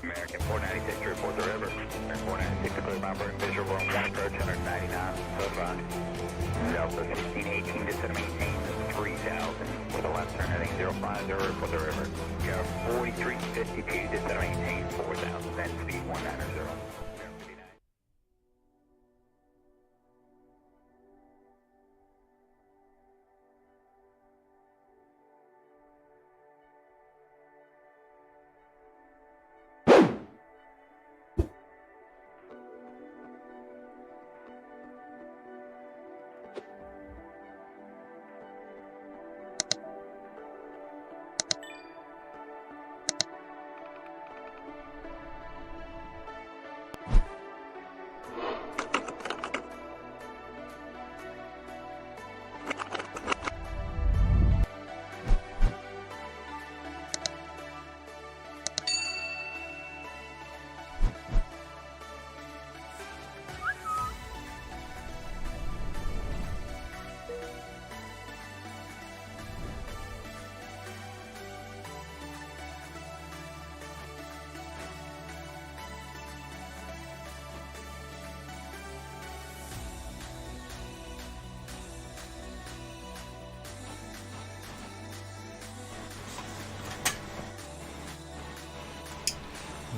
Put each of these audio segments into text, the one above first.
American 496 to report the river. American 496 to clear by burn visual room 1 approach 199, so far. Delta 1618 to set maintain 3000 with a left turn heading 050 report the river. You have 4352 to set maintain 4000, then speed 190.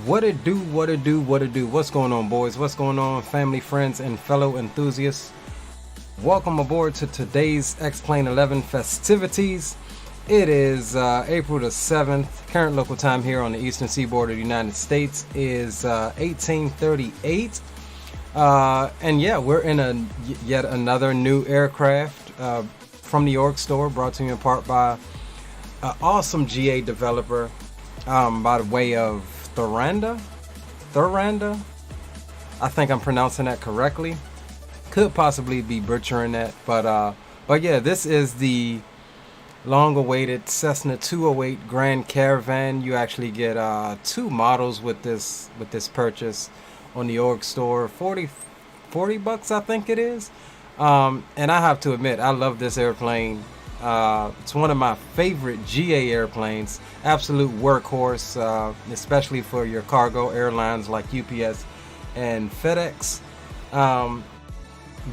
What it do, what it do, what it do. What's going on, boys? What's going on, family, friends, and fellow enthusiasts? Welcome aboard to today's X-Plane 11 festivities. It is April the 7th. Current local time here on the eastern seaboard of the United States is 1838. And yeah, we're in yet another new aircraft from the Newark store, brought to you in part by an awesome GA developer by the way of Thranda, I think I'm pronouncing that correctly. Could possibly be butchering that, but yeah, this is the long-awaited Cessna 208 Grand Caravan. You actually get two models with this purchase on the Newark store. 40 bucks, I think it is. And I have to admit, I love this airplane. It's one of my favorite GA airplanes. Absolute workhorse, especially for your cargo airlines like UPS and FedEx.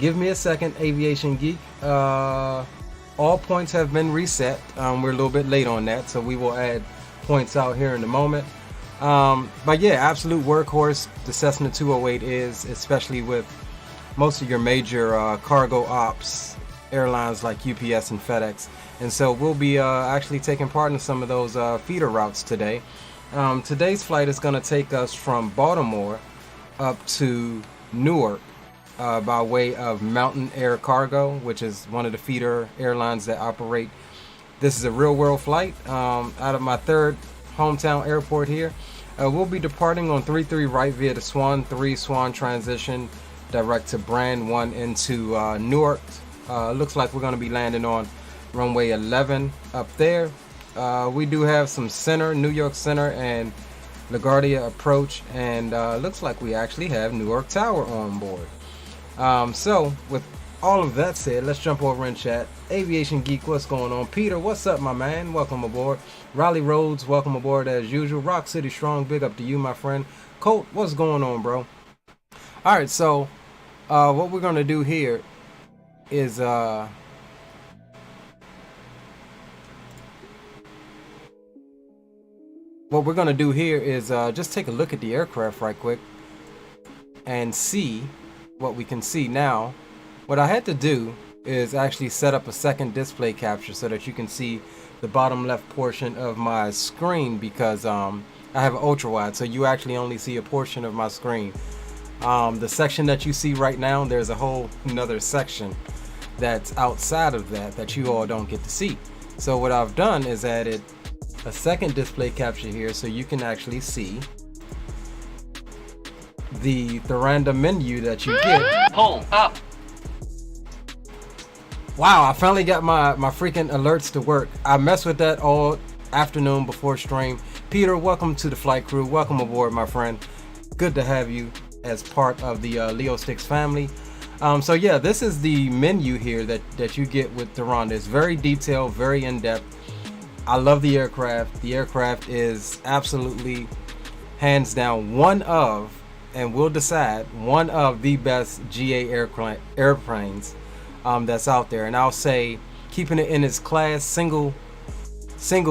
Give me a second, Aviation Geek. All points have been reset. We're a little bit late on that, so we will add points out here in a moment. But yeah, absolute workhorse the Cessna 208 is, especially with most of your major cargo ops airlines like UPS and FedEx. And so we'll be actually taking part in some of those feeder routes today. Today's flight is going to take us from Baltimore up to Newark by way of Mountain Air Cargo, which is one of the feeder airlines that operate. This is a real world flight out of my third hometown airport here. We'll be departing on 33 right via the Swan 3 Swan transition direct to Brand 1 into Newark. Looks like we're going to be landing on runway 11 up there. We do have some center, New York Center and LaGuardia approach, and looks like we actually have Newark Tower on board. So with all of that said, let's jump over and chat. Aviation Geek, what's going on? Peter, what's up, my man? Welcome aboard. Riley Rhodes, welcome aboard as usual. Rock City Strong, big up to you, my friend. Colt, what's going on, bro? All right, so what we're going to do here is just take a look at the aircraft right quick and see what we can see. Now, what I had to do is actually set up a second display capture so that you can see the bottom left portion of my screen, because I have an ultra wide, so you actually only see a portion of my screen. The section that you see right now, there's a whole another section that's outside of that you all don't get to see. So what I've done is added a second display capture here so you can actually see the Thranda menu that you get. Pull up. Wow, I finally got my freaking alerts to work. I messed with that all afternoon before stream. Peter, welcome to the flight crew. Welcome aboard, my friend. Good to have you as part of the Leo Sticks family. So yeah, this is the menu here that you get with Thranda. It's very detailed, very in-depth. I love the aircraft. The aircraft is absolutely hands down one of, and we'll decide, one of the best GA airplanes that's out there. And I'll say keeping it in its class, single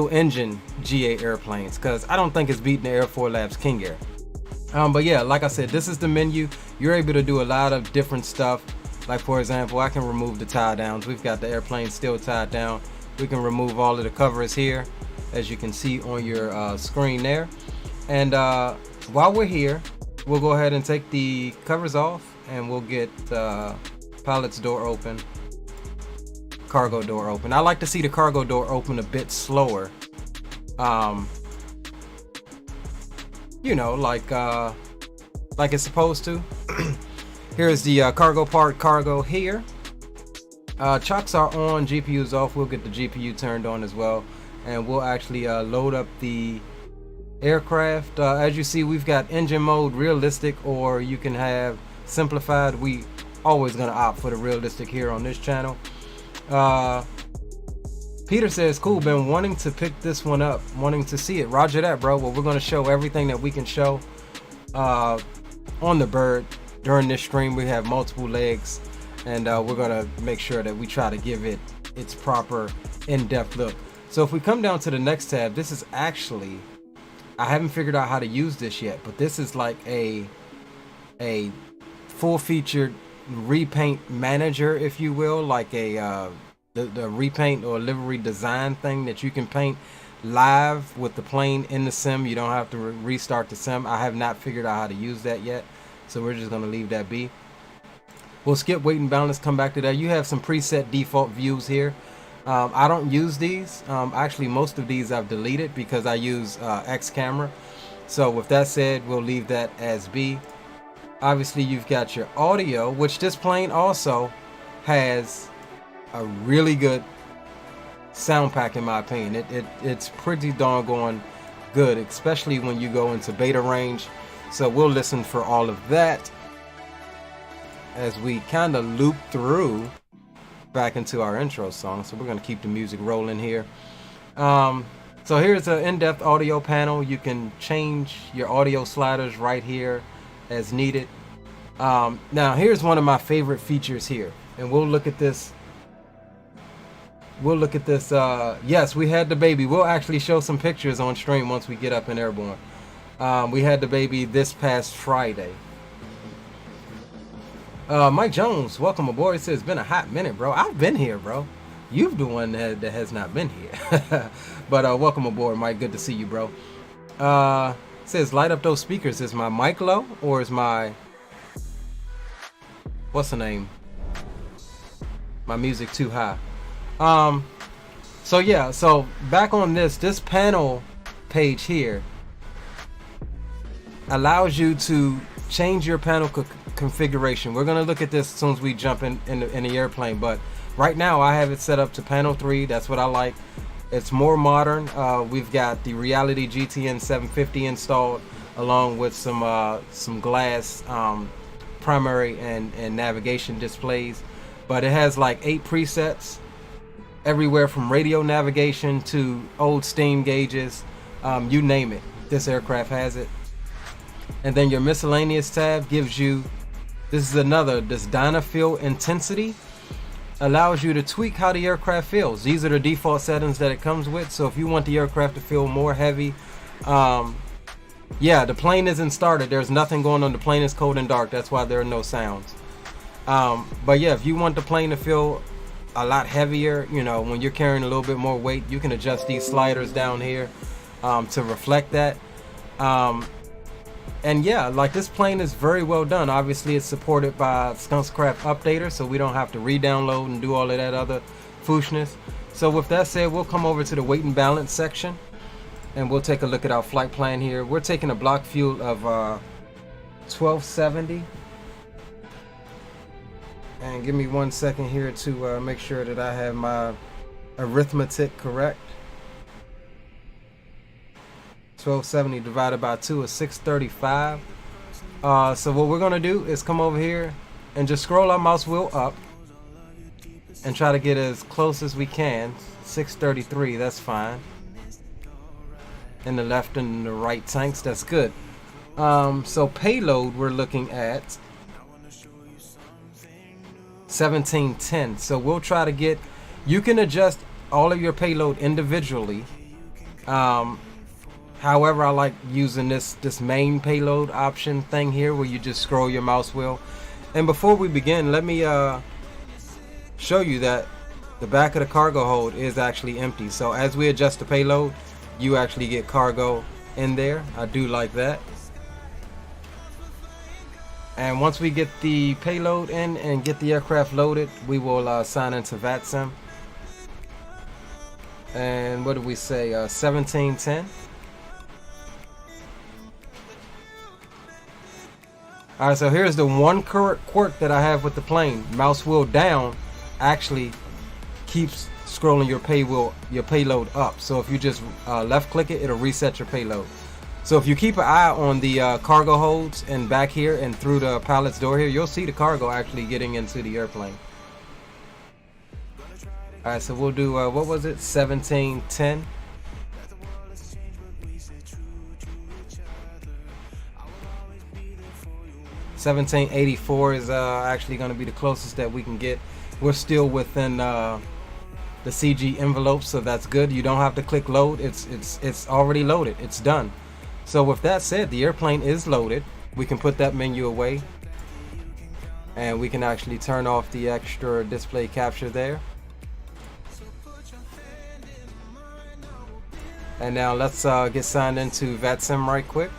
engine GA airplanes, because I don't think it's beating the Air 4 Labs King Air. But yeah, like I said, this is the menu. You're able to do a lot of different stuff. Like for example, I can remove the tie downs. We've got the airplane still tied down. We can remove all of the covers here, as you can see on your screen there. And while we're here, we'll go ahead and take the covers off, and we'll get pilot's door open, cargo door open. I like to see the cargo door open a bit slower. You know, like it's supposed to. Here's the cargo part, cargo here. Chocks are on, GPU's off. We'll get the GPU turned on as well, and we'll actually load up the aircraft. As you see, we've got engine mode, realistic, or you can have simplified. We always gonna opt for the realistic here on this channel. Peter says, cool, been wanting to pick this one up, wanting to see it. Roger that, bro. Well, we're gonna show everything that we can show on the bird during this stream. We have multiple legs, and we're gonna make sure that we try to give it its proper in-depth look. So if we come down to the next tab, this is actually, I haven't figured out how to use this yet, but this is like a full-featured repaint manager, if you will, like a the repaint or livery design thing that you can paint live with the plane in the sim. You don't have to restart the sim. I have not figured out how to use that yet, so we're just gonna leave that be. We'll skip weight and balance, come back to that. You have some preset default views here. I don't use these. Actually, most of these I've deleted because I use X camera. So with that said, we'll leave that as B. Obviously, you've got your audio, which this plane also has a really good sound pack in my opinion. It's pretty doggone good, especially when you go into beta range. So we'll listen for all of that as we kind of loop through back into our intro song. So we're going to keep the music rolling here. So here's an in-depth audio panel. You can change your audio sliders right here as needed. Now here's one of my favorite features here, and we'll look at this. Yes, we had the baby. We'll actually show some pictures on stream once we get up in airborne. We had the baby this past Friday. Mike Jones, welcome aboard. He says, it's been a hot minute, bro. I've been here, bro. You've the one that has not been here. But welcome aboard, Mike. Good to see you, bro. Says, light up those speakers. Is my mic low, or is my, what's the name? My music too high? So yeah, so back on this panel page here allows you to change your panel configuration. We're gonna look at this as soon as we jump in the airplane, but right now I have it set up to panel 3. That's what I like. It's more modern. We've got the Reality GTN 750 installed, along with some glass primary and navigation displays, but it has like 8 presets, everywhere from radio navigation to old steam gauges, you name it, this aircraft has it. And then your miscellaneous tab gives you, this Dynafeel intensity, allows you to tweak how the aircraft feels. These are the default settings that it comes with. So if you want the aircraft to feel more heavy, yeah, the plane isn't started, there's nothing going on, the plane is cold and dark, that's why there are no sounds. But yeah, if you want the plane to feel a lot heavier, you know, when you're carrying a little bit more weight, you can adjust these sliders down here to reflect that. And yeah, like, this plane is very well done. Obviously it's supported by Skunkscraft Updater, so we don't have to re-download and do all of that other foolishness. So with that said, we'll come over to the weight and balance section, and we'll take a look at our flight plan here. We're taking a block fuel of 1270. And give me 1 second here to make sure that I have my arithmetic correct. 1270 divided by 2 is 635. So what we're gonna do is come over here and just scroll our mouse wheel up and try to get as close as we can. 633, that's fine. In the left and the right tanks, that's good. So payload, we're looking at 1710. So we'll try to get, you can adjust all of your payload individually. However, I like using this main payload option thing here where you just scroll your mouse wheel. And before we begin, let me show you that the back of the cargo hold is actually empty. So as we adjust the payload, you actually get cargo in there. I do like that. And once we get the payload in and get the aircraft loaded, we will sign into VATSIM. And what did we say? 1710. Alright, so here's the one quirk that I have with the plane. Mouse wheel down actually keeps scrolling your payload up. So if you just left click it, it'll reset your payload. So if you keep an eye on the cargo holds and back here and through the pilot's door here, you'll see the cargo actually getting into the airplane. Alright, so we'll do, what was it, 1710. $17.84 is actually going to be the closest that we can get. We're still within the CG envelope, so that's good. You don't have to click load. It's already loaded. It's done. So with that said, the airplane is loaded. We can put that menu away, and we can actually turn off the extra display capture there. And now let's get signed into VATSIM right quick.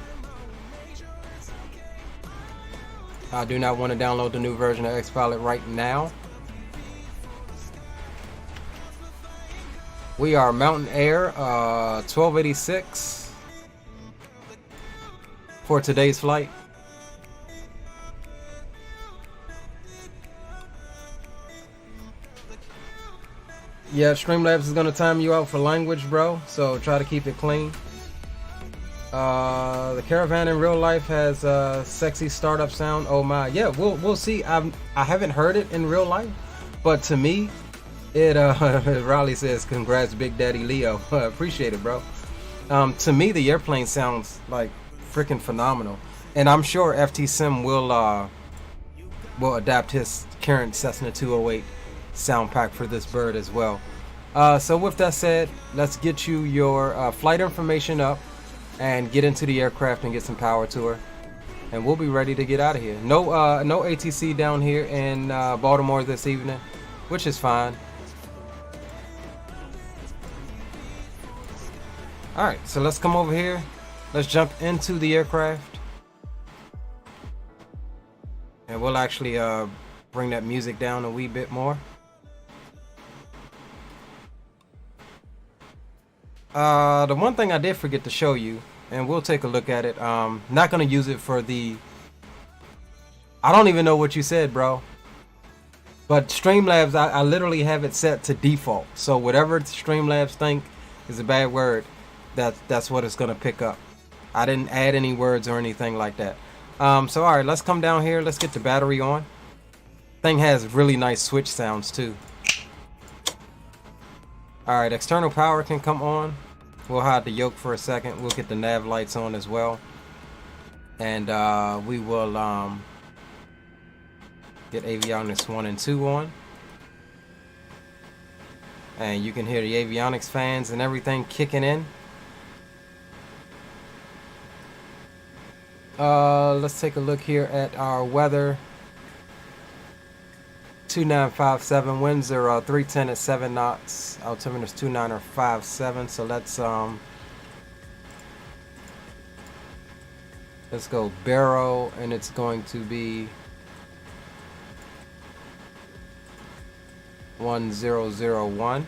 I do not want to download the new version of Xpilot right now. We are Mountain Air 1286 for today's flight. Yeah, Streamlabs is gonna time you out for language, bro. So try to keep it clean. The Caravan in real life has a sexy startup sound. Oh my, yeah, we'll see. I haven't heard it in real life, but to me, it Raleigh says, "Congrats, Big Daddy Leo." Appreciate it, bro. To me, the airplane sounds like freaking phenomenal, and I'm sure FT Sim will adapt his current Cessna 208 sound pack for this bird as well. So with that said, let's get you your flight information up and get into the aircraft and get some power to her, and we'll be ready to get out of here. No ATC down here in Baltimore this evening, which is fine. Alright, so let's come over here. Let's jump into the aircraft, and we'll actually bring that music down a wee bit more. The one thing I did forget to show you, and we'll take a look at it. Not gonna use it for the, I don't even know what you said, bro. But Streamlabs, I literally have it set to default. So whatever Streamlabs think is a bad word, that's what it's gonna pick up. I didn't add any words or anything like that. So alright, let's come down here. Let's get the battery on. Thing has really nice switch sounds too. Alright, external power can come on. We'll hide the yoke for a second. We'll get the nav lights on as well. And we will get avionics 1 and 2 on. And you can hear the avionics fans and everything kicking in. Let's take a look here at our weather. 2957, winds are 310 at 7 knots. Altimeter is 2957. So let's go Barrow, and it's going to be 1001.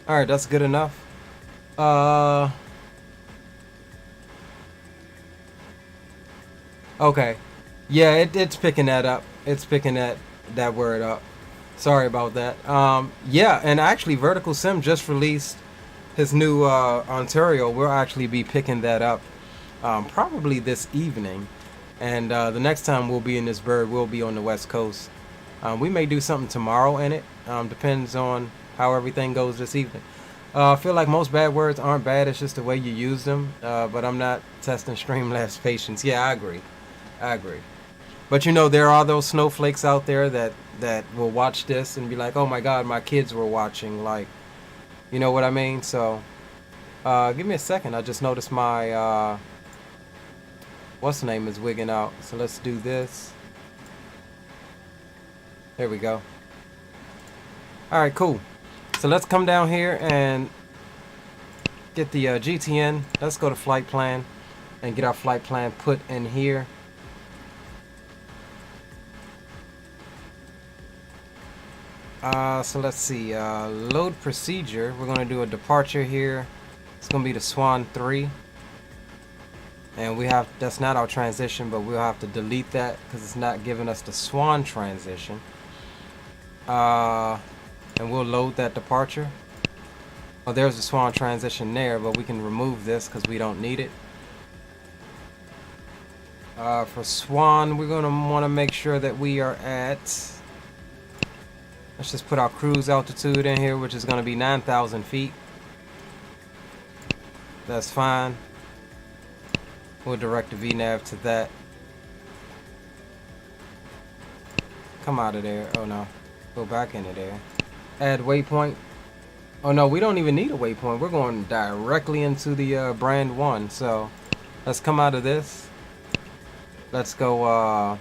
Alright, that's good enough. Okay. Yeah, it's picking that up. It's picking that word up. Sorry about that. Yeah, and actually Vertical Sim just released his new Ontario, we'll actually be picking that up probably this evening. And the next time we'll be in this bird, we'll be on the West Coast. We may do something tomorrow in it. Depends on how everything goes this evening. I feel like most bad words aren't bad. It's just the way you use them. But I'm not testing Streamlabs' patience. Yeah, I agree. I agree. But you know, there are those snowflakes out there that will watch this and be like, oh my God, my kids were watching. Like, you know what I mean? So, give me a second. I just noticed my, what's the name is wigging out. So let's do this. There we go. All right, cool. So let's come down here and get the GTN. Let's go to flight plan and get our flight plan put in here. So let's see. Load procedure. We're going to do a departure here. It's going to be the Swan 3. And we have, that's not our transition, but we'll have to delete that because it's not giving us the Swan transition. And we'll load that departure. Oh, there's the Swan transition there, but we can remove this because we don't need it. For Swan, we're going to want to make sure that we are at, let's just put our cruise altitude in here, which is going to be 9,000 feet. That's fine. We'll direct the VNAV to that. Come out of there. Oh no. Go back into there. Add waypoint. Oh no, we don't even need a waypoint. We're going directly into the brand 1. So let's come out of this. Let's go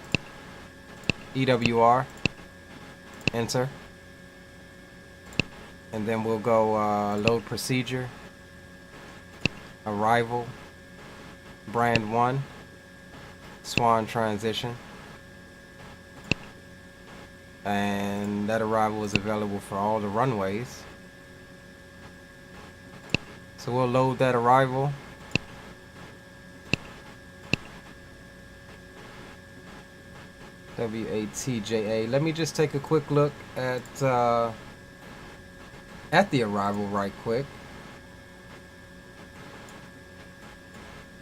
EWR. Enter. And then we'll go load procedure. Arrival. Brand 1. Swan transition. And that arrival is available for all the runways. So we'll load that arrival. WATJA. Let me just take a quick look at the arrival right quick.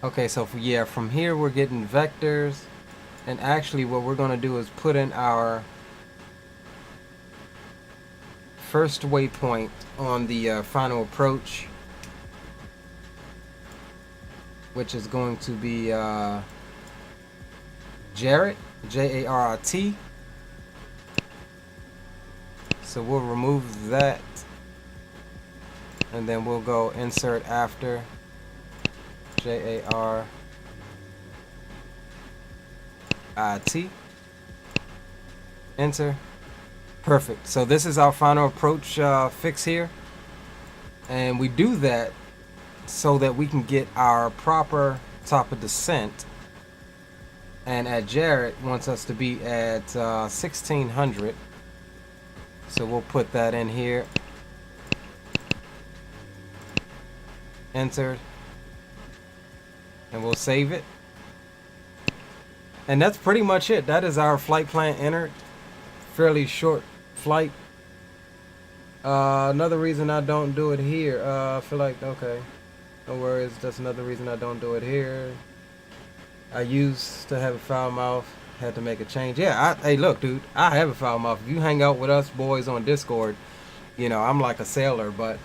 Okay, so yeah, from here we're getting vectors, and actually what we're going to do is put in our first waypoint on the final approach, which is going to be Jarrett, J-A-R-R-T. So we'll remove that, and then we'll go insert after J-A-R-I-T. Enter. Perfect. So this is our final approach fix here, and we do that so that we can get our proper top of descent. And at Jarrett wants us to be at 1600, so we'll put that in here. Enter, and we'll save it. And that's pretty much it. That is our flight plan entered. Fairly short flight. Another reason I don't do it here, I feel like, okay, no worries, that's another reason I don't do it here. I used to have a foul mouth, had to make a change. Yeah, hey look dude, I have a foul mouth. If you hang out with us boys on Discord, you know, I'm like a sailor, but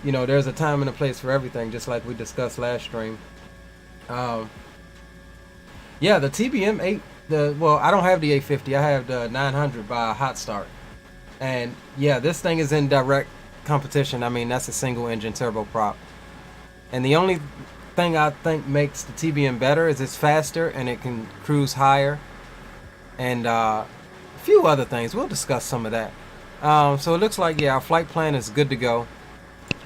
you know, there's a time and a place for everything, just like we discussed last stream. Yeah, the TBM 8, well, I don't have the 850, I have the 900 by Hot Start. And yeah, this thing is in direct competition. I mean, that's a single engine turboprop. And the only thing I think makes the TBM better is it's faster and it can cruise higher. And a few other things. We'll discuss some of that. So it looks like, yeah, our flight plan is good to go.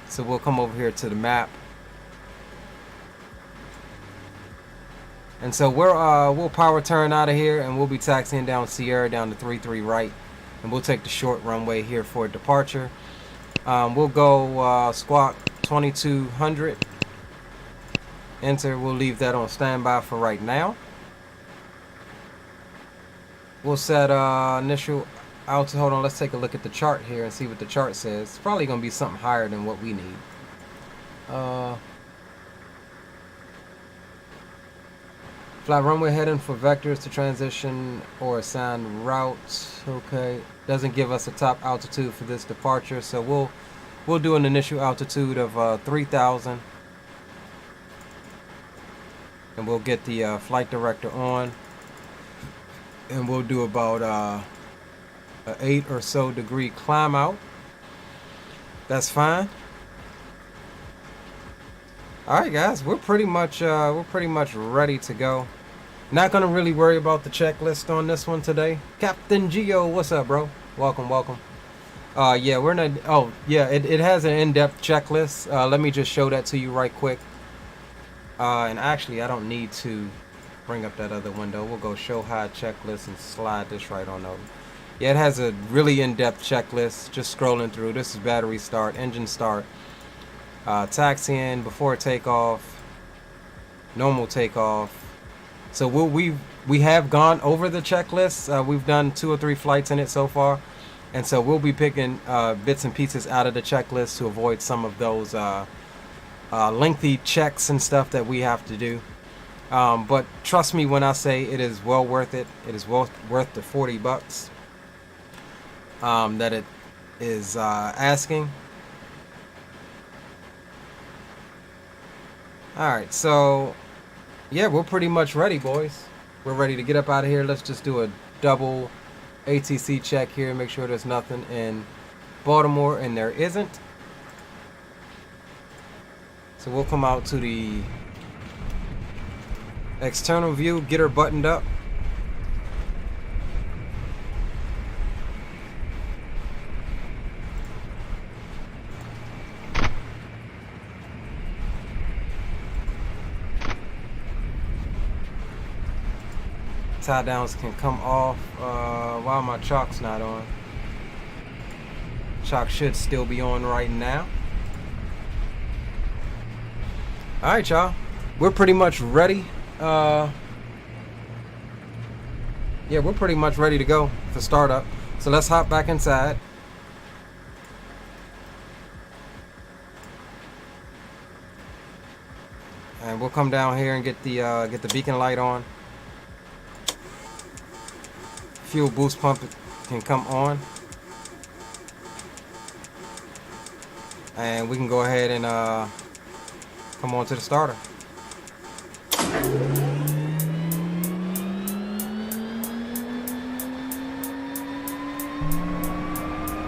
So we'll come over here to the map. And so we'll power turn out of here, and we'll be taxiing down Sierra down to 33 right, and we'll take the short runway here for departure. We'll go squawk 2200. Enter. We'll leave that on standby for right now. We'll set initial altitude. Hold on, let's take a look at the chart here and see what the chart says. It's probably going to be something higher than what we need. Flat runway heading for vectors to transition or assign routes. Okay, doesn't give us a top altitude for this departure, so we'll do an initial altitude of 3,000, and we'll get the flight director on, and we'll do about a 8 or so degree climb out. That's fine. All right, guys, we're pretty much ready to go. Not gonna really worry about the checklist on this one today. Captain Geo, what's up, bro? Welcome, welcome. Yeah, we're not. Oh, yeah, it has an in-depth checklist. Let me just show that to you right quick. And actually, I don't need to bring up that other window. We'll go show hide checklist and slide this right on over. Yeah, it has a really in-depth checklist. Just scrolling through. This is battery start, engine start. Taxiing before takeoff, normal takeoff. So we have gone over the checklist. We've done 2 or 3 flights in it so far, and so we'll be picking bits and pieces out of the checklist to avoid some of those lengthy checks and stuff that we have to do. But trust me when I say it is well worth it. It is worth the $40 that it is asking. Alright, so yeah, we're pretty much ready, boys. We're ready to get up out of here. Let's just do a double ATC check here, make sure there's nothing in Baltimore, and there isn't. So we'll come out to the external view, get her buttoned up. Tie downs can come off. While my chalk's not on. Chalk should still be on right now. Alright, y'all. We're pretty much ready. Yeah, we're pretty much ready to go for startup. So let's hop back inside. And we'll come down here and get the beacon light on. Fuel boost pump can come on, and we can go ahead and come on to the starter.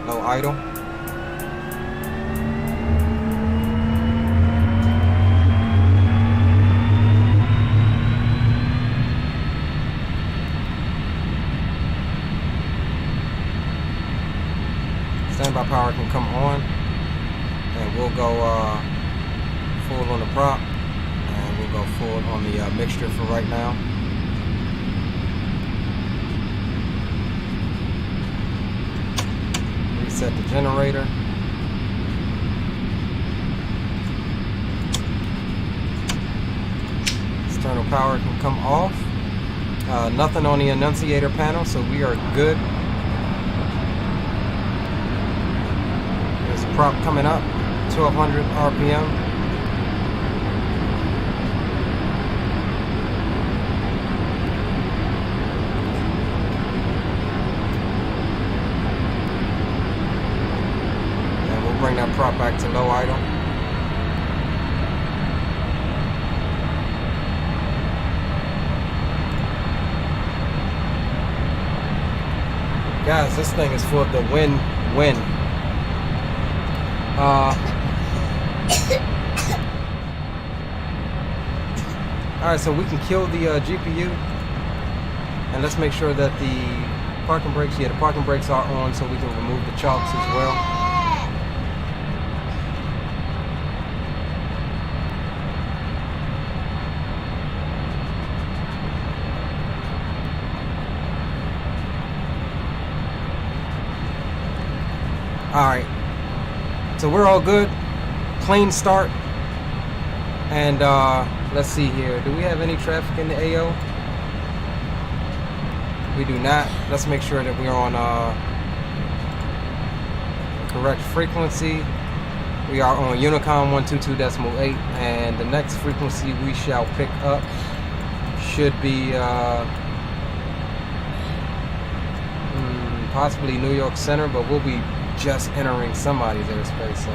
No idle. Standby power can come on, and we'll go full on the prop, and we'll go full on the mixture for right now. Reset the generator. External power can come off. Nothing on the annunciator panel, so we are good. Prop coming up, 1200 RPM. And we'll bring that prop back to low idle. Guys, this thing is for the win-win. Alright, so we can kill the GPU, and let's make sure that the parking brakes, the parking brakes are on, so we can remove the chalks as well. Alright. So we're all good. Clean start. And let's see here. Do we have any traffic in the AO? We do not. Let's make sure that we're on correct frequency. We are on Unicom 122.8, and the next frequency we shall pick up should be possibly New York Center, but we'll be just entering somebody's airspace, so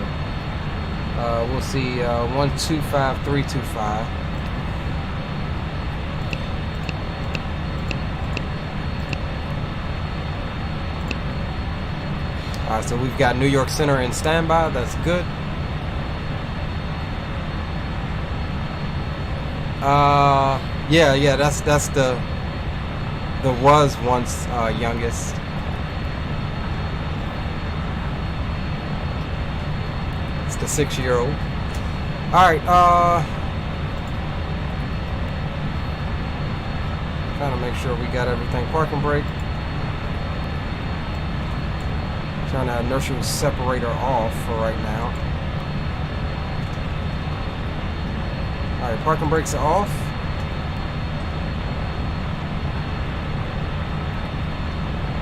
we'll see. 125325. Alright, so we've got New York Center in standby. That's good. Yeah, that's the was once youngest. It's the 6-year-old. Alright, trying to make sure we got everything. Parking brake. Turn that inertial separator off for right now. Alright, parking brakes are off.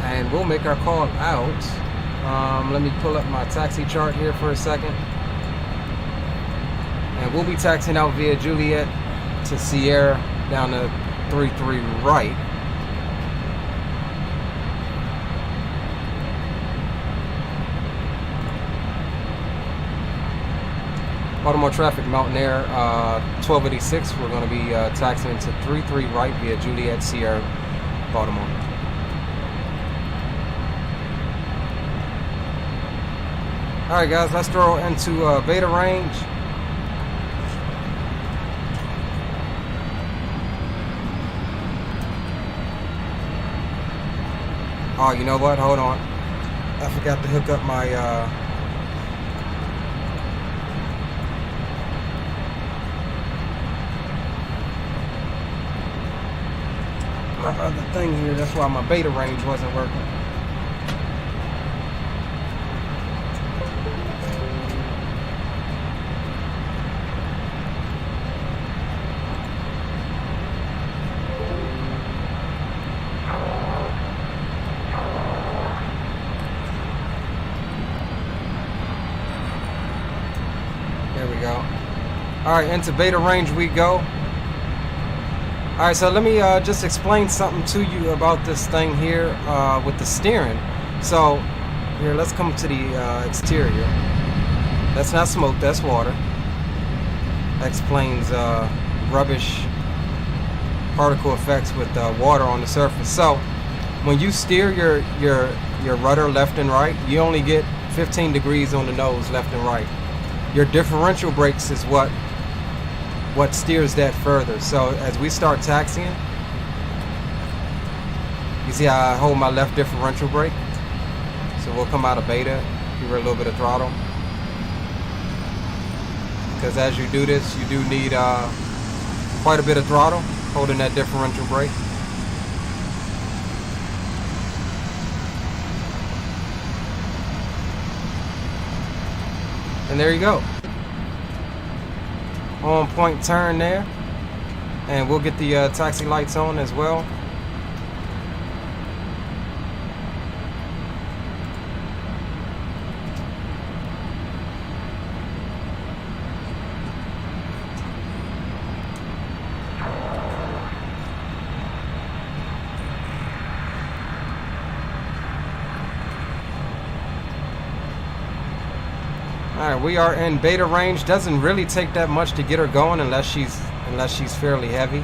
And we'll make our call out. Let me pull up my taxi chart here for a second. And we'll be taxiing out via Juliet to Sierra down to 33 right. Baltimore traffic, Mountain Air 1286. We're going to be taxiing to 33 right via Juliet, Sierra, Baltimore. Alright guys, let's throw into beta range. Oh, you know what? Hold on. I forgot to hook up my other thing here. That's why my beta range wasn't working. There we go. Alright, into beta range we go. Alright, so let me just explain something to you about this thing here with the steering. So, here, let's come to the exterior. That's not smoke, that's water. That explains rubbish particle effects with water on the surface. So, when you steer your rudder left and right, you only get 15 degrees on the nose left and right. Your differential brakes is what steers that further. So as we start taxiing, you see how I hold my left differential brake? So we'll come out of beta, give her a little bit of throttle. Because as you do this, you do need quite a bit of throttle, holding that differential brake. And there you go. On point turn there, and we'll get the taxi lights on as well. Alright, we are in beta range. Doesn't really take that much to get her going unless she's fairly heavy.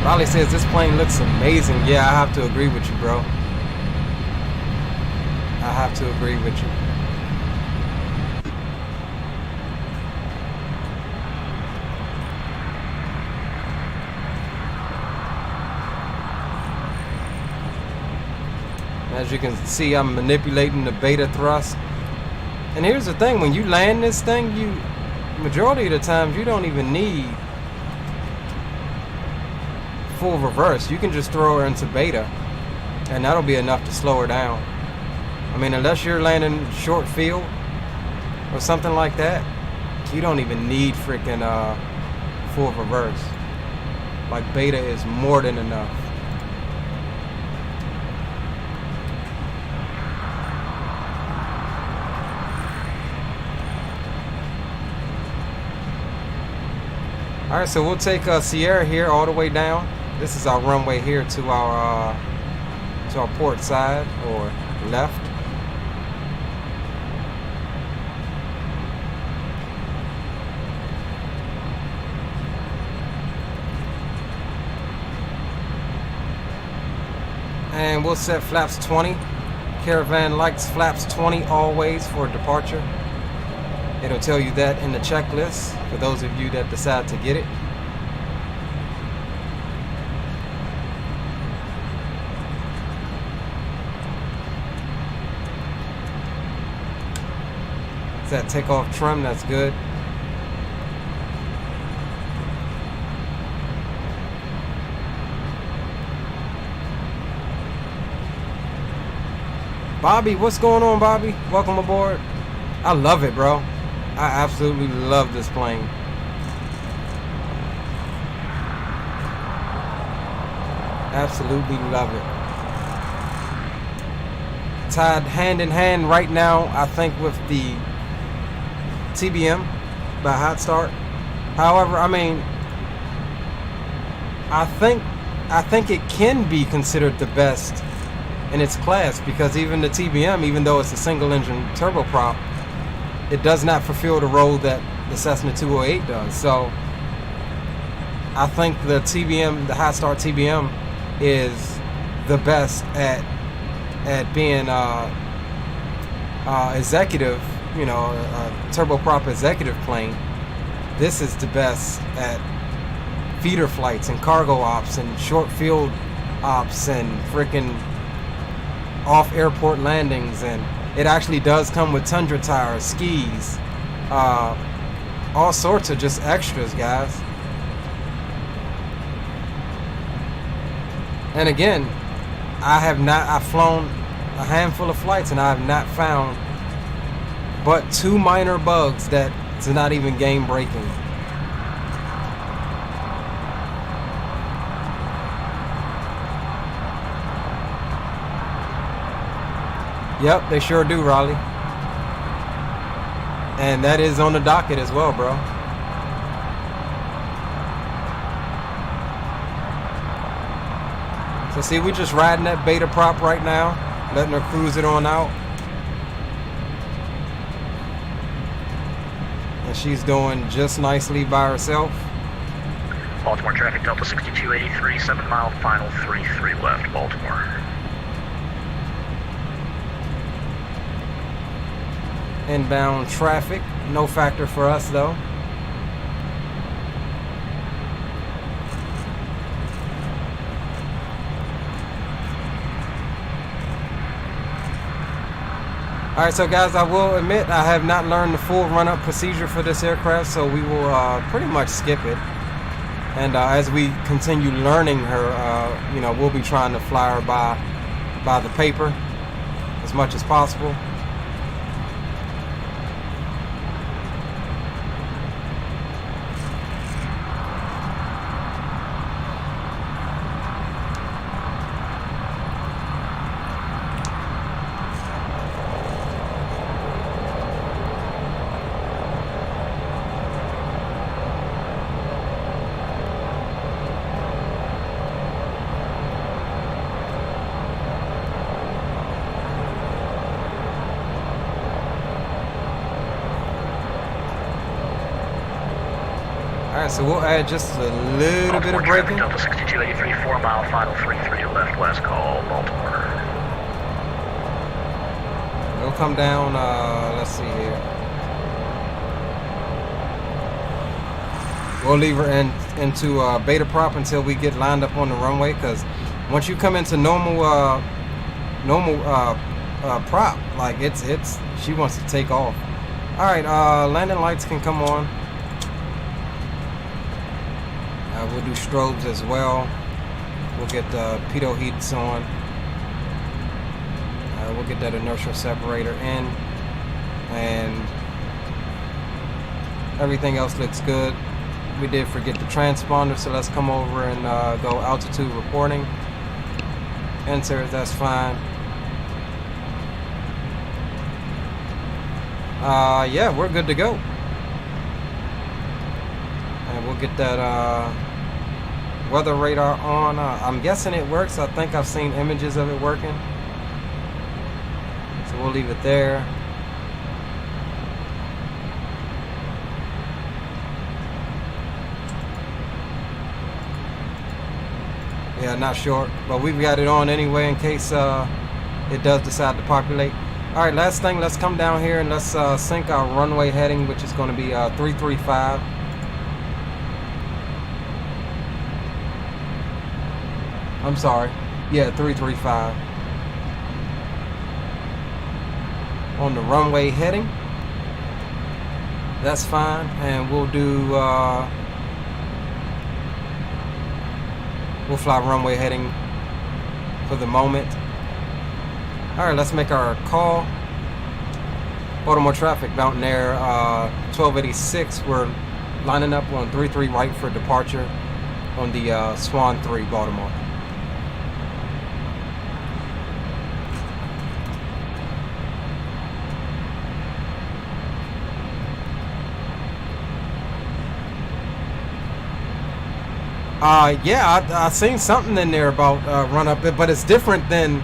Riley says this plane looks amazing. Yeah, I have to agree with you, bro. I have to agree with you. As you can see, I'm manipulating the beta thrust. And here's the thing, when you land this thing, majority of the times you don't even need full reverse. You can just throw her into beta and that'll be enough to slow her down. I mean, unless you're landing short field or something like that, you don't even need freaking full reverse. Like, beta is more than enough. Alright, so we'll take Sierra here all the way down. This is our runway here to our port side or left. And we'll set flaps 20. Caravan likes flaps 20 always for departure. It'll tell you that in the checklist for those of you that decide to get it. It's that takeoff trim, that's good. Bobby, what's going on, Bobby? Welcome aboard. I love it, bro. I absolutely love this plane. Absolutely love it. Tied hand in hand right now, I think, with the TBM by Hot Start. However, I mean, I think it can be considered the best in its class, because even the TBM, even though it's a single engine turboprop, it does not fulfill the role that the Cessna 208 does. So I think the TBM, the Hot Start TBM, is the best at being executive, you know, a turboprop executive plane. This is the best at feeder flights and cargo ops and short field ops and freaking off airport landings, and it actually does come with tundra tires, skis, all sorts of just extras, guys. And again, I've flown a handful of flights and I have not found but 2 minor bugs that's not even game breaking. Yep, they sure do, Raleigh. And that is on the docket as well, bro. So see, we're just riding that beta prop right now, letting her cruise it on out. And she's doing just nicely by herself. Baltimore traffic, Delta 6283, 7 mile final, 33 left, Baltimore. Inbound traffic, no factor for us though. Alright, so guys, I will admit I have not learned the full run-up procedure for this aircraft, so we will pretty much skip it. And as we continue learning her, you know, we'll be trying to fly her by the paper as much as possible. Alright, so we'll add just a little bit of braking. Delta 6283, 4 mile final, 33 left, last call, Baltimore. We'll come down, let's see here. We'll leave her into beta prop until we get lined up on the runway, because once you come into normal normal prop. Like it's she wants to take off. All right, landing lights can come on. We'll do strobes as well. We'll get the pitot heats on. We'll get that inertial separator in, and everything else looks good. We did forget the transponder, so let's come over and go altitude reporting. Enter, that's fine. Yeah, we're good to go. And we'll get that weather radar on. I'm guessing it works. I think I've seen images of it working. So we'll leave it there. Yeah, not sure, but we've got it on anyway in case it does decide to populate. All right, last thing, let's come down here and let's sync our runway heading, which is going to be 335. I'm sorry. Yeah, 335. On the runway heading. That's fine, and we'll do we'll fly runway heading for the moment. All right, let's make our call. Baltimore traffic, Mountain Air 1286. We're lining up on 33 right for departure on the Swan 3 Baltimore. Yeah, I seen something in there about run up, but it's different than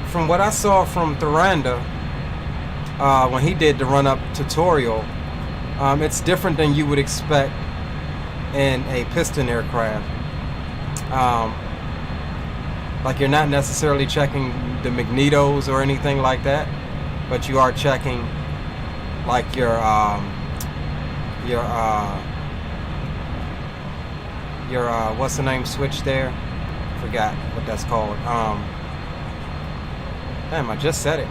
from what I saw from Thranda when he did the run up tutorial. It's different than you would expect in a piston aircraft. Like you're not necessarily checking the magnetos or anything like that, but you are checking like your what's the name switch there? Forgot what that's called. Damn, I just said it.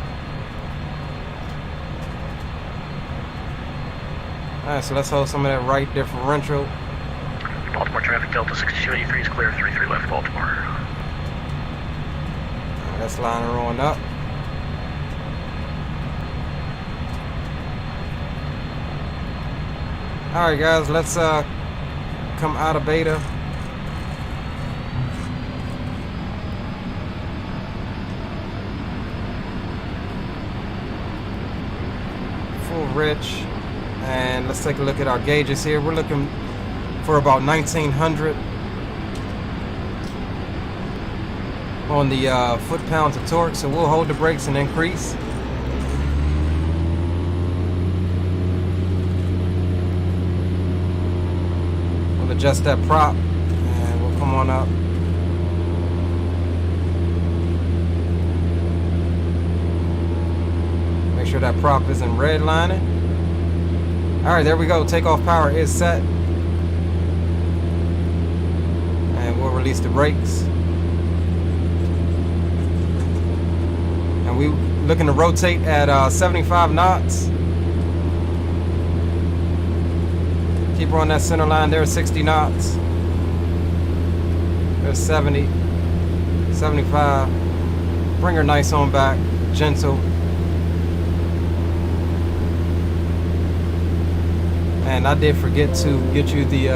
Alright, so let's hold some of that right differential. Baltimore traffic, Delta 6283 is clear, 33 left Baltimore. Alright, let's line her on up. Alright guys, let's come out of beta. Full rich, and let's take a look at our gauges here. We're looking for about 1900 on the foot-pounds of torque, so we'll hold the brakes and increase. We'll adjust that prop and we'll come on up. Make sure that prop isn't redlining. Alright, there we go. Takeoff power is set. And we'll release the brakes. And we're looking to rotate at 75 knots. Keep her on that center line there, 60 knots. There's 70, 75. Bring her nice on back, gentle. And I did forget to get you the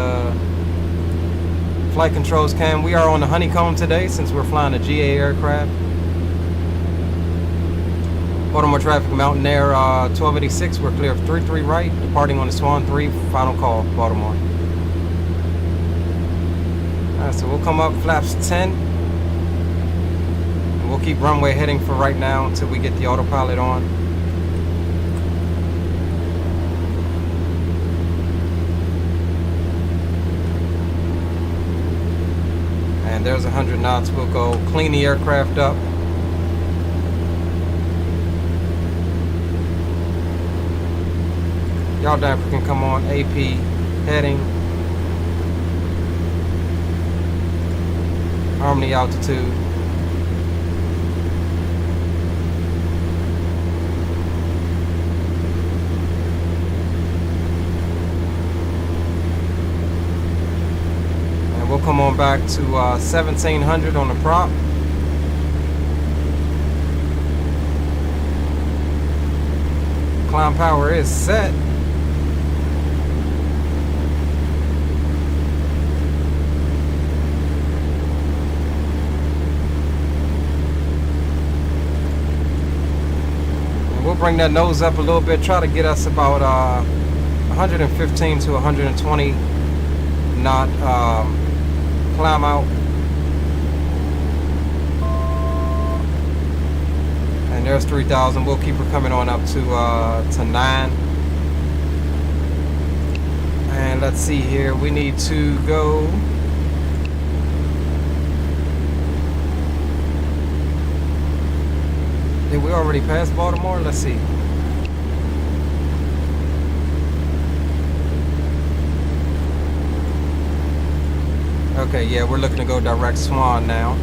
flight controls cam. We are on the honeycomb today since we're flying a GA aircraft. Baltimore traffic, Mountain Air 1286. We're clear of 33 right, departing on the Swan 3. Final call, Baltimore. Alright, so we'll come up flaps 10. And we'll keep runway heading for right now until we get the autopilot on. And there's 100 knots. We'll go clean the aircraft up. Yaw damper can come on. AP heading. Harmony altitude. come on back to 1700 on the prop. Climb power is set. And we'll bring that nose up a little bit, try to get us about 115 to 120 knot climb out. And there's 3,000. We'll keep her coming on up to 9. And let's see here. We need to go. Did we already pass Baltimore? Let's see. Okay, yeah, we're looking to go direct Swan now.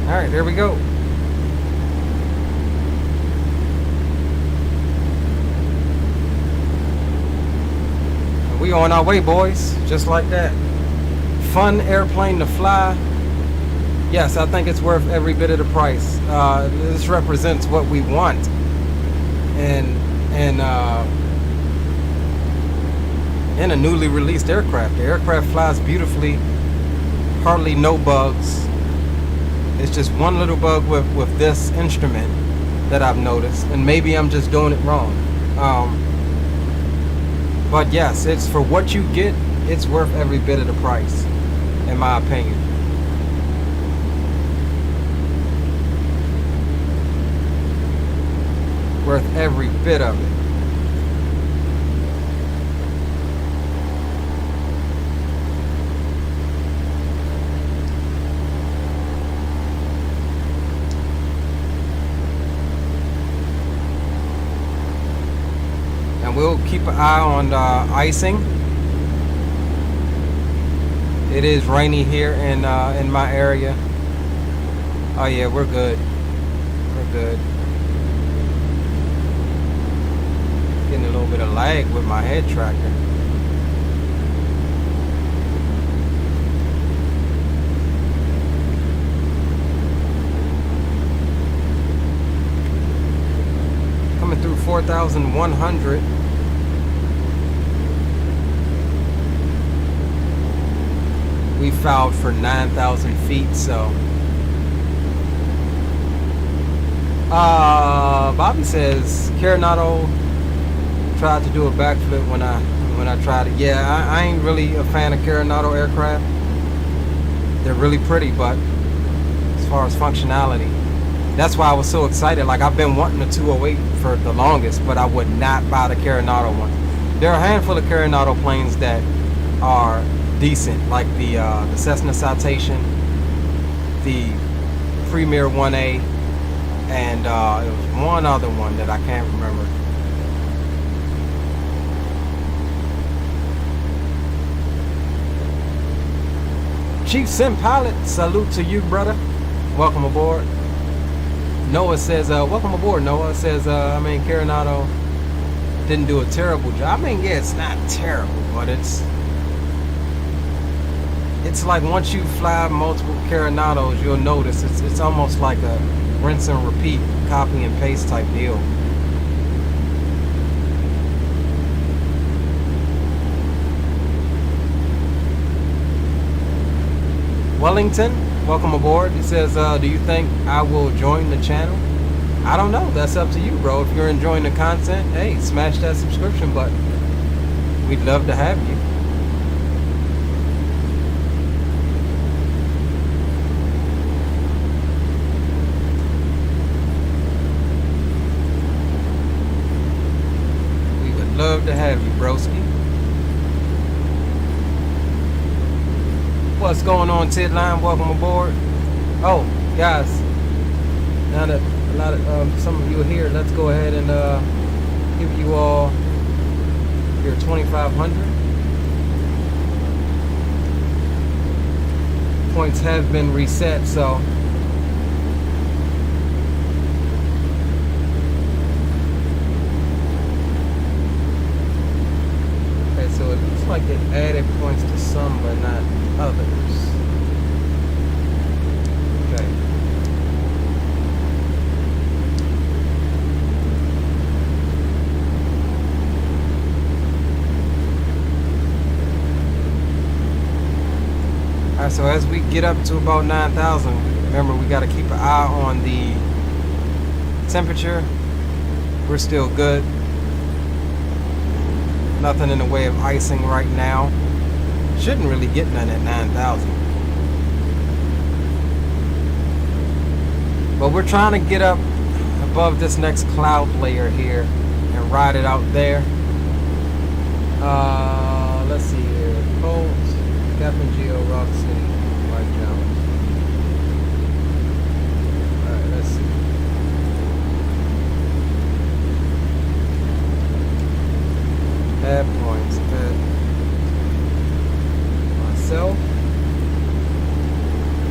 All right, there we go. We on our way, boys, just like that. Fun airplane to fly. Yes, I think it's worth every bit of the price. This represents what we want, and in a newly released aircraft. The aircraft flies beautifully, hardly no bugs. It's just one little bug with this instrument that I've noticed, and maybe I'm just doing it wrong. But yes, it's for what you get, it's worth every bit of the price, in my opinion. Worth every bit of it. We'll keep an eye on icing. It is rainy here in my area. Oh yeah, we're good. We're good. Getting a little bit of lag with my head tracker. Coming through 4,100. We fouled for 9,000 feet, so Bobby says Coronado tried to do a backflip when I tried it. Yeah, I ain't really a fan of Coronado aircraft. They're really pretty, but as far as functionality, that's why I was so excited. Like, I've been wanting the 208 for the longest, but I would not buy the Coronado one. There are a handful of Coronado planes that are decent, like the Cessna Citation, the Premier 1A, and it was one other one that I can't remember. Chief Sim Pilot, salute to you, brother. Welcome aboard. Noah says, welcome aboard, Noah. Says, Coronado didn't do a terrible job. I mean, yeah, it's not terrible, but it's like once you fly multiple Coronados, you'll notice it's almost like a rinse and repeat, copy and paste type deal. Wellington, welcome aboard. He says, do you think I will join the channel? I don't know. That's up to you, bro. If you're enjoying the content, hey, smash that subscription button. We'd love to have you. Love to have you, broski. What's going on, Tidline? Welcome aboard. Oh, guys, now that a lot of some of you are here, let's go ahead and give you all You're 2,500. Points have been reset, so okay, so it looks like it added points to some but not others. Okay. Alright, so as we get up to about 9,000, remember we got to keep an eye on the temperature. We're still good. Nothing in the way of icing right now. Shouldn't really get none at 9,000. But we're trying to get up above this next cloud layer here and ride it out there. Let's see here. Cold. Captain Geo, Rock City, Mike Jones. Alright, let's see. Add points. Add myself.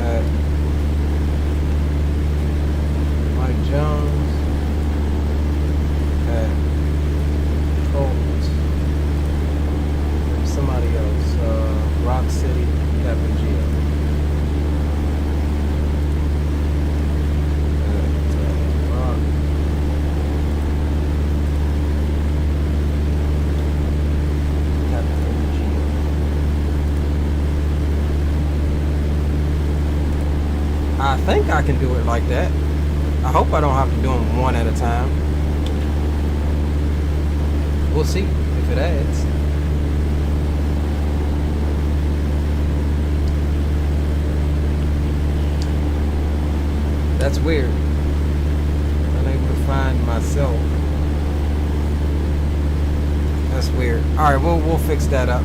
Add Mike Jones. Add Colt. Somebody else. Rock City, Captain Geo. Rock. Captain Geo. I think I can do it like that. I hope I don't have to do them one at a time. We'll see if it adds. That's weird. Unable to find myself. That's weird. All right, we'll fix that up.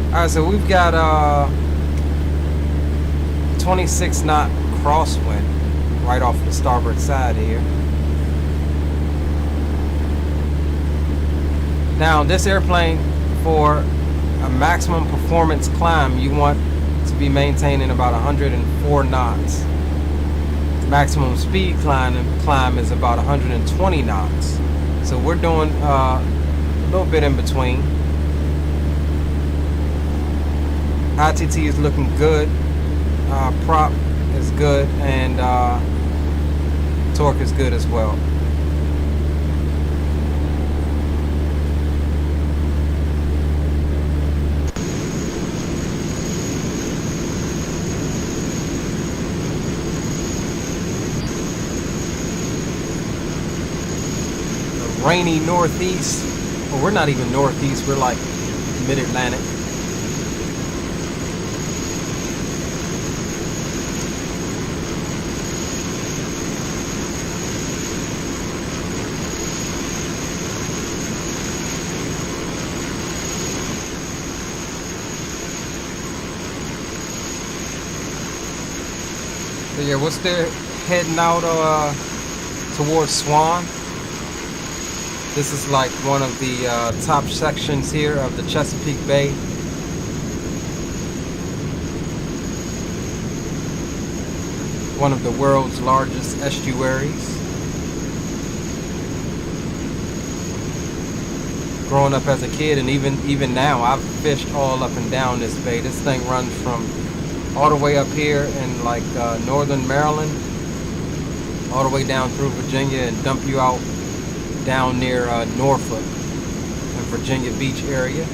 All right, so we've got 26 knot crosswind right off the starboard side here. Now, this airplane, for a maximum performance climb, you want to be maintaining about 104 knots. Maximum speed climb is about 120 knots. So we're doing a little bit in between. ITT is looking good. Prop is good, and torque is good as well. Rainy northeast. Well, we're not even northeast, we're like mid-Atlantic. So yeah, we're still heading out towards Swan. This is like one of the top sections here of the Chesapeake Bay. One of the world's largest estuaries. Growing up as a kid, and even now, I've fished all up and down this bay. This thing runs from all the way up here in like northern Maryland, all the way down through Virginia, and dump you out down near Norfolk and Virginia Beach area.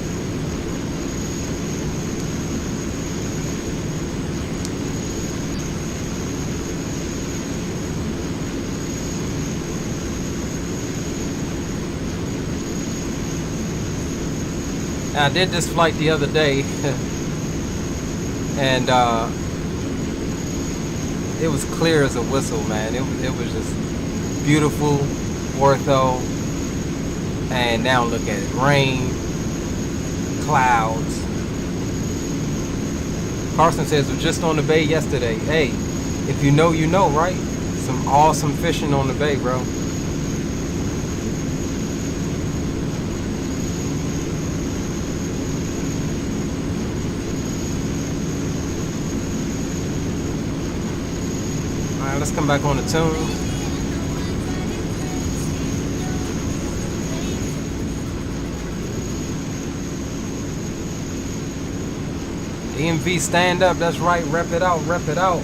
Now, I did this flight the other day and it was clear as a whistle, man. It was just beautiful. Ortho, and now look at it, rain, clouds. Carson says, we're just on the bay yesterday. Hey, if you know, you know, right? Some awesome fishing on the bay, bro. Alright, let's come back on the tune. EMV, stand up. That's right. Rep it out. Rep it out.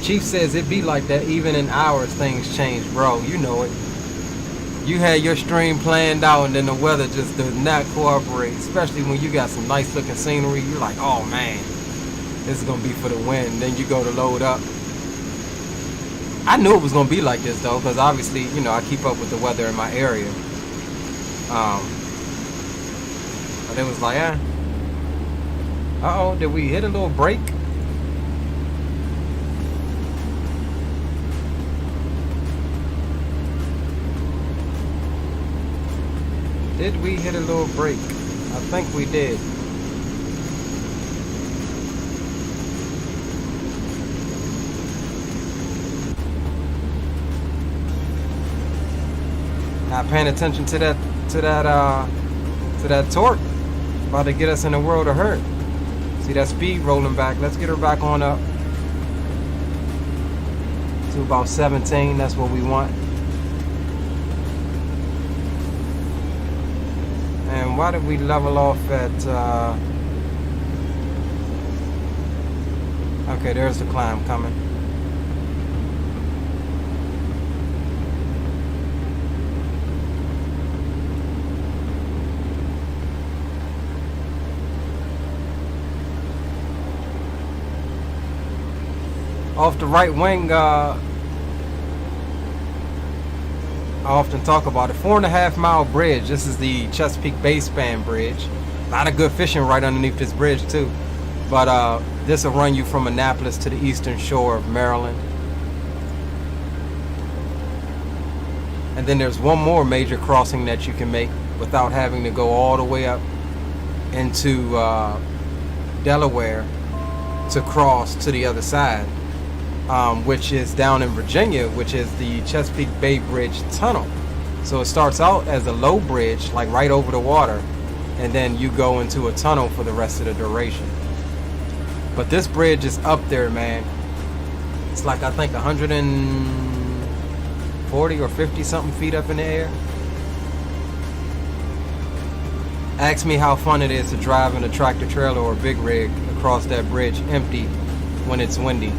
Chief says it be like that even in hours things change, bro. You know it. You had your stream planned out and then the weather just does not cooperate. Especially when you got some nice looking scenery. You're like, oh man, this is going to be for the win. Then you go to load up. I knew it was going to be like this though, because obviously, you know, I keep up with the weather in my area. But it was like, uh-oh, did we hit a little break? Did we hit a little break? I think we did. Not paying attention to that torque. About to get us in a world of hurt. See that speed rolling back. Let's get her back on up to about 17. That's what we want. And why did we level off at okay, there's the climb coming. Off the right wing, I often talk about it. 4.5 mile bridge. This is the Chesapeake Bay Span Bridge. A lot of good fishing right underneath this bridge too. But this will run you from Annapolis to the eastern shore of Maryland. And then there's one more major crossing that you can make without having to go all the way up into Delaware to cross to the other side. Which is down in Virginia, which is the Chesapeake Bay Bridge Tunnel. So it starts out as a low bridge, like right over the water, and then you go into a tunnel for the rest of the duration. But this bridge is up there, man. It's like, I think 140 or 50 something feet up in the air. Ask me how fun it is to drive in a tractor trailer or a big rig across that bridge empty when it's windy.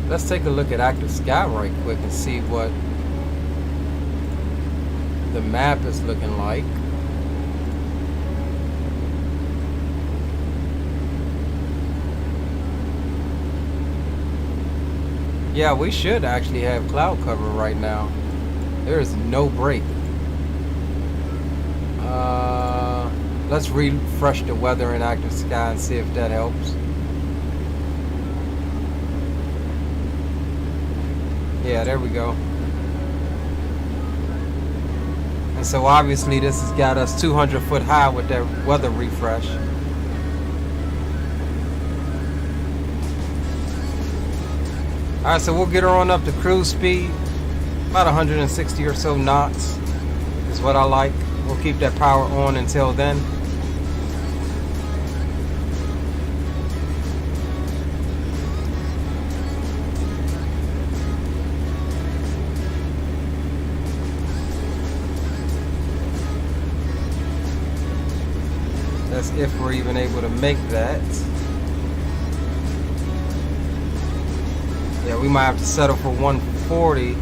Let's take a look at active sky right quick and see what the map is looking like. Yeah, we should actually have cloud cover right now. There is no break. Let's refresh the weather in active sky and see if that helps. Yeah, there we go. And so obviously this has got us 200 foot high with that weather refresh. Alright, so we'll get her on up to cruise speed. About 160 or so knots is what I like. We'll keep that power on until then. That's if we're even able to make that. Yeah, we might have to settle for 140.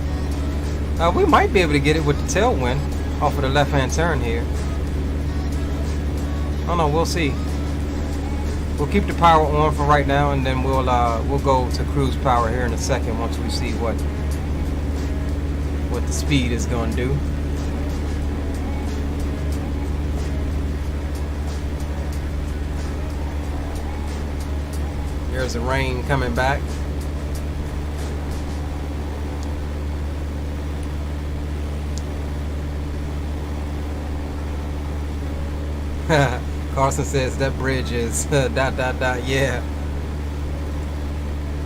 We might be able to get it with the tailwind off of the left-hand turn here. Oh no, we'll see. We'll keep the power on for right now, and then we'll go to cruise power here in a second once we see what the speed is going to do. There's the rain coming back. Carson says that bridge is yeah.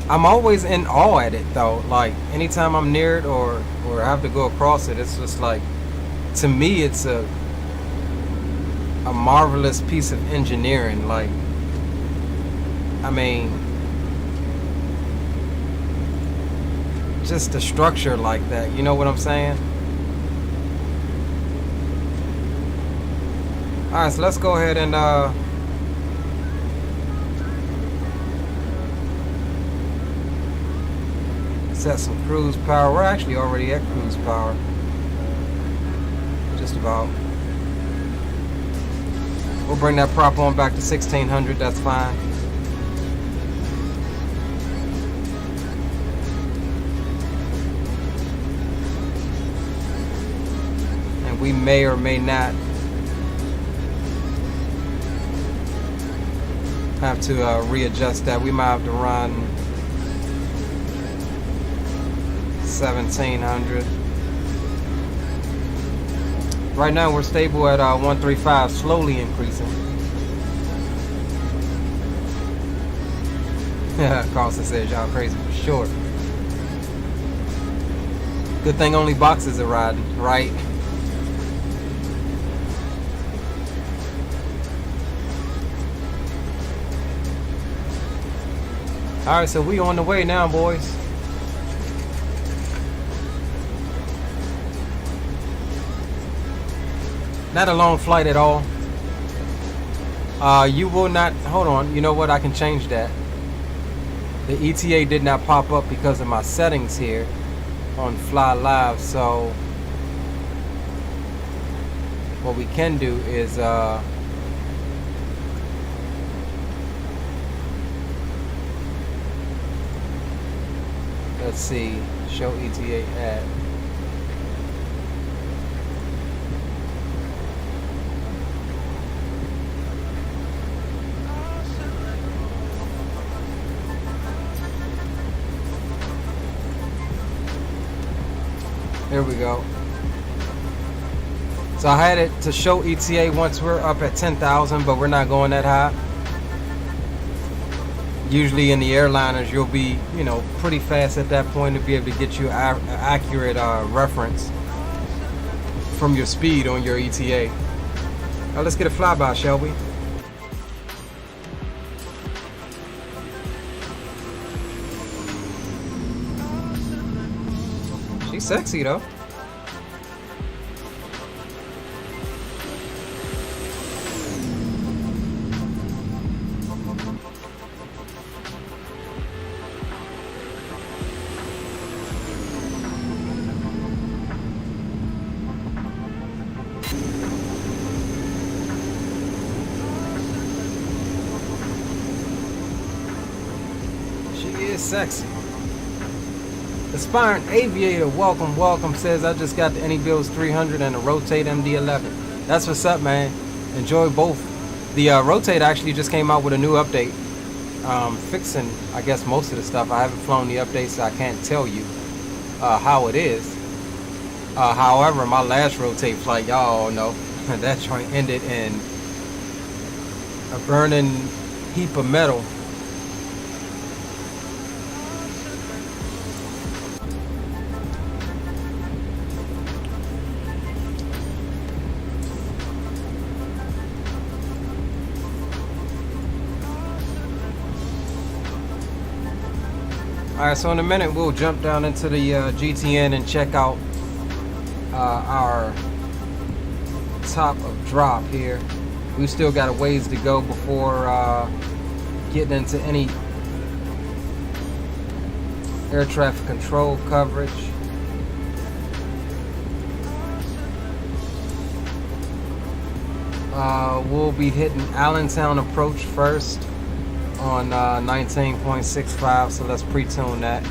I'm always in awe at it though. Like anytime I'm near it or have to go across it, it's just like, to me it's a marvelous piece of engineering. Like, I mean, just a structure like that, you know what I'm saying? Alright, so let's go ahead and set some cruise power. We're actually already at cruise power. Just about. We'll bring that prop on back to 1600, that's fine. And we may or may not have to readjust that. We might have to run 1700. Right now we're stable at 135, slowly increasing. Yeah, Carlson says y'all crazy for sure. Good thing only boxes are riding, right? Alright, so we on the way now, boys. Not a long flight at all. You will not, hold on, you know what, I can change that. The ETA did not pop up because of my settings here on Fly Live, so what we can do is let's see, show ETA at. Here we go. So I had it to show ETA once we're up at 10,000, but we're not going that high. Usually in the airliners, you'll be, you know, pretty fast at that point to be able to get you an accurate reference from your speed on your ETA. Now let's get a flyby, shall we? She's sexy though. She is sexy. Aspiring Aviator, welcome, welcome, says I just got the AnyBuilds 300 and a Rotate MD11. That's what's up, man. Enjoy both. The Rotate actually just came out with a new update, fixing, I guess, most of the stuff. I haven't flown the update, so I can't tell you how it is. However, my last Rotate flight, y'all know, that joint ended in a burning heap of metal. Alright, so in a minute we'll jump down into the GTN and check out our top of drop here. We've still got a ways to go before getting into any air traffic control coverage. We'll be hitting Allentown approach first on 19.65, so let's pre-tune that.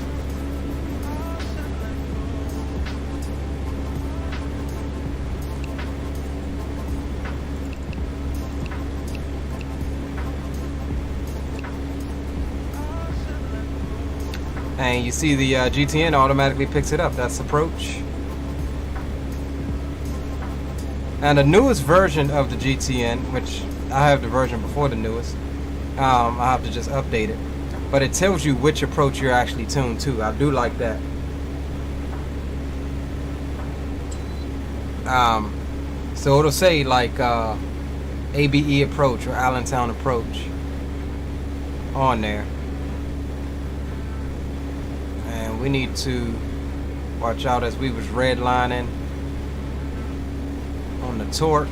And you see the GTN automatically picks it up. That's approach. And the newest version of the GTN, which I have the version before the newest, I have to just update it. But it tells you which approach you're actually tuned to. I do like that. So it'll say like ABE approach or Allentown approach on there. And we need to watch out as we was redlining on the torque.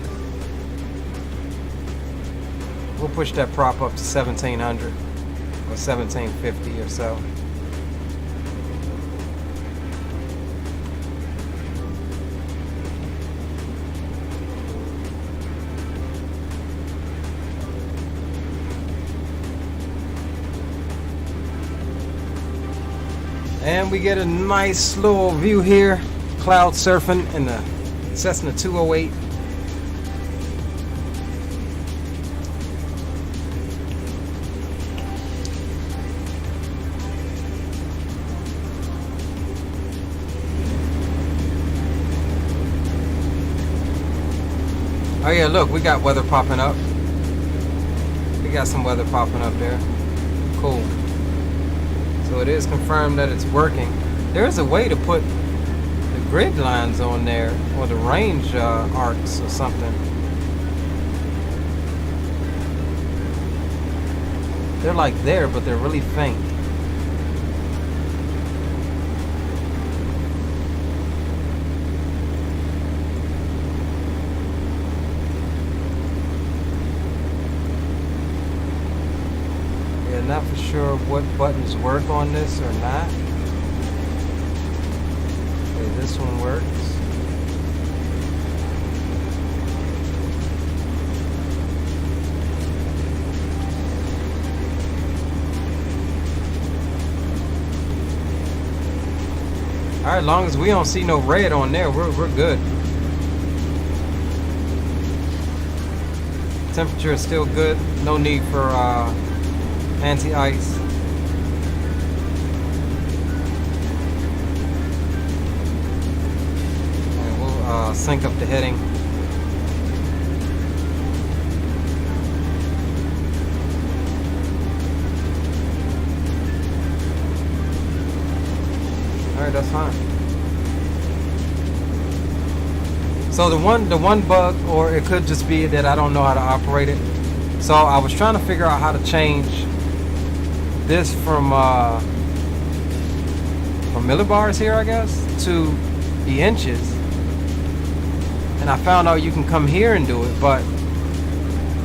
We'll push that prop up to 1700 or 1750 or so. And we get a nice little view here, cloud surfing in the Cessna 208. Oh yeah, look, we got weather popping up. We got some weather popping up there. Cool. So it is confirmed that it's working. There's a way to put the grid lines on there, or the range arcs or something. They're like there, but they're really faint. Not for sure what buttons work on this or not. Okay, this one works. Alright, as long as we don't see no red on there, we're good. Temperature is still good. No need for anti-ice. And we'll sync up the heading. Alright, that's fine. So the one bug, or it could just be that I don't know how to operate it. So I was trying to figure out how to change this from millibars here, I guess, to the inches, and I found out you can come here and do it, but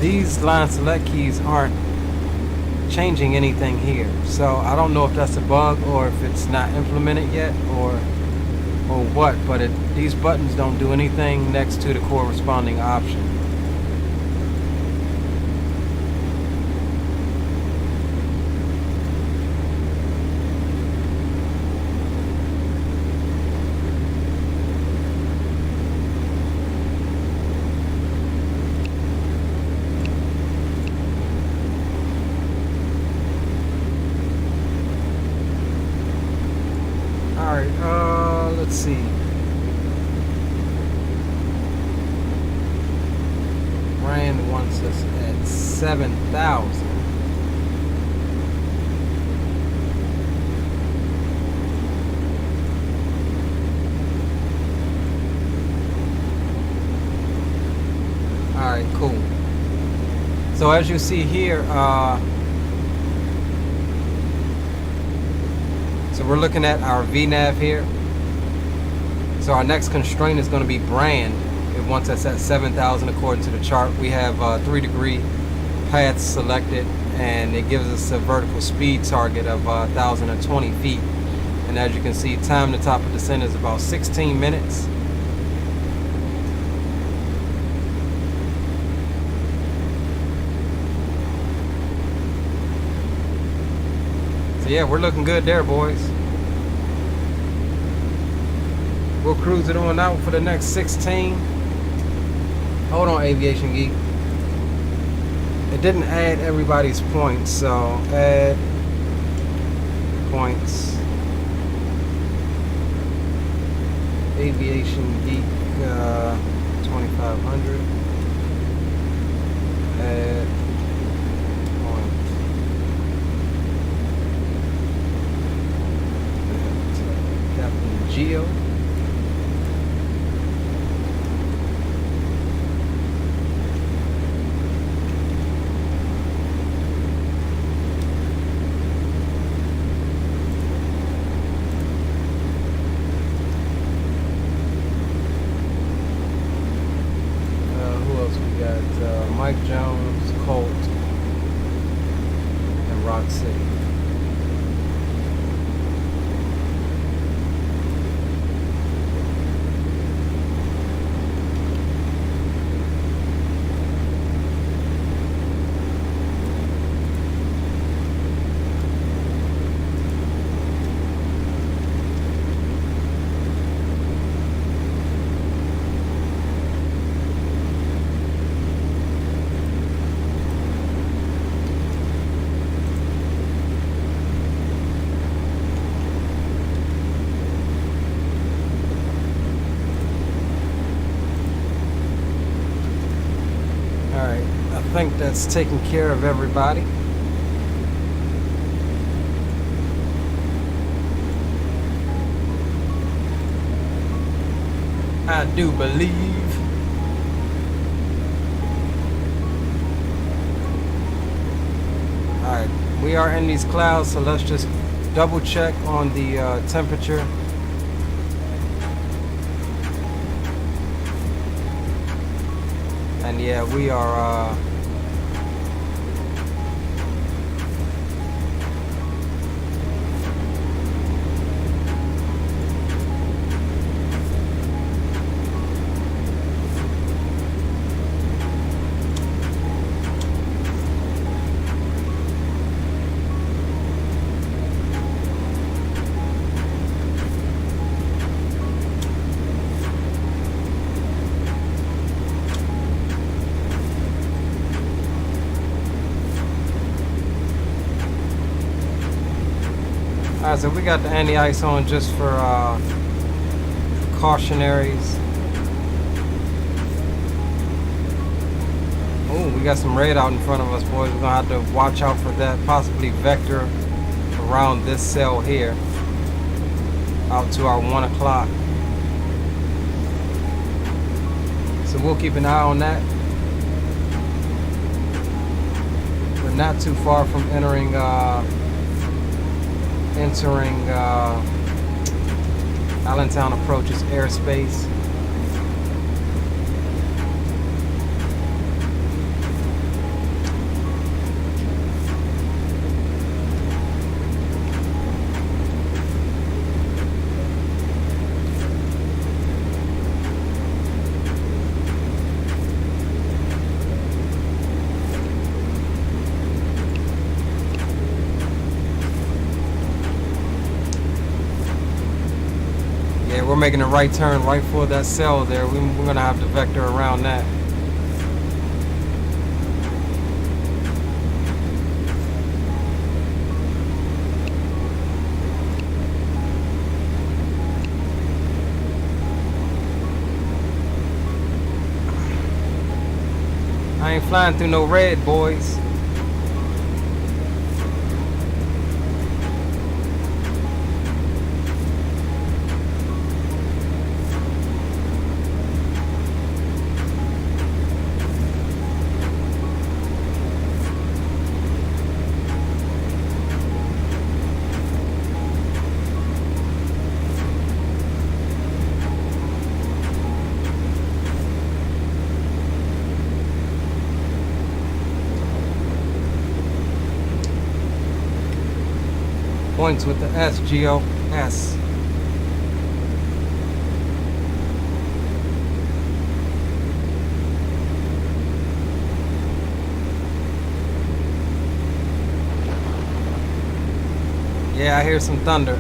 these line select keys aren't changing anything here. So I don't know if that's a bug or if it's not implemented yet or what, but these buttons don't do anything next to the corresponding option. Let's see. Rand wants us at 7,000. Alright, cool. So as you see here, so we're looking at our VNAV here. So our next constraint is going to be brand. It wants us at 7,000 according to the chart. We have 3-degree paths selected, and it gives us a vertical speed target of 1,020 feet. And as you can see, time to top of descent is about 16 minutes. So yeah, we're looking good there, boys. We'll cruise it on out for the next 16. Hold on, Aviation Geek. It didn't add everybody's points, so add points. Aviation Geek 2500. Add point. Captain Geo. Mike Jones, Colt, and Rock City. I think that's taking care of everybody. I do believe. Alright, we are in these clouds, so let's just double check on the temperature. And yeah, we are Alright, so we got the anti-ice on just for cautionaries. Oh, we got some red out in front of us, boys. We're gonna have to watch out for that. Possibly vector around this cell here, out to our 1 o'clock. So we'll keep an eye on that. We're not too far from entering Allentown approaches airspace. We're making a right turn right for that cell there. We're gonna have to vector around that. I ain't flying through no red, boys. Points with the S, Geo, S. Yeah, I hear some thunder.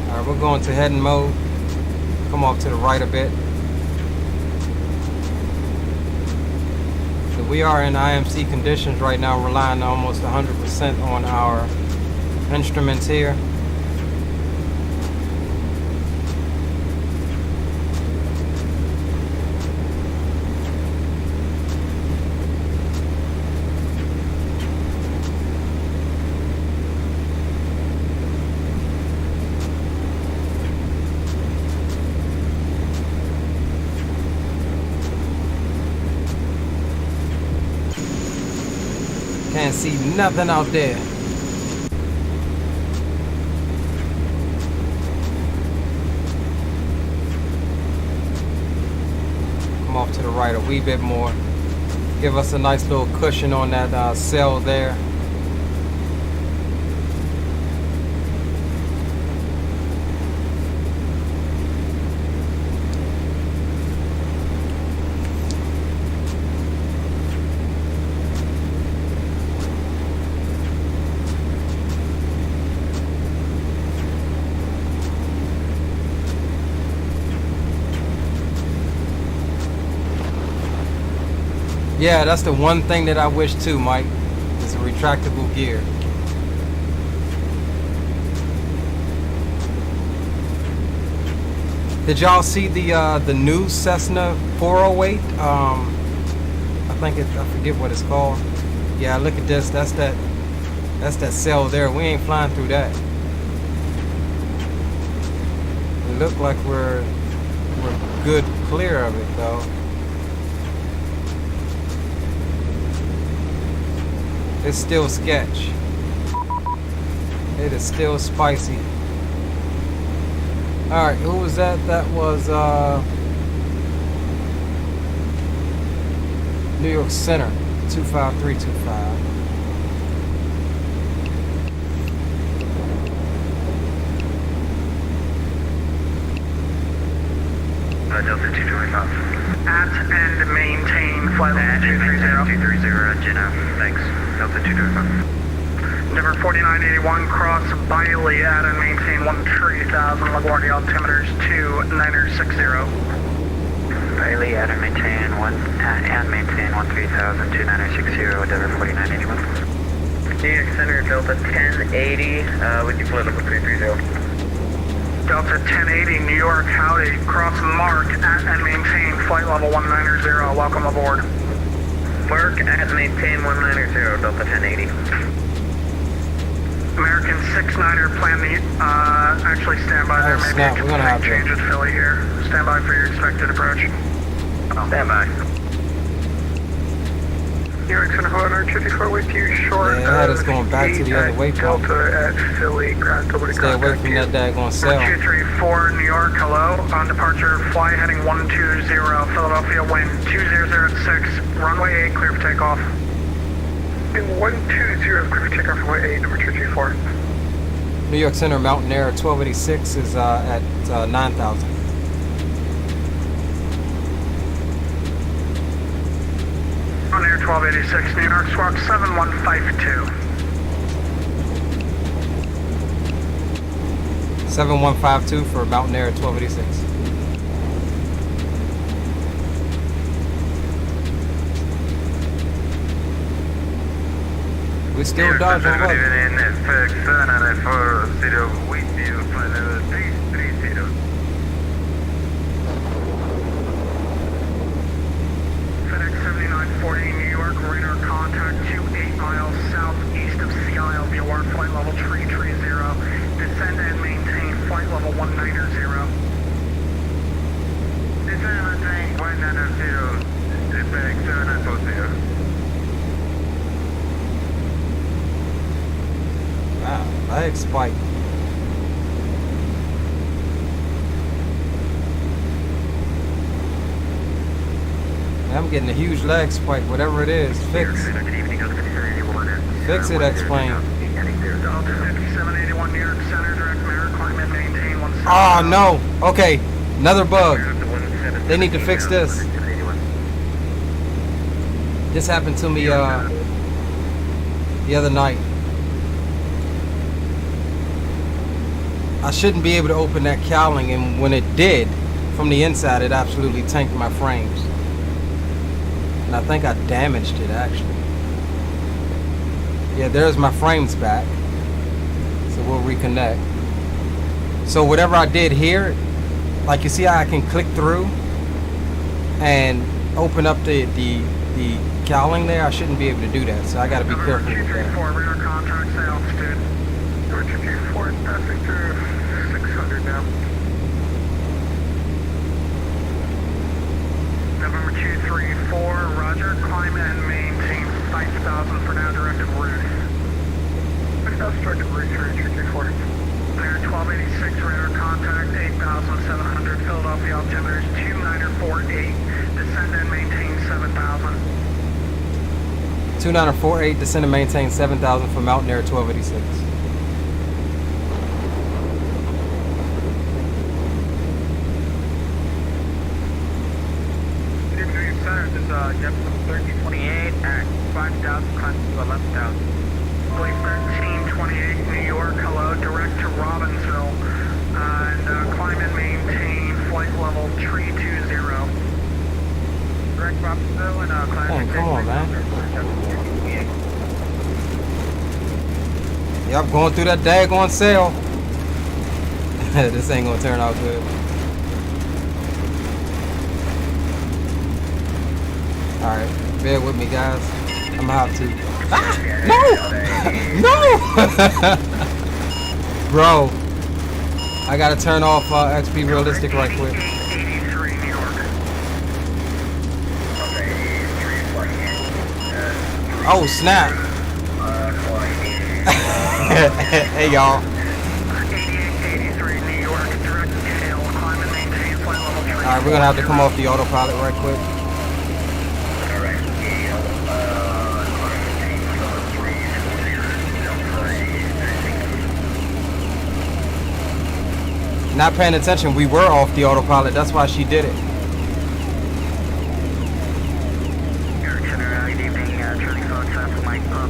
Alright, we're going to heading mode. Come off to the right a bit. We are in IMC conditions right now, relying almost 100% on our Instruments here. Can't see nothing out there. Come off to the right a wee bit more. Give us a nice little cushion on that cell there. Yeah, that's the one thing that I wish too, Mike, is a retractable gear. Did y'all see the new Cessna 408? I forget what it's called. Yeah, look at this. That's that cell there. We ain't flying through that. It look like we're good clear of it though. It's still sketch. It is still spicy. Alright, who was that? That was New York Center, 25325. Delta 225. At and maintain flight level 230. 230, Gino. Thanks. Delta 225. Number 4981, cross Biley at and maintain 130,000, LaGuardia altimeters 2960. Bailey, add and maintain 130,000, 2960, Denver 4981. New York Center, Delta 1080, would you flight level 330? Delta 1080, New York, howdy, cross Mark at and maintain flight level 190, welcome aboard. Mark at maintain 190, Delta 1080. American 69er, plan the, actually stand by there, maybe snap, we're gonna have to change at Philly here. Stand by for your expected approach. Stand by. New York Center, Hollander 54 with you, short. Yeah, that is going back to the other way, Paul. Delta at Philly, ground over to Stay away from that daggone cell. 234 New York, hello. On departure, fly heading 120, Philadelphia, wind 2006, runway 8, clear for takeoff. 120, clear for takeoff, runway 8, number 234. New York Center, Mountain Air 1286 is at 9,000. On Air 1286, New York, squawk 7152. 7152 for Mountain Air 1286. We still dodging what? FedEx 7940, New York, radar contact 28 miles southeast of Sea Isle via wire flight level 330. Descend and maintain flight level 190. Descend and maintain 190, FedEx 7940. Wow, leg spike. I'm getting a huge leg spike, whatever it is. Fix it, X-Plane. Delta 5781, New York Center, direct maritime and maintain 170. Oh no, okay, another bug. They need to fix this. This happened to me the other night. I shouldn't be able to open that cowling, and when it did, from the inside, it absolutely tanked my frames. And I think I damaged it, actually. Yeah, there's my frames back. So we'll reconnect. So whatever I did here, like you see how I can click through and open up the cowling there. I shouldn't be able to do that, so I got to be careful with that. Radar contacts at altitude. Number 234 is passing through 600 now. November 234, roger. Climb and maintain 5,000 for now, directed route. 5,000 directed route, 234. There, 1286, radar contact, 8,700, Philadelphia altimeters 2948, descend and maintain 7,000. 2948, descend and maintain 7,000 for Mountain Air 1286. Center, this is Jefferson 1328 at 5,000, climb to 11,000. Blake 1328, New York, hello, direct to Robbinsville, and climb and maintain flight level 320. Direct Robbinsville and climb. Dang, come on, man. Yep, going through that daggone cell. This ain't gonna turn out good. Alright, bear with me, guys. I'm gonna have to. Ah! No! No! Bro, I gotta turn off XP Realistic right quick. 83 New York. Oh, snap. Hey, y'all. 8883 New York, direct tail, climb and maintain flight level 3. Alright, we're gonna have to come off the autopilot right quick. Not paying attention, we were off the autopilot, that's why she did it. Good evening, turning phone traffic mic up,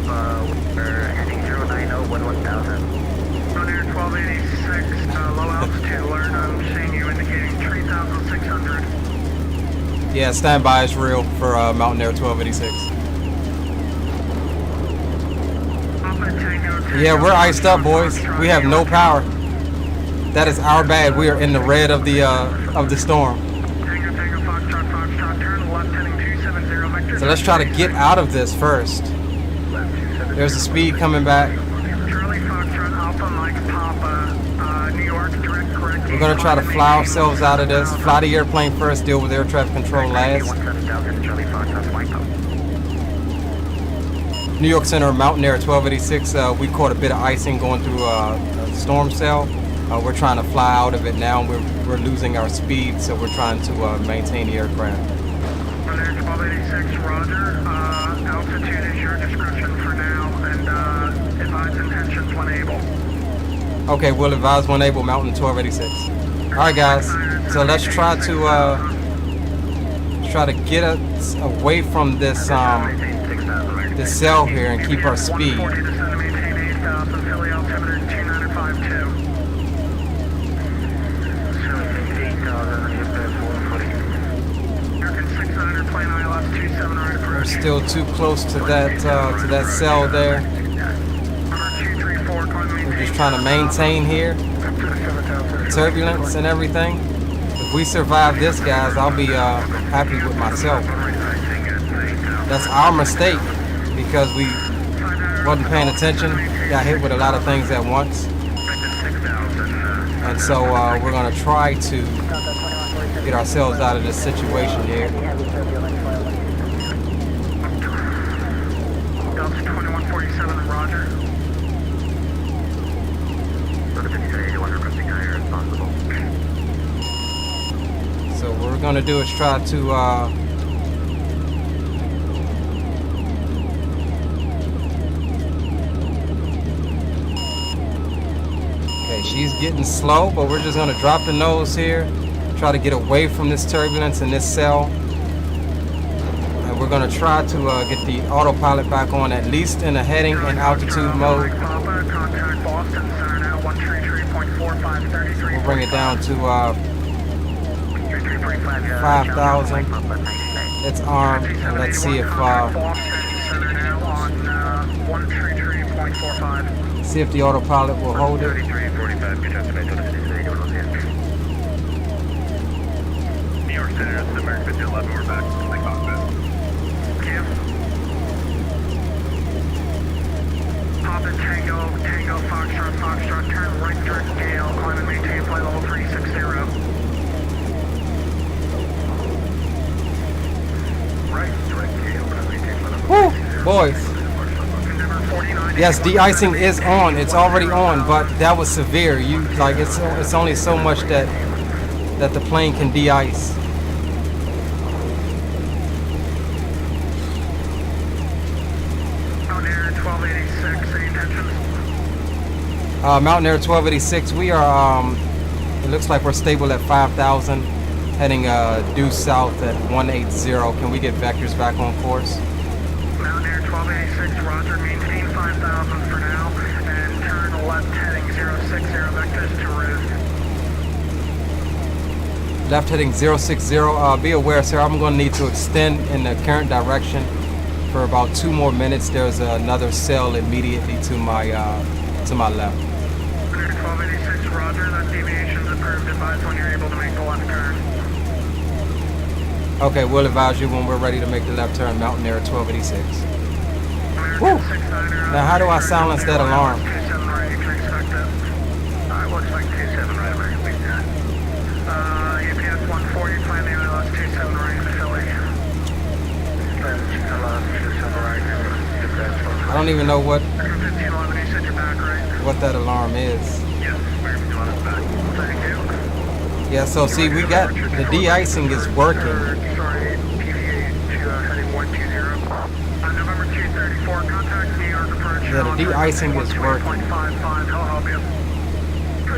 we're heading 090, 11,000. On air 1286, low altitude alert, I'm seeing you indicating 3,600. Yeah, standby is real for Mountain Air 1286. Yeah, we're iced up, boys. We have no power. That is our bad. We are in the red of the storm. So let's try to get out of this first. There's the speed coming back. We're gonna try to fly ourselves out of this. Fly the airplane first, deal with air traffic control last. New York Center, Mountain Air 1286. We caught a bit of icing going through a storm cell. We're trying to fly out of it now. We're losing our speed, so we're trying to maintain the aircraft. Mountain Air 1286, roger. Altitude is your discretion for now, and advise intentions when able. Okay, we'll advise when able, Mountain 1286. All right, guys. So let's try to get us away from this this cell here and keep our speed. We're still too close to that cell there. We're just trying to maintain here. Turbulence and everything. If we survive this, guys, I'll be happy with myself. That's our mistake because we wasn't paying attention. Got hit with a lot of things at once. And so we're going to try to get ourselves out of this situation here. Delta 2147, roger. So what we're going to do is try to she's getting slow, but we're just going to drop the nose here, try to get away from this turbulence in this cell. And we're going to try to get the autopilot back on, at least in a heading and altitude mode. We'll bring it down to 5,000. It's armed, and let's see if See if the autopilot will hold it. 3345, good job, New York Center, this is American 5011, we're back from the cockpit. Papa Tango, Tango, Foxtrot, Foxtrot, turn right direct Gale, climb and maintain flight level 360. Right direct Gale, climb and maintain flight level 360. Woo, boys. Endeavor 49. Yes, de-icing is on. It's already on, but that was severe. You like it's only so much that the plane can de-ice. Mountain Air 1286, any intentions? Mountain Air 1286. We are. It looks like we're stable at 5,000, heading due south at 180. Can we get vectors back on course? Mountain Air 1286, roger, maintain 5,000 for now, and turn left heading 060 vectors to route. Left heading 060. Be aware, sir, I'm going to need to extend in the current direction for about 2 more minutes. There's another cell immediately to my left. 1286, roger, that deviation's approved. Advise when you're able to make the left turn. Okay, we'll advise you when we're ready to make the left turn, Mountain Air 1286. Woo! Now, how do I silence that alarm? 27 right, you can expect it. Looks like 27 right, we're going to UPS 140, plan the ILS 27 right, Philly. I don't even know what 1511, you said you're back, right? that alarm is. Yes, we're going to is back. Thank you. Yeah, so see, we got the de-icing is working. Sorry, PVA to heading 120. November 234, contact New York approach. Yeah, the de-icing is working. 1.55, I'll help you.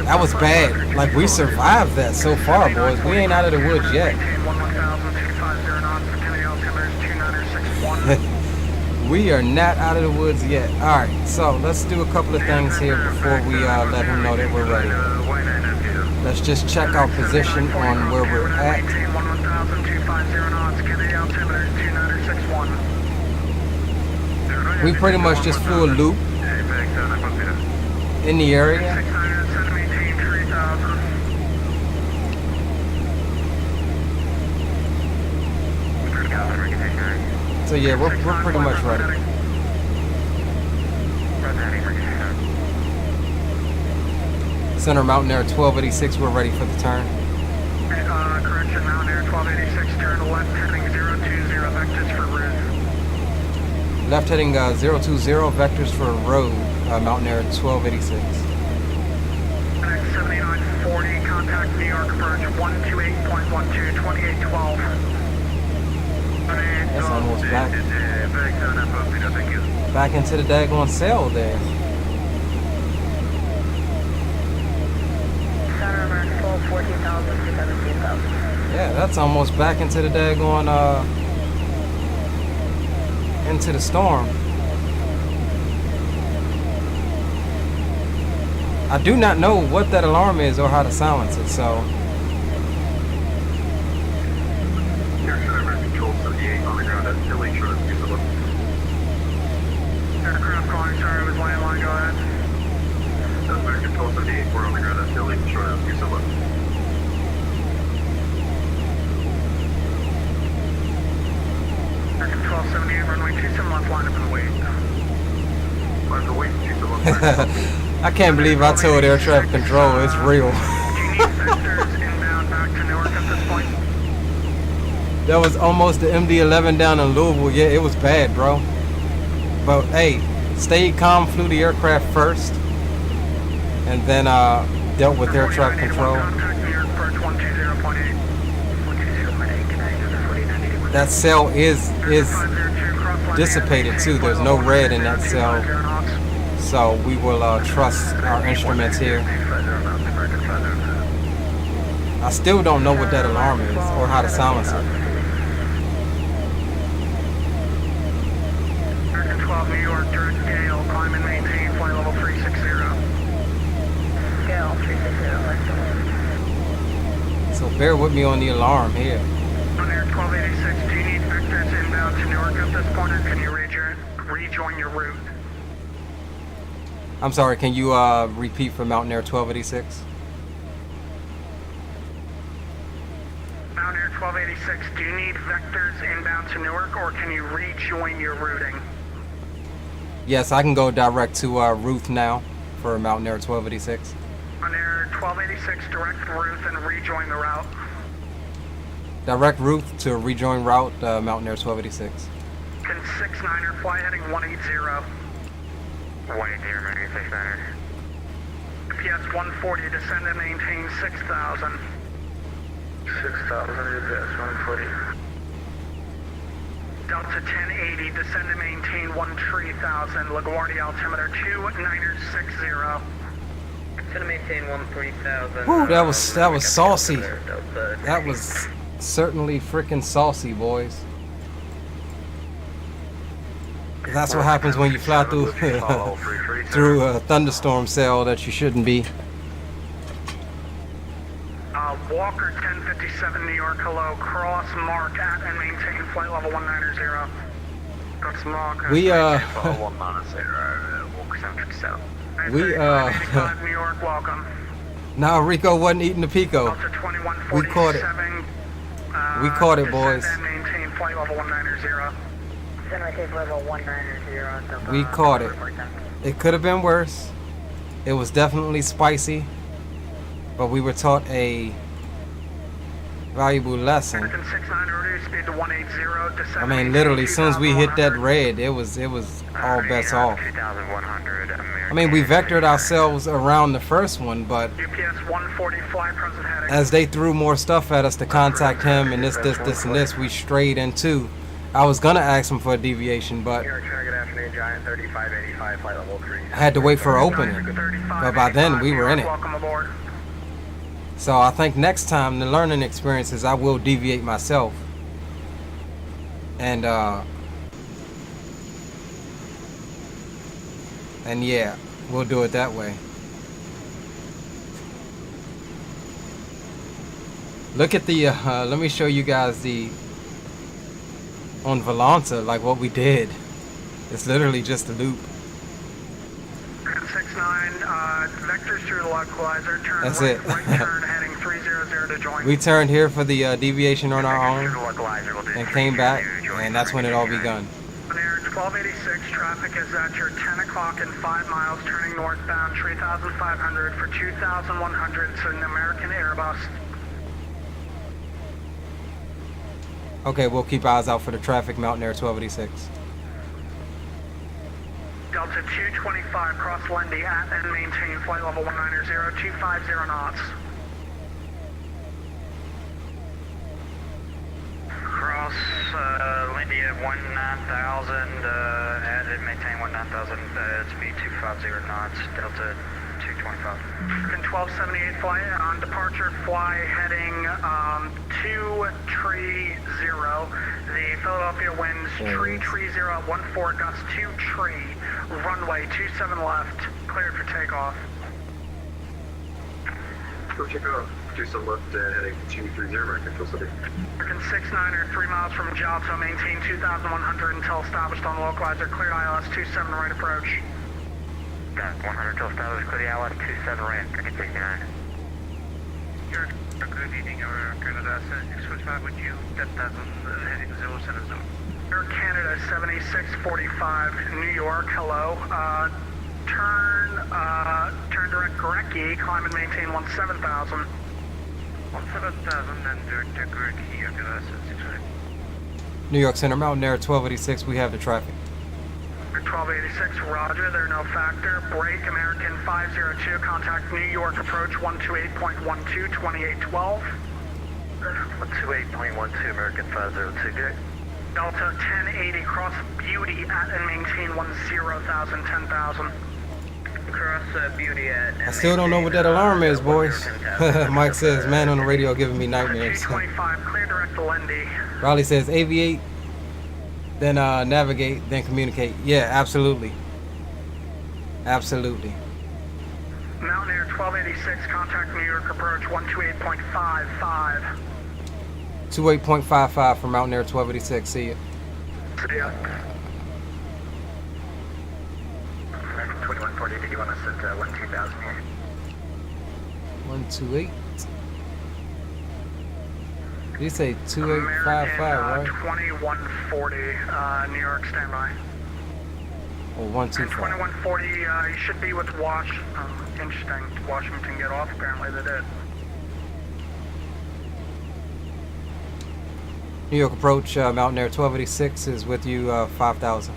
That was bad. Like, we survived that so far, boys. We ain't out of the woods yet. We are not out of the woods yet. Alright, so let's do a couple of things here before we let him know that we're ready. Let's just check our position on where we're at. We pretty much just flew a loop in the area. So yeah, we're pretty much ready. Center Mountain Air 1286, we're ready for the turn. Correction, Mountain Air 1286, turn left heading 020, vectors for road. Left heading 020, vectors for road, Mountain Air 1286. Next 7940, contact New York approach 128.12, 2812. That's almost back into the daggone cell there. Center American 12, 14,000 to 17,000. Yeah, that's almost back into the daggone into the storm. I do not know what that alarm is or how to silence it, so Aircraft calling, sorry, it was landline, go ahead. American 1278, we're on the ground, that's Philly, short of use of left. American 1278, runway 27 left, line up and wait. Line to wait, use of left. I can't believe I told air traffic control it's real. Do you need vectors inbound back to Newark at this point? That was almost the MD-11 down in Louisville. Yeah, it was bad, bro. But hey, stayed calm, flew the aircraft first, and then dealt with air traffic control. Contact New York approach 120.8. That cell is dissipated too. There's no red in that cell, so we will trust our instruments here. I still don't know what that alarm is or how to silence it. American 12 New York, direct Gale, climb and maintain flight level 360. Gale 360, So bear with me on the alarm here. On Air 1286, do you need vectors inbound to Newark at this point, or can you rejoin your route? I'm sorry, can you repeat for Mountain Air 1286? Mountain Air 1286, do you need vectors inbound to Newark, or can you rejoin your routing? Yes, I can go direct to Ruth now for Mountain Air 1286. Mountain Air 1286, direct Ruth and rejoin the route. Direct Ruth to rejoin route Mountain Air 1286. Can 69er fly heading 180. 180, American 69er. GPS 140, descend and maintain 6,000. 6,000, GPS 140. Delta 1080, descend and maintain 13,000. LaGuardia altimeter 2960. Descend and maintain 13,000. Woo, that was saucy. That was certainly freaking saucy, boys. That's what happens when you fly through through a thunderstorm cell that you shouldn't be. Walker 1057 New York, hello. Cross mark at and maintain flight level 190. That's mark. We Walker 757. We 85 New York, welcome. Nah, Rico wasn't eating the pico. Delta 2147. We caught it. We caught it, boys. Descend and maintain flight level 190. We caught it. It could have been worse. It was definitely spicy, but we were taught a valuable lesson. I mean, literally, as soon as we hit that red, it was all bets off. I mean, we vectored ourselves around the first one, but as they threw more stuff at us to contact him and this, and this, we strayed into. I was gonna ask him for a deviation, but I had to wait for opening. But by then, we were in it. So I think next time, the learning experiences, I will deviate myself. And yeah, we'll do it that way. Look at the, let me show you guys the, on Volanta, like what we did. It's literally just a loop. 69, vectors through the localizer, turn That's right, it. right turn heading 300 to join. We turned here for the deviation on our own and came back, and that's when it all begun. On Air 1286, traffic is at your 10 o'clock and 5 miles, turning northbound 3,500 for 2,100. It's an American Airbus. Okay, we'll keep eyes out for the traffic, Mountain Air 1286. Delta 225, cross Lindy at and maintain flight level 190, 250 knots. Cross Lindy at 19,000, at and maintain 19,000, speed 250 knots, Delta 225. In 1278 flight, on departure fly heading 230. The Philadelphia winds tree 30 at 14, gust 2 tree, runway 27 left, cleared for takeoff. Go check out. Do some left heading 230 American Fuel City. American 69er, 3 miles from Jalto, maintain 2,100 until established on localizer, cleared ILS 27 right approach. Got 100 till established, clear the ILS 27 right, American 69. Good evening, Canada 7645, would you get that heading 070? Air Canada 7645, New York, hello. Turn direct Gorecki, climb and maintain 17,000. 17,000 and direct Gorecki, Canada 7645. New York Center, Mountain Air 1286, we have the traffic. 1286, roger, they're no factor. Break, American 502, contact New York approach 128.12, 2812. 128.12, American 502, good. Delta 1080, cross Beauty at and maintain 10,000, 10,000. Cross Beauty at... I still don't know what that alarm is, boys. Mike says, man on the radio giving me nightmares. 225, clear direct to Lindy. Raleigh says, aviate, then navigate, then communicate. Yeah, absolutely. Absolutely. Mountain Air 1286, contact New York approach 128.55. 28.55 for Mountain Air 1286. See you. See ya. 2140. 140, did you want to set 12000 here? 128. Did you say 2855, right? 2140, New York, standby. Or 125? 2140, you should be with Wash. Interesting. Washington get off, apparently they did. New York approach, Mountain Air 1286 is with you, 5000.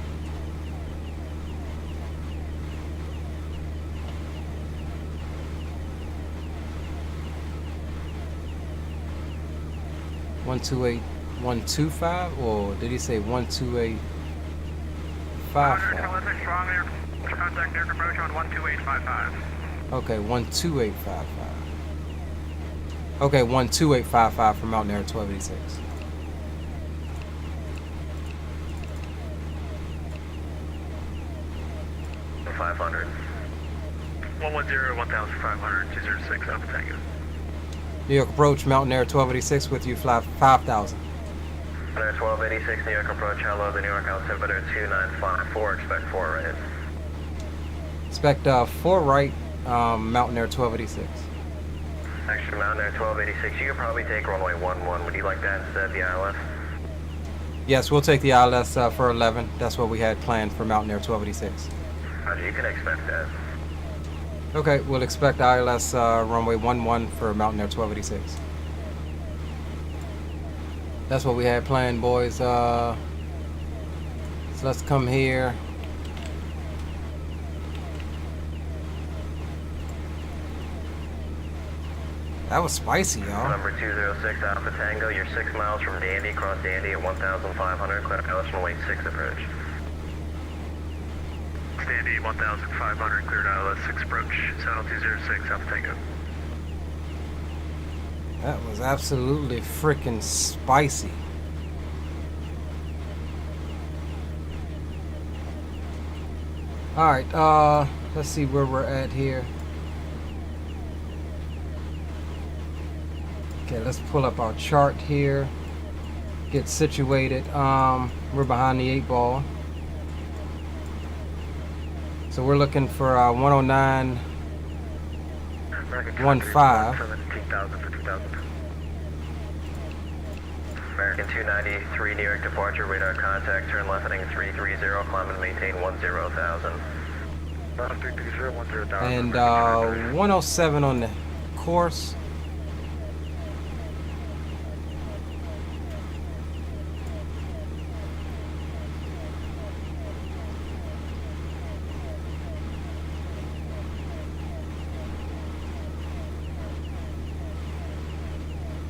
One 125, or did he say 12855? Strong air, contact air approach on 12855. Okay, 12855. Okay, 12855 from Mountain Air 1286. $500. 110, 1500, 206, Alpha Tango. New York approach, Mountain Air 1286 with you, fly 5000. Mountain Air 1286, New York approach, hello, the New York altimeter 2954, expect 4 right. Expect 4 right, Mountain Air 1286. Actually, Mountain Air 1286, you could probably take runway 11. Would you like that instead of the ILS? Yes, we'll take the ILS for 11. That's what we had planned for Mountain Air 1286. Roger, you can expect that. Okay, we'll expect ILS runway 11 for Mountain Air 1286. That's what we had planned, boys. So let's come here. That was spicy, y'all. Number 206 Alpha Tango, you're 6 miles from Dandy, cross Dandy at 1,500, clear ILS runway 6 approach. Dandy 1,500, cleared ILS 6 approach, Saddle 206 Alpha Tango. That was absolutely freaking spicy. Alright, let's see where we're at here. Okay, let's pull up our chart here. Get situated. We're behind the 8 ball. So we're looking for 109.15. American 293, New York departure, radar contact, turn left heading 330, climb and maintain 10,000. And 107 on the course.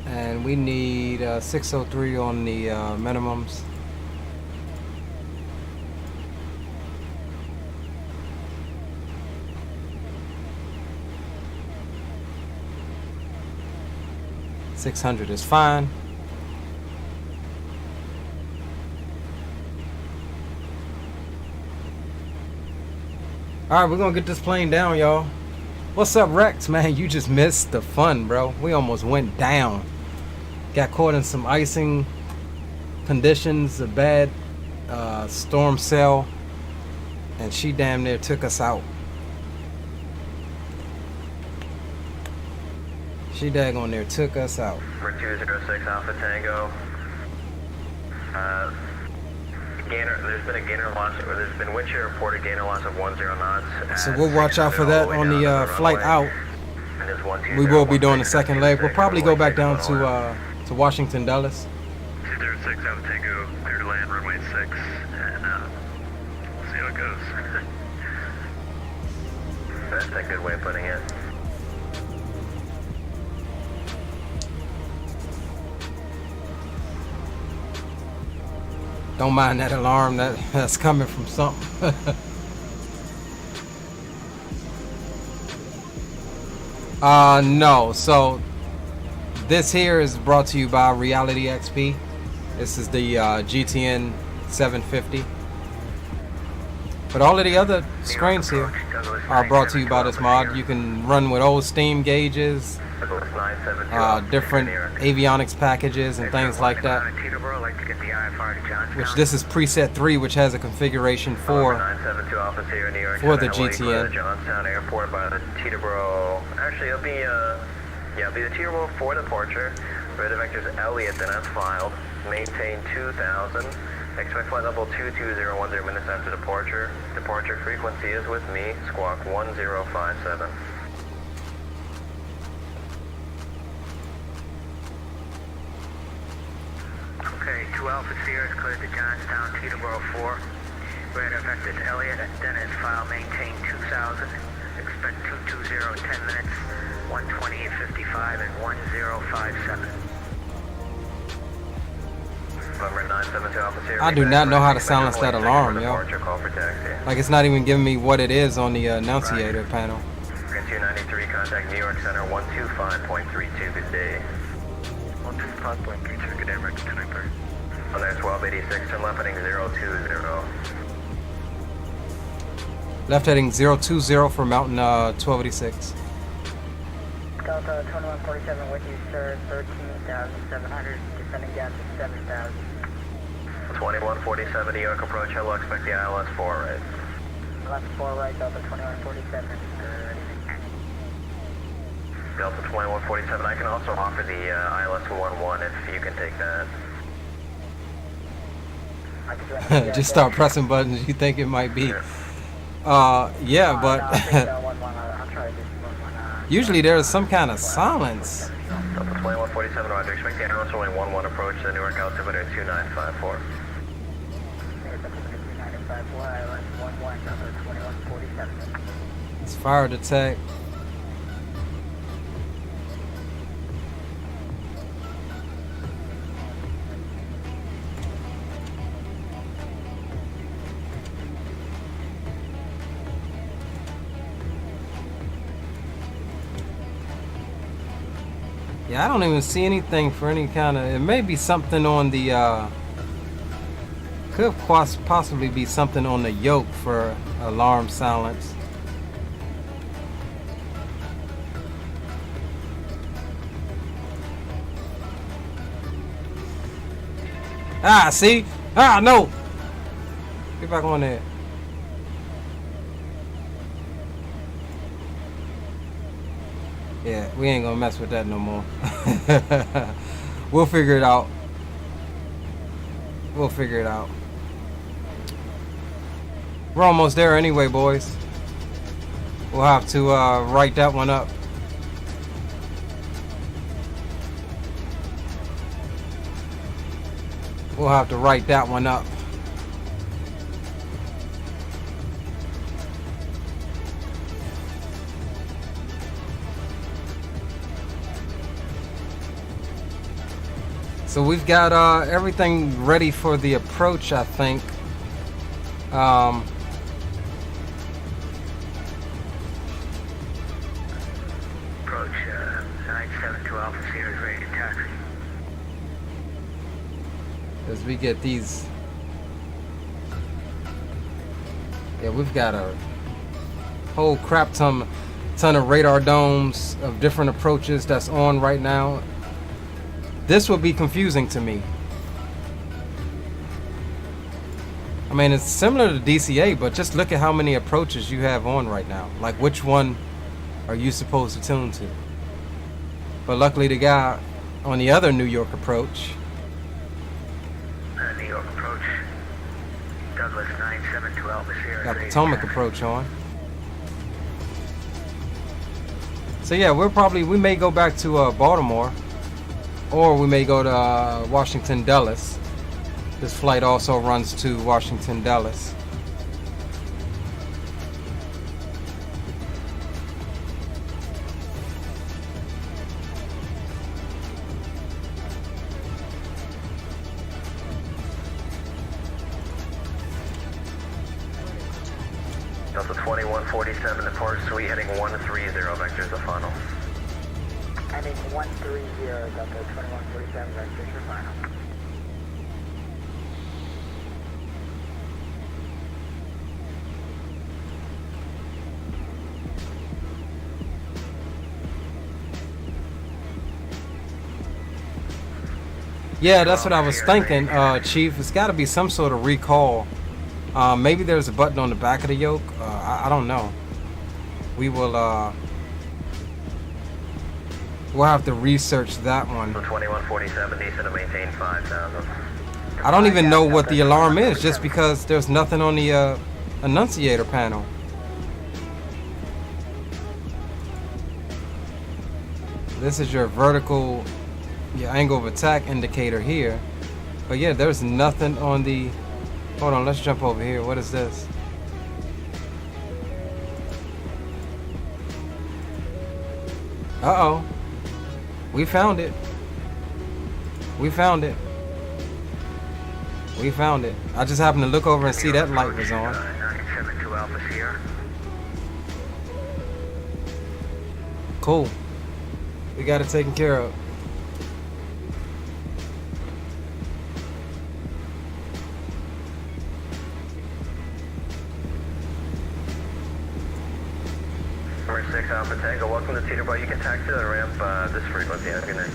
And we need 603 on the minimums. $600 is fine. All right, we're gonna get this plane down, y'all. What's up, Rex? Man, you just missed the fun, bro. We almost went down. Got caught in some icing conditions, a bad storm cell, and she damn near took us out. She daggone near took us out. For 206 Alpha Tango. Gainer, there's been a gainer loss, or there's been wind shear reported gainer loss of 10 knots. So we'll watch out for that on the flight out. We will be doing the second leg. We'll probably go back down to Washington Dulles. 206 Alpha Tango, clear to land, runway 6, and we'll see how it goes. That's a good way of putting it. Don't mind that alarm, that's coming from something. No, so this here is brought to you by Reality XP. This is the GTN 750. But all of the other screens here are brought to you by this mod. You can run with old steam gauges, different avionics packages and things like that. Teterboro, like to get the IFR to Johnstown. Which this is preset 3, which has a configuration for the GTN. Johnstown Airport by the Teterboro. Actually, it'll be it'll be the Teterboro for departure. Radar vectors Elliott, then as filed. Maintain 2000. Expect flight level 22010 minutes after departure. Departure frequency is with me. Squawk 1057. Okay, 2 Alpha Sierra is cleared to Johnstown, Teterboro 4. Radar vectors Elliott, then as file, maintain 2000. Expect 220 10 minutes, 128.55 and 1057. I do not know how to silence that alarm, yo. Like, it's not even giving me what it is on the annunciator panel. 293, contact New York Center 125.32, good day. 125.32, good day, American 293. On there 1286, turn left heading 020. Left heading 020 for Mountain 1286. Delta 2147 with you, sir. 13,700. Descending down to 7,000. 2147, New York approach. Hello, expect the ILS 4 right. Left 4 right, Delta 2147. Delta 2147, I can also offer the ILS 11 if you can take that. Just start pressing buttons you think it might be. Yeah, but usually there's some kind of silence. Delta 2147, Roger. Expect the Aorus 11 approach to Newark altimeter 2954. It's fire detect. Yeah, I don't even see anything for any kind of. It may be something on the. Could possibly be something on the yoke for alarm silence. Ah, see? Ah, no! Get back on there. Yeah, we ain't gonna mess with that no more. We'll figure it out. We'll figure it out. We're almost there anyway, boys. We'll have to write that one up. We'll have to write that one up. So we've got everything ready for the approach, I think. Approach 972 Alpha Sierra is ready to taxi. As we get these. Yeah, we've got a whole crap ton of radar domes of different approaches that's on right now. This will be confusing to me. I mean, it's similar to DCA, but just look at how many approaches you have on right now. Like, which one are you supposed to tune to? But luckily, the guy on the other New York approach. New York approach. Douglas 972 Alpha Sierra. Got Potomac approach on. So yeah, we may go back to Baltimore. Or we may go to Washington Dulles. This flight also runs to Washington Dulles. Delta 2147, depart suite heading 130, vectors the funnel. Heading 130, Delta 2147, vectors for final. Yeah, that's what I was thinking, Chief. It's got to be some sort of recall. Maybe there's a button on the back of the yoke. I don't know. We will. We'll have to research that one. So 2147 needs to maintain 5,000. I don't even know what the alarm is, just because there's nothing on the annunciator panel. This is your vertical, your angle of attack indicator here. But yeah, there's nothing on the... Hold on, let's jump over here. What is this? Uh-oh. We found it. We found it. We found it. I just happened to look over and see that light was on. 972 Alpha Sierra. Cool. We got it taken care of. Number 6 Alpha Tango, welcome to Teeterboro. You can taxi to the ramp this frequency. Have a good night.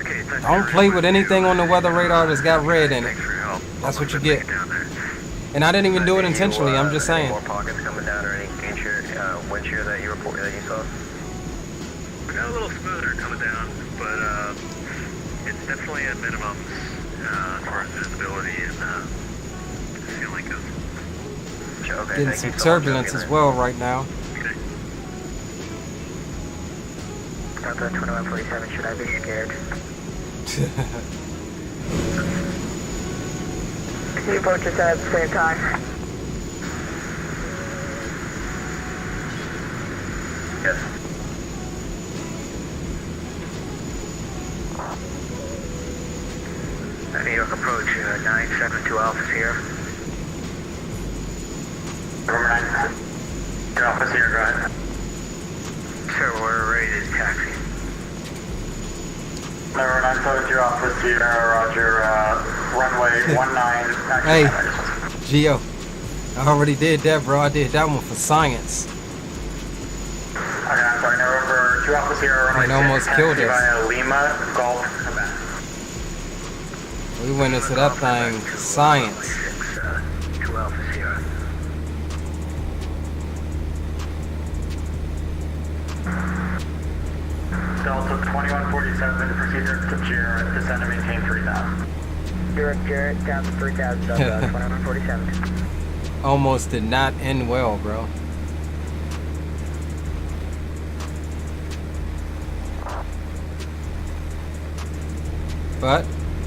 Okay, Don't play with anything on the weather radar that's got red in it. thanks for your help. That's what you get. And I didn't even do it intentionally. I'm just saying. Any more pockets coming down or any wind shear that you report that you saw? We got a little smoother coming down, but it's definitely at minimum as far as visibility and feeling goes. Okay, Getting thank some you so much. turbulence as well right now. Okay. Delta 2147, should I be scared? Can you approach us at the same time? Yes. New York approach, 972 Alpha here. Number 9, your office here, go ahead. Sir, we're ready to taxi. Number 972 office here, roger, runway 19. Hey, Gio. I already did that, bro. I did that one for science. Okay, I'm sorry, number 2 office here, runway It almost 6, killed taxi us. via Lima, Golf, Quebec. We went into that thing for science. 2 Alpha Sierra. Delta 2147, procedure to Jarrett, descend and maintain 3,000. Jarrett, down to 3,000, Delta 2147. Almost did not end well, bro. But,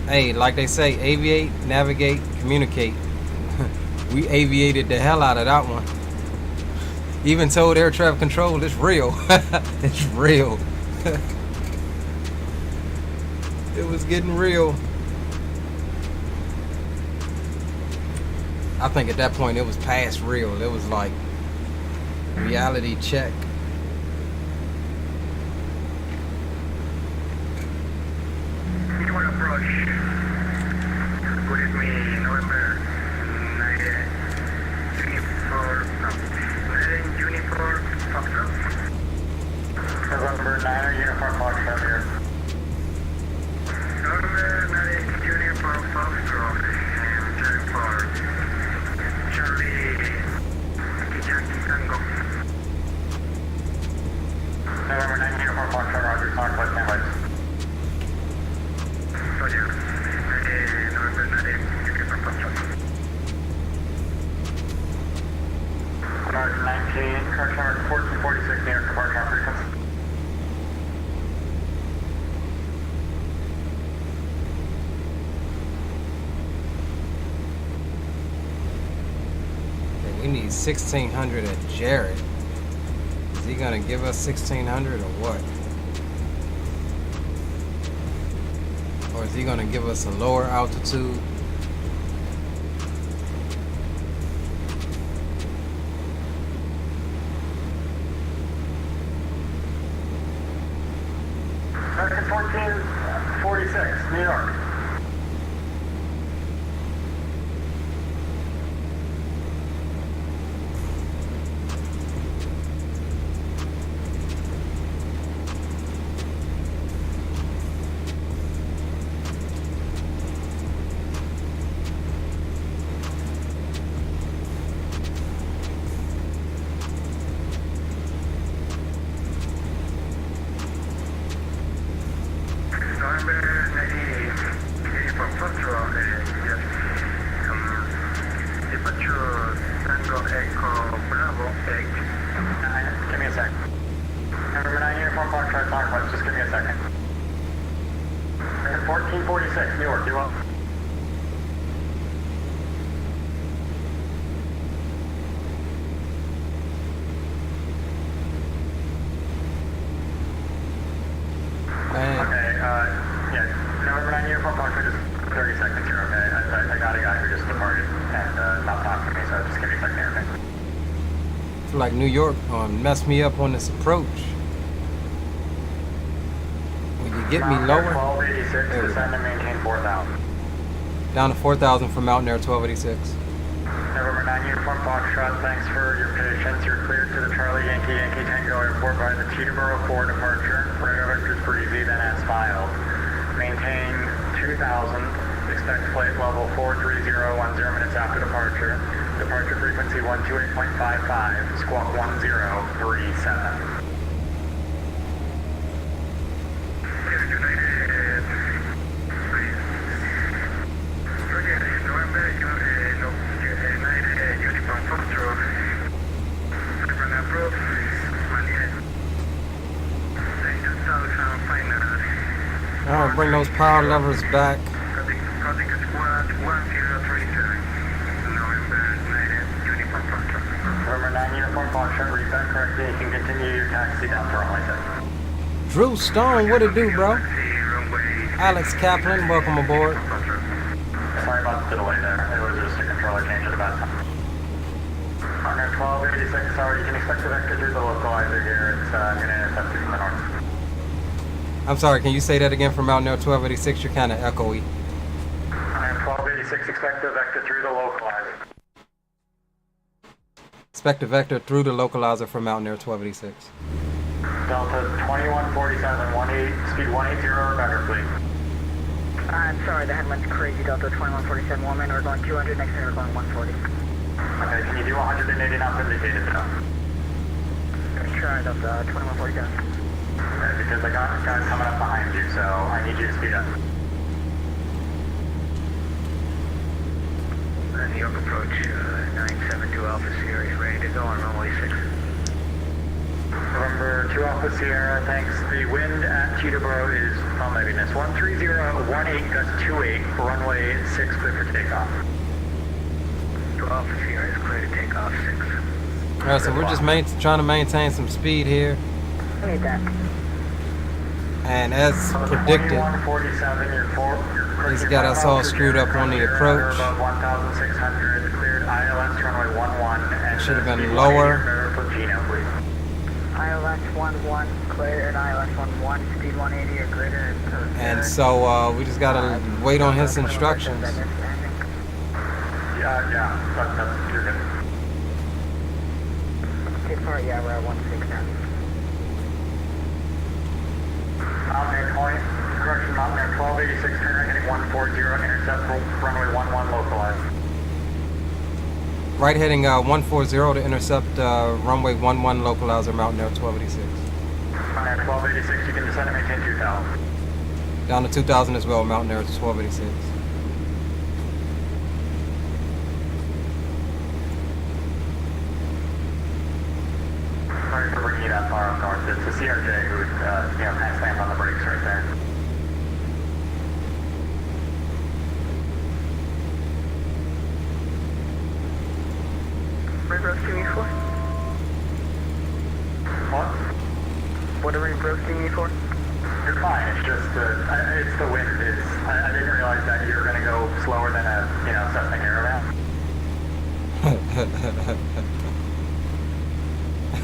hey, like they say, aviate, navigate, communicate. We aviated the hell out of that one. Even told air traffic control, it's real. It's real. It was getting real. I think at that point it was past real. It was like reality check. Detroit approach. With me, November 9 Uniform, Foxtrot. November 9, uniform Foxtrot here. November 9 Uniform, Foxtrot. And for Charlie, Tango. November 9, uniform Foxtrot, roger, contact standby. Roger. November 9 Uniform Foxtrot. Roger, 19, correction mark 1446, near departure frequency. We need 1600 at Jared. Is he gonna give us 1600 or what? Or is he gonna give us a lower altitude? Correction 1446, New York. departure, Tango Echo Bravo 8. Give me a sec. Number 9 Uniform Foxtrot Southwest, just give me a second. 1446, Newark, you up? Okay, yeah, November 9 Uniform Foxtrot, just 30 seconds here, okay? I got a guy who just departed and not talking to me, so just give me a second here, okay? I feel like New York messed me up on this approach. When you get me lower, 1286, descend and maintain 4,000. down to 4,000 from Mountain Air 1286. November 9 Uniform Foxtrot, thanks for your patience. You're cleared to the Charlie Yankee Tango Airport by the Teterboro 4 departure. Radar vectors for easy, then as filed. Maintain 2,000. Expect flight level 43010 minutes after departure. Departure frequency 128.55, squawk 1037. I'll bring those power levers back. November 9 Uniform Foxtrot, read that correctly. You can continue your taxi down to runway 6. Drew Stone, what it do, bro? Alex Kaplan, welcome aboard. Sorry about the delay there. It was just a controller change at about time. Partner 1286, sorry, you can expect the vector through the localizer here. It's going to intercept you from the north. I'm sorry, can you say that again for Mountain Air 1286? You're kind of echoey. Partner 1286, expect the vector through the localizer. Expect a vector through the localizer for Mountain Air 1286. Delta 2147, speed 180 or better, please. I'm sorry, the headline's crazy. Delta 2147, woman. We're going 200, next thing we're going 140. Okay, can you do 180 knots indicated now? Try Delta 2147. Okay, because I got guys coming up behind you, so I need you to speed up. New York approach 972 Alpha Sierra is ready to go on runway 6. November 2 Alpha Sierra, thanks. The wind at Teterboro is, oh my goodness, 13018, gust 28, runway 6 clear for takeoff. 2 Alpha Sierra is clear to take off 6. Alright, so we're just trying to maintain some speed here. I need that. And as predicted, 2147, he's got us all screwed up on the approach. Above 1,600, cleared ILS runway 11. And Should have been lower. For Gino, please. ILS 11, clear, and ILS 11, speed 180 or greater. And so we just gotta wait on his instructions. Yeah, you're good. Too far, yeah, we're at 16 now. Mountain Air 20, correction, Mountain Air 1286, turn right heading 140, intercept runway 11 localized. Right heading 140 to intercept runway 11 localizer, Mountain Air 1286. Mountain Air 1286, you can descend and maintain 2,000. Down to 2,000 as well, Mountain Air 1286. Sorry for bringing you that far up north. It's the CRJ who, kind of slammed on the brakes right there. What are you roasting me for? What? What are you roasting me for? You're fine. It's just it's the wind. I didn't realize that you were going to go slower than a Cessna Caravan.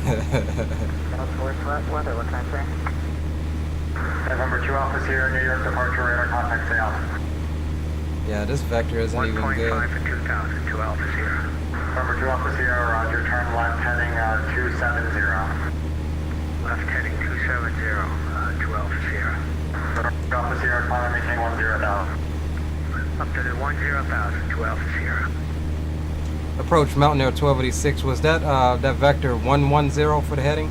That's worse weather, what can I say? November 2 Alpha Sierra, New York departure radar contact sales. Yeah, this vector isn't even good. 1.5 for 2,000, 2 Alpha Sierra. November 2 Alpha Sierra, roger, turn left heading 270. Left heading 270, 2 Alpha Sierra. November 2 Alpha Sierra, climb and maintain 10,000. Up to the 10,000, 2 Alpha Sierra. Approach Mountain Air 1286. Was that that vector 110 for the heading?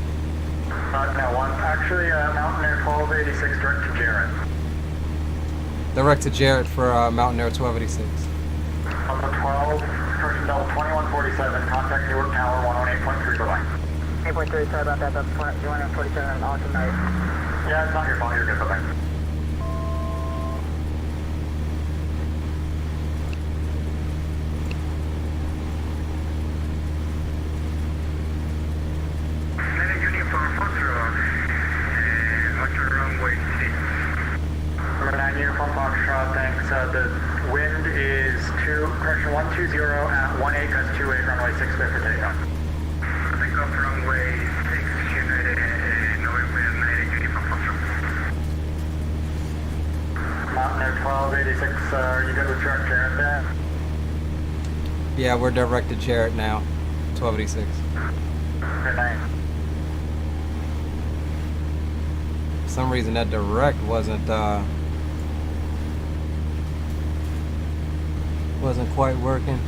No, actually, Mountain Air 1286 direct to Jarrett. Direct to Jarrett for Mountain Air 1286. On the 12, correction, Delta 147, contact Newark Tower 118.3, bye-bye. 8.3, sorry about that, that's 147, awesome night. Yeah, it's not your fault, you're good, bye-bye. Medic uniform, Foxtrot, runway 6. Number 9 Uniform Foxtrot, thanks. The wind is 120 at 18 gust 28, runway 6 clear for takeoff. Takeoff runway 6, United, November 9 uniform Foxtrot. Mountain Air 1286, are you good with direct Jarrett there? Yeah, we're direct to Jarrett now. 1286. Good night. For some reason that direct wasn't quite working.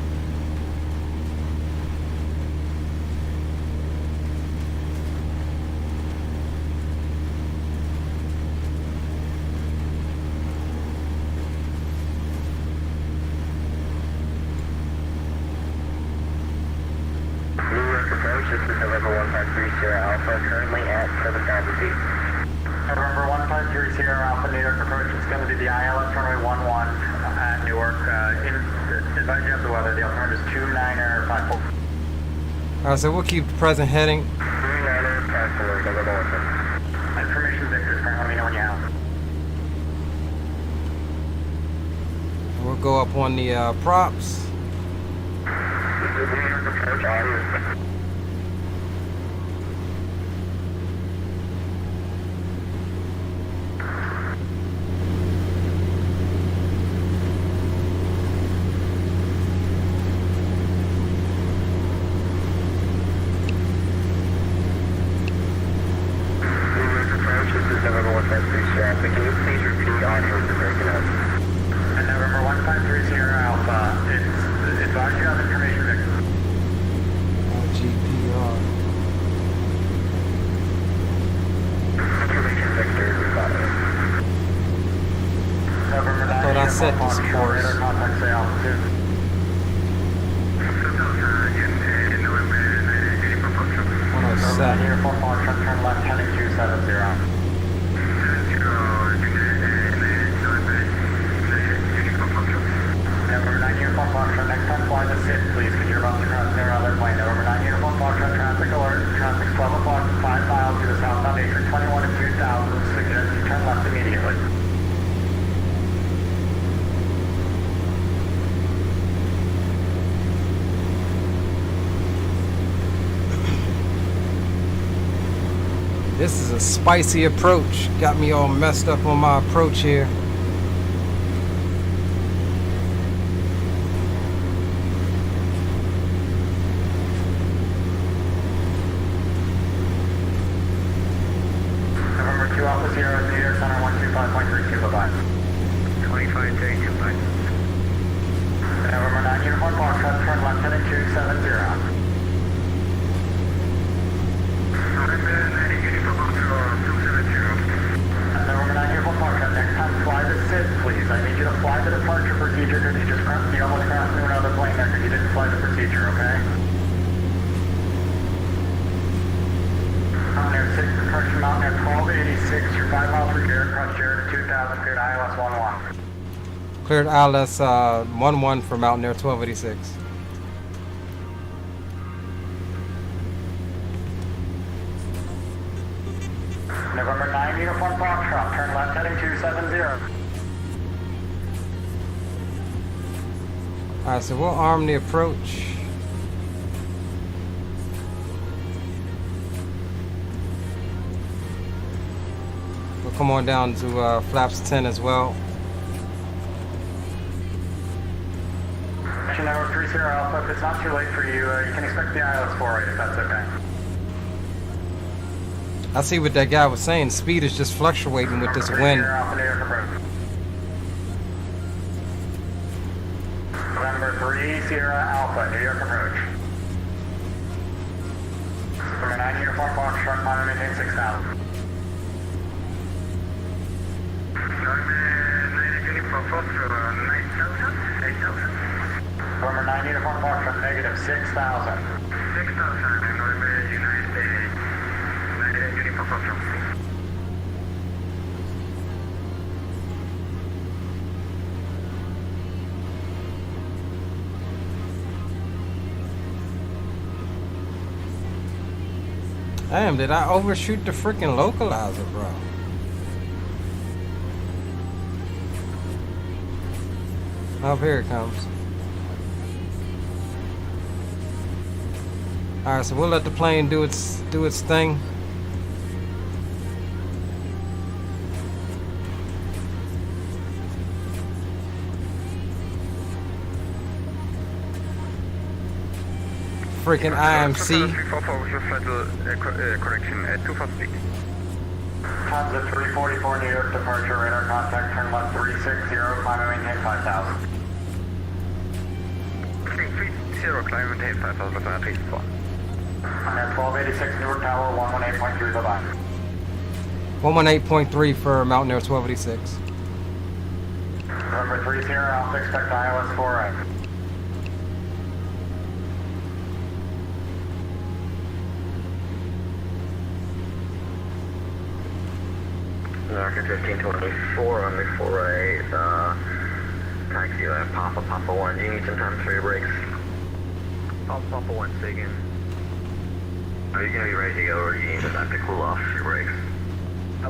Newark approach, this is November 153 Alpha, currently at 7,000 feet. November 153 Sierra Alpha, New York approach. It's going to be the ILS runway 11 at Newark. Advise you of the weather. The alternative is 29er 54. Alright, so we'll keep the present heading. 29er 54, November 153. Information Victor, let me know when you have. We'll go up on the props. This is New York approach, Aorus. Can you please repeat on who's breaking up? And November 153 Sierra Alpha, it's advised you have information Victor. GPR. Information Victor, we got it. November 9 I thought I set this course. Radar contact say altitude. November 9 uniform Foxtrot. 107. Uniform Foxtrot, turn left heading 270. November 9 Uniform Foxtrot, next time fly the SID, please, because you're about to cross their other plane. November 9 Uniform Foxtrot, traffic alert. Traffic's 12 o'clock, 5 miles to the southbound Acre 21 and 2000. Suggest you turn left immediately. This is a spicy approach. Got me all messed up on my approach here. November 2 Alpha Sierra, New York Center 125.32, bye-bye. 2532, bye. November 9 Uniform Foxtrot, turn left heading 270. November 9 Uniform Foxtrot, next time fly the SID, please. I need you to fly the departure procedure because you almost crossed into another plane there because you didn't fly the procedure, okay? Mountain Air 6, approaching Mountain Air 1286, you're 5 miles per Jarrett, cross Jarrett at 2000, cleared ILS 11. Cleared ILS 11 for Mountain Air 1286. November 9 Uniform Foxtrot, turn left heading 270. Alright, so we'll arm the approach. We'll come on down to flaps 10 as well. November 3 Sierra Alpha, if it's not too late for you, you can expect the ILS 48 if that's okay. I see what that guy was saying. Speed is just fluctuating with this wind. November 3 Sierra Alpha, New York approach. Number 9 Uniform Foxtrot, climb and maintain 6,000. November 9 uniform Foxtrot, 9,000, 8,000. November 9 Uniform Foxtrot, negative 6,000. 6,000, November United 98 Uniform Foxtrot. Damn, did I overshoot the freaking localizer, bro? Oh, here it comes. Alright, so we'll let the plane do its thing. Freaking IMC. Correction at 2 fast speed. Transit 344 New York departure, radar contact, turn left 360, climb and maintain 5,000. 330, climb and maintain 5,000, left on 364. I'm at 1286 Newark Tower, 118.3, bye-bye. 118.3 for Mountain Air 1286. November 30, Alpha, expect ILS 4A. American 1524 on the 4A, taxi, Papa 1. Do you need some time for your brakes? Papa 1, say again. Are you going to be ready to go, or do you need some time to cool off your brakes?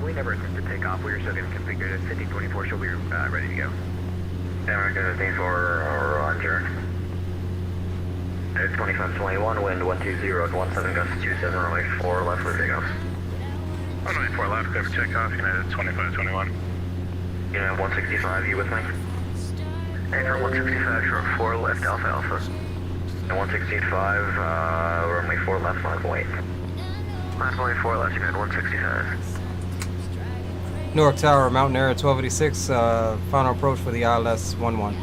We never attempted takeoff. We were still getting configured at 1524, so we were ready to go. American 1524, roger. It's 2521, wind 120 at 17 gusts 27, runway 4 left for takeoff. Runway 4 left, clear for takeoff, United 2521. United 165, you with me? Hey, for 165, short 4 left, Alpha Alpha. And 165, runway 4 left, line point. Runway 4 left, United 165. Newark Tower, Mountain Air 1286, final approach for the ILS 11.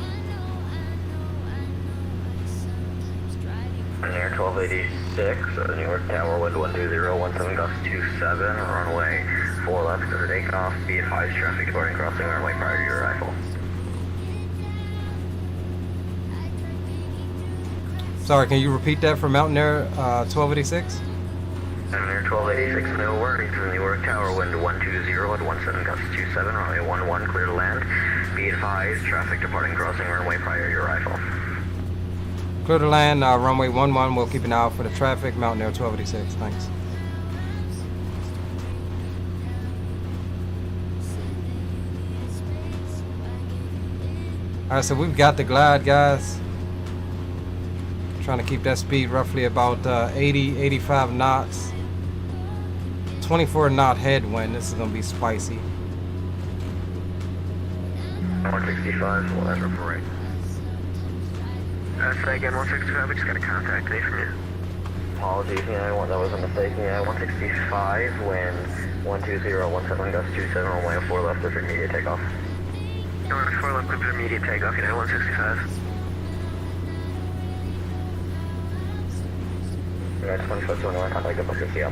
Air 1286, Newark Tower, wind 120, 17 gusts 27, runway 4 left for takeoff, be advised traffic departing crossing runway prior to your arrival. Sorry, can you repeat that for Mountain Air 1286? Mountain Air 1286, no worries, Newark Tower, wind 120 at 17 gusts 27, runway 11, clear to land, be advised traffic departing crossing runway prior to your arrival. Clear to land, runway 11. We'll keep an eye out for the traffic. Mountain Air 1286. Thanks. Alright, so we've got the glide, guys. Trying to keep that speed roughly about 80, 85 knots. 24 knot headwind. This is going to be spicy. 165, well, that's right. Say again, 165, we just got a contact today from you. Apologies, that was a mistake. 165, wind 120, 17 gusts 27, runway 4 left, clear for immediate takeoff. Runway 4 left, clear for immediate takeoff, 165. United 2521, contact up with CL.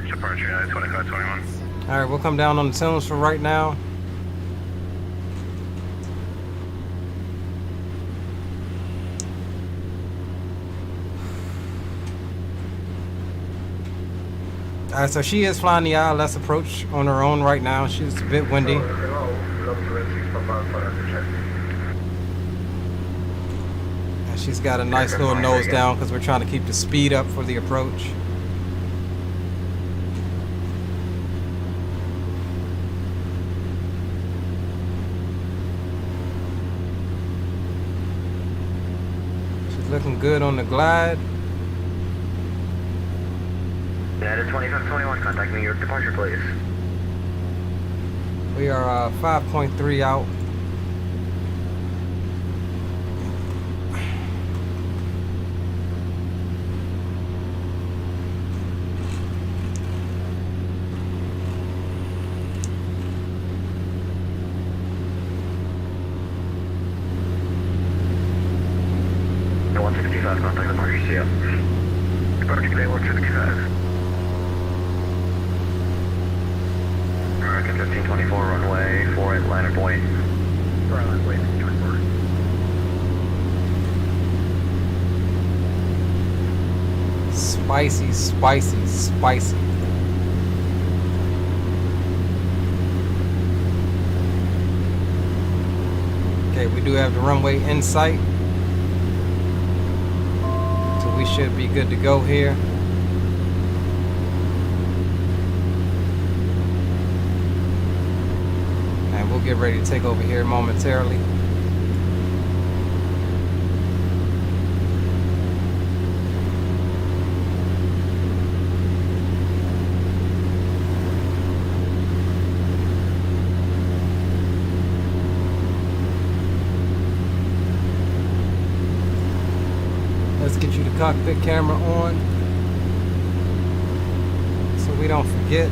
Departure, United 2521. Alright, we'll come down on the tunes for right now. Alright, so she is flying the ILS approach on her own right now. She's a bit windy. And she's got a nice little nose down because we're trying to keep the speed up for the approach. She's looking good on the glide. United 2521, contact New York departure, please. We are 5.3 out. No 165, contact departure, CL. Departure today, 165. American 1524, runway 4 at liner point. Line point, 24. Spicy, spicy, spicy. Okay, we do have the runway in sight. So we should be good to go here. And we'll get ready to take over here momentarily. Let's get you the cockpit camera on so we don't forget.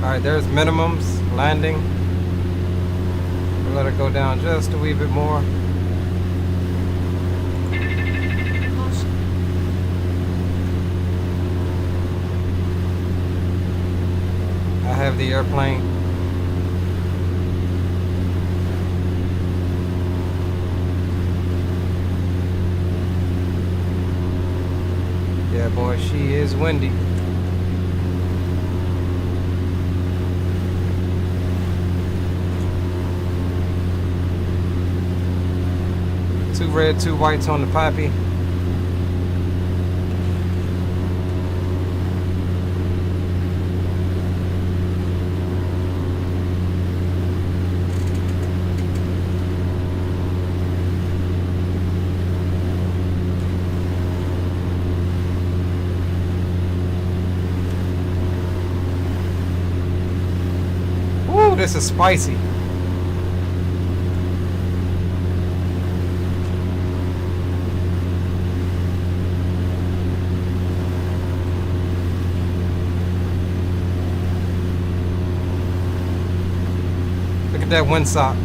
Alright, there's minimums, landing. Let it go down just a wee bit more. I have the airplane. Yeah, boy, she is windy. Two red, two whites on the poppy. Woo, this is spicy. That windsock.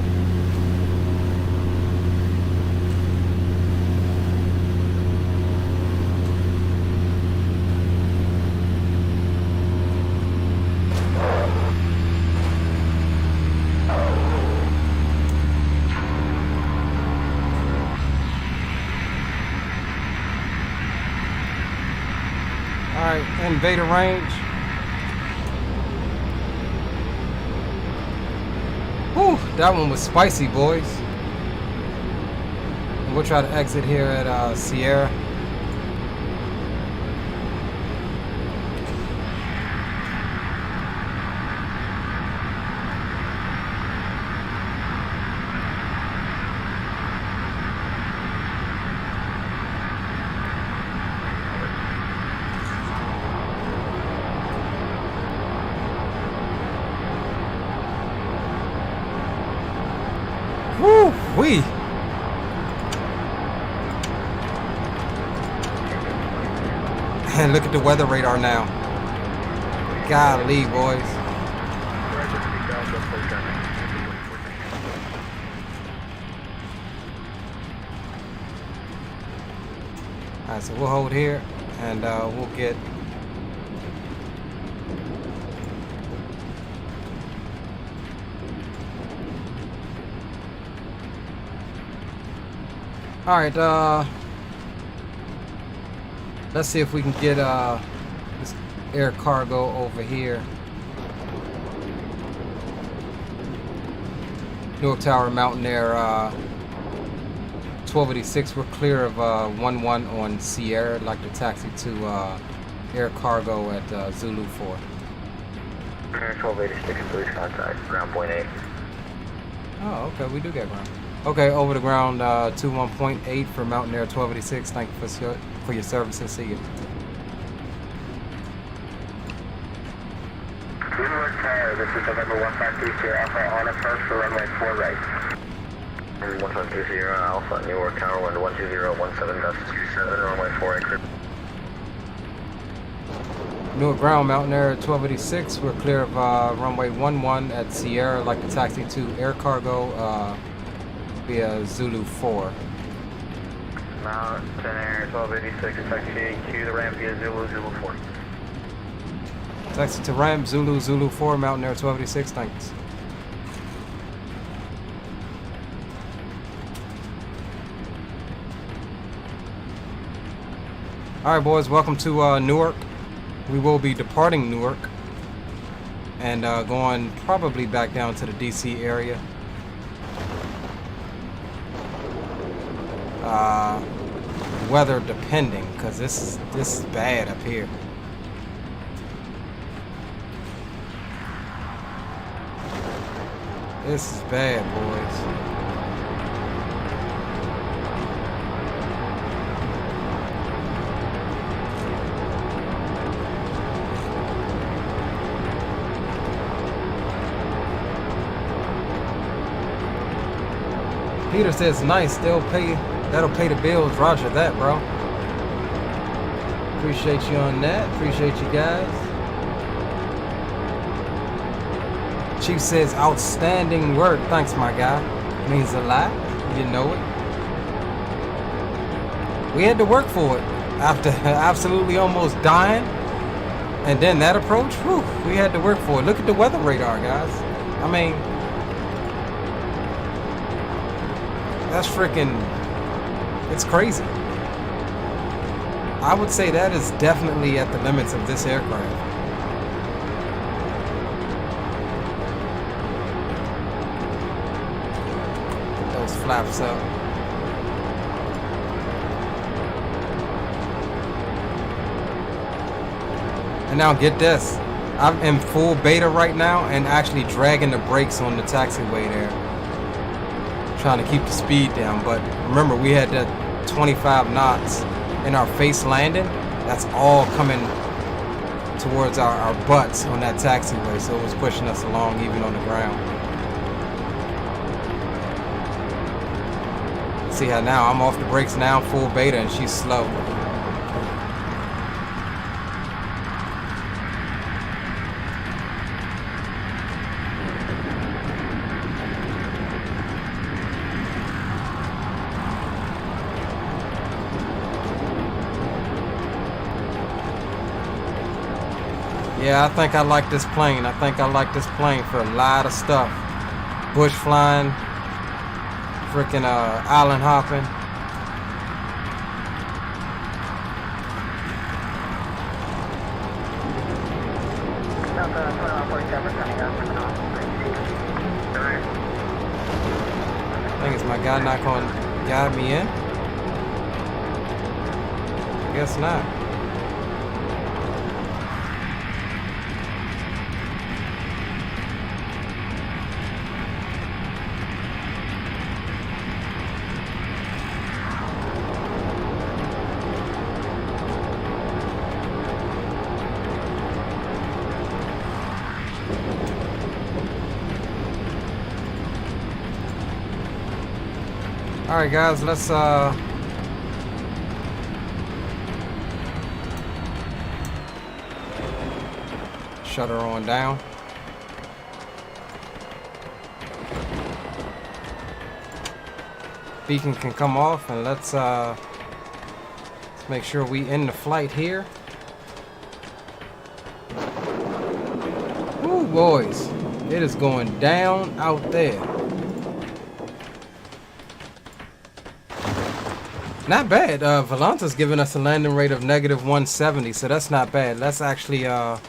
All right, invader range. Whew, that one was spicy, boys. And we'll try to exit here at Sierra. Woo-wee! And look at the weather radar now. Golly, boys. Alright, so we'll hold here and we'll get alright, let's see if we can get this air cargo over here. Newark Tower, Mountain Air 1286. We're clear of 11 on Sierra. I'd like to taxi to air cargo at Zulu 4. 1286, police contact, ground point 8. Oh, okay, we do get ground. Okay, over the ground, 21.8 for Mountain Air 1286. Thank you for your services. See you. Newark Tower, this is November 1530 Alpha on approach for runway 4 right. 1530 Alpha, Newark Tower, wind 12017.27, runway 4 right. Newark ground, Mountain Air 1286. We're clear of runway 11 at Sierra. I'd like to taxi to air cargo via Zulu 4. Mountain Air 1286, taxi to the ramp via Zulu 4. Taxi to ramp, Zulu 4, Mountain Air 1286, thanks. Alright boys, welcome to Newark. We will be departing Newark and going probably back down to the DC area. Weather depending, because this is bad up here. This is bad, boys. Peter says nice, that'll pay the bills. Roger that, bro. Appreciate you on that. Appreciate you guys. Chief says outstanding work. Thanks, my guy. Means a lot. You know it. We had to work for it after absolutely almost dying. And then that approach, whew, we had to work for it. Look at the weather radar, guys. I mean, that's freaking, it's crazy. I would say that is definitely at the limits of this aircraft. Get those flaps up. And now get this. I'm in full beta right now and actually dragging the brakes on the taxiway there. Trying to keep the speed down, but remember we had that 25 knots in our face landing. That's all coming towards our butts on that taxiway, so it was pushing us along even on the ground. See how now I'm off the brakes now, full beta, and she's slow. Yeah, I think I like this plane. I think I like this plane for a lot of stuff. Bush flying, freaking island hopping. I think it's my guy not going to guide me in. Guess not. Alright guys, let's shut her on down. Beacon can come off, and let's make sure we end the flight here. Ooh, boys, it is going down out there. Not bad. Volanta's giving us a landing rate of -170, so that's not bad. That's actually oh,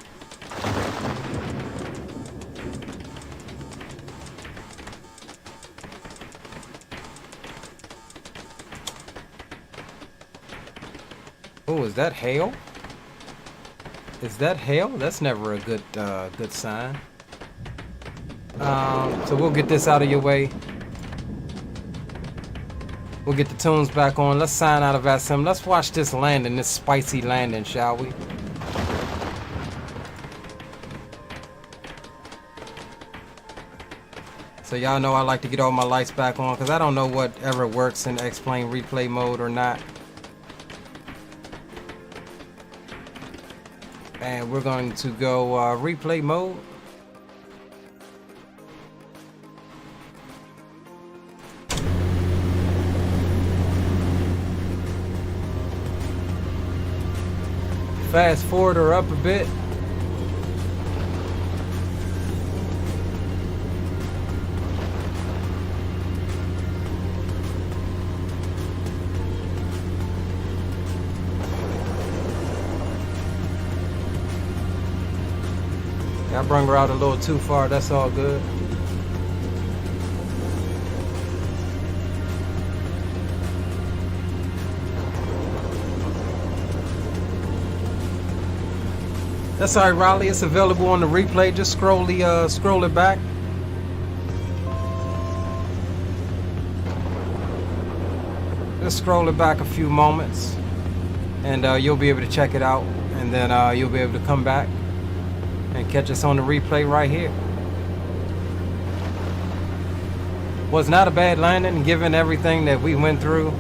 is that hail? Is that hail? That's never a good good sign. So we'll get this out of your way. We'll get the tunes back on. Let's sign out of SM. Let's watch this landing, this spicy landing, shall we? So y'all know I like to get all my lights back on because I don't know whatever works in X-Plane replay mode or not. And we're going to go replay mode. fast forward her up a bit. I brung her out a little too far, that's all good. That's all right, Raleigh. It's available on the replay. Just scroll it back. Just scroll it back a few moments, and you'll be able to check it out. And then you'll be able to come back and catch us on the replay right here. Was not a bad landing, given everything that we went through,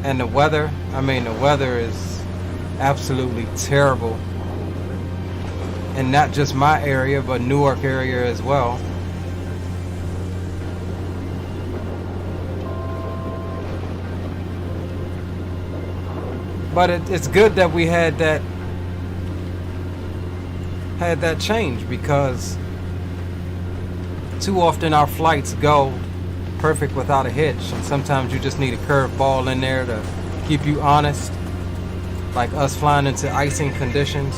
and the weather. I mean, the weather is absolutely terrible, and not just my area but Newark area as well. But it's good that we had that change, because too often our flights go perfect without a hitch, and sometimes you just need a curveball in there to keep you honest. Like us flying into icing conditions.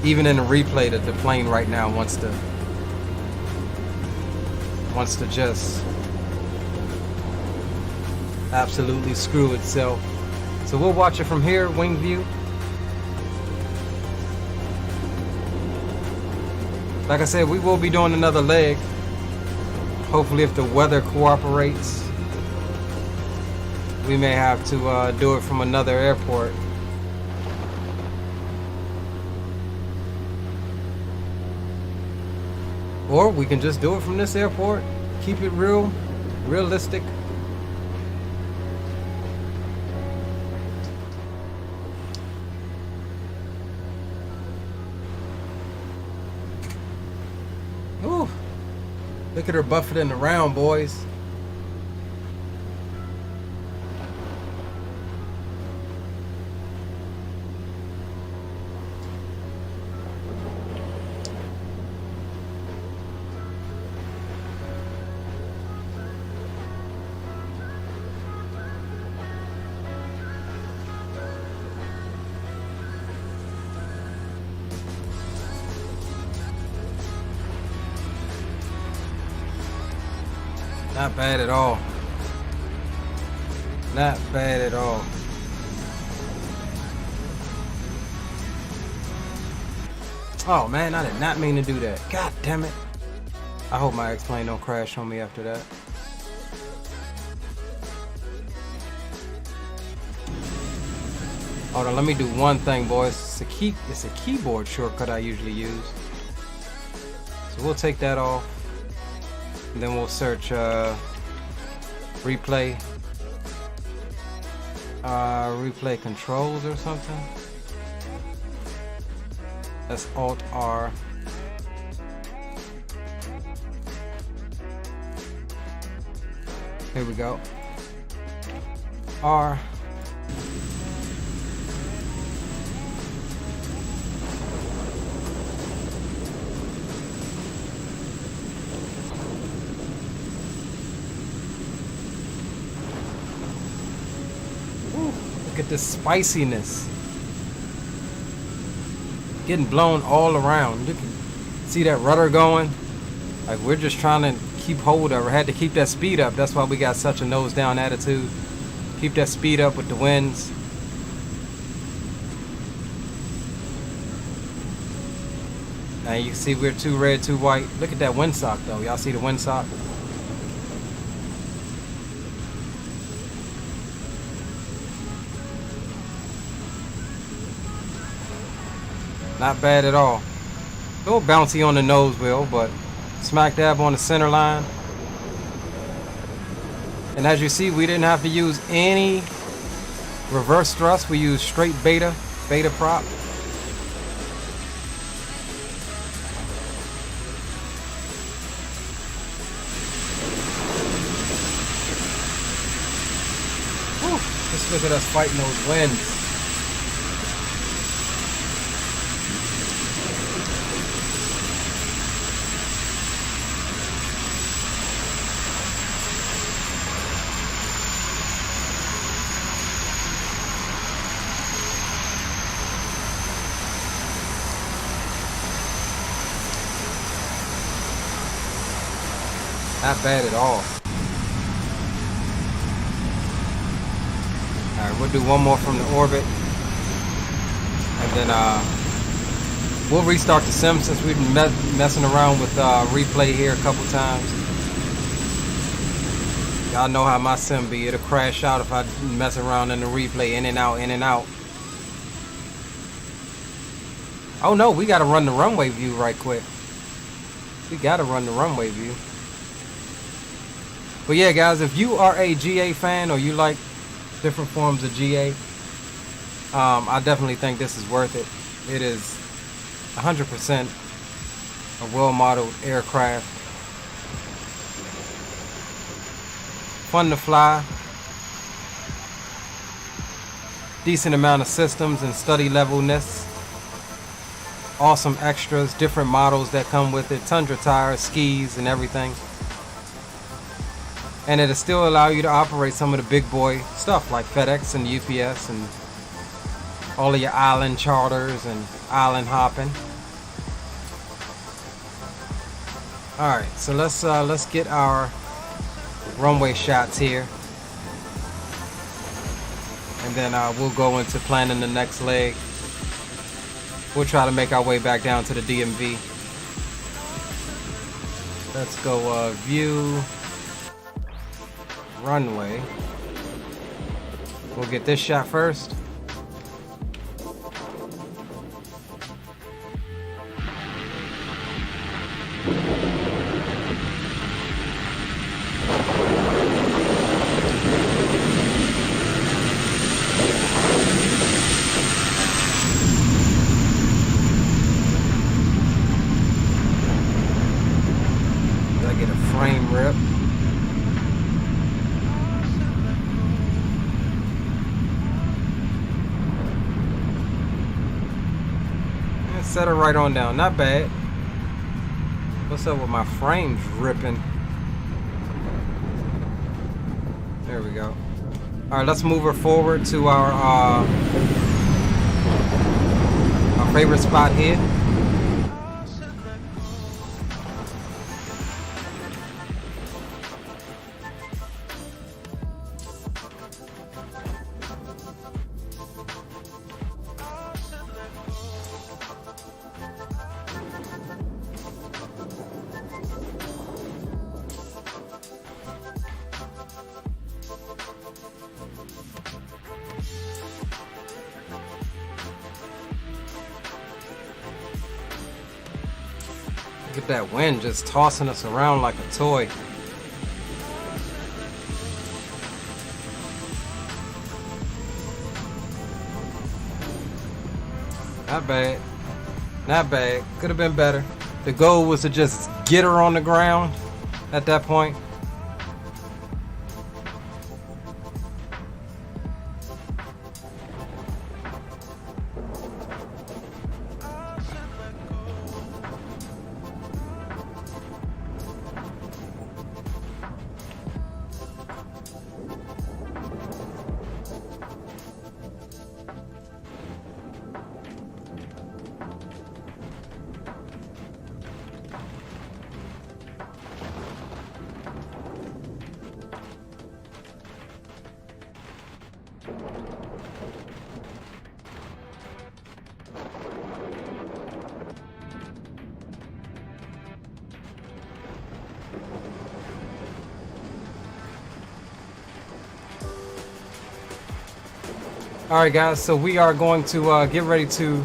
Even in the replay, that the plane right now wants to just absolutely screw itself. So we'll watch it from here, wing view. Like I said, we will be doing another leg. Hopefully, if the weather cooperates. We may have to do it from another airport. Or we can just do it from this airport. Keep it realistic. Ooh. Look at her buffeting around, boys. Not bad at all. Not bad at all. Oh man, I did not mean to do that. God damn it. I hope my X-plane don't crash on me after that. Hold on, let me do one thing, boys. It's a keyboard shortcut I usually use. So we'll take that off. And then we'll search replay controls or something. That's Alt R. Here we go. R. Look at the spiciness. Getting blown all around. You can see that rudder going. Like, we're just trying to keep hold of her. Had to keep that speed up. That's why we got such a nose down attitude. Keep that speed up with the winds. Now you can see we're too red, too white. Look at that windsock though. Y'all see the windsock? Not bad at all. A little bouncy on the nose wheel, but smack dab on the center line. And as you see, we didn't have to use any reverse thrust. We used straight beta prop. Look at us fighting those winds. Not bad at all. Alright, we'll do one more from the orbit. And then we'll restart the sim since we've been messing around with replay here a couple times. Y'all know how my sim be. It'll crash out if I mess around in the replay, in and out, in and out. Oh no, we gotta run the runway view right quick. We gotta run the runway view. But yeah, guys, if you are a GA fan or you like different forms of GA, I definitely think this is worth it. It is 100% a well-modeled aircraft. Fun to fly. Decent amount of systems and study levelness. Awesome extras, different models that come with it. Tundra tires, skis, and everything. And it'll still allow you to operate some of the big boy stuff like FedEx and UPS and all of your island charters and island hopping. All right, so let's get our runway shots here, and then we'll go into planning the next leg. We'll try to make our way back down to the DMV. Let's go view. Runway. We'll get this shot first. Did I get a frame rip? Set her right on down. Not bad. What's up with my frames ripping? There we go. All right, let's move her forward to our favorite spot here. Look at that wind just tossing us around like a toy. Not bad. Not bad. Could have been better. The goal was to just get her on the ground at that point. All right, guys, so we are going to get ready to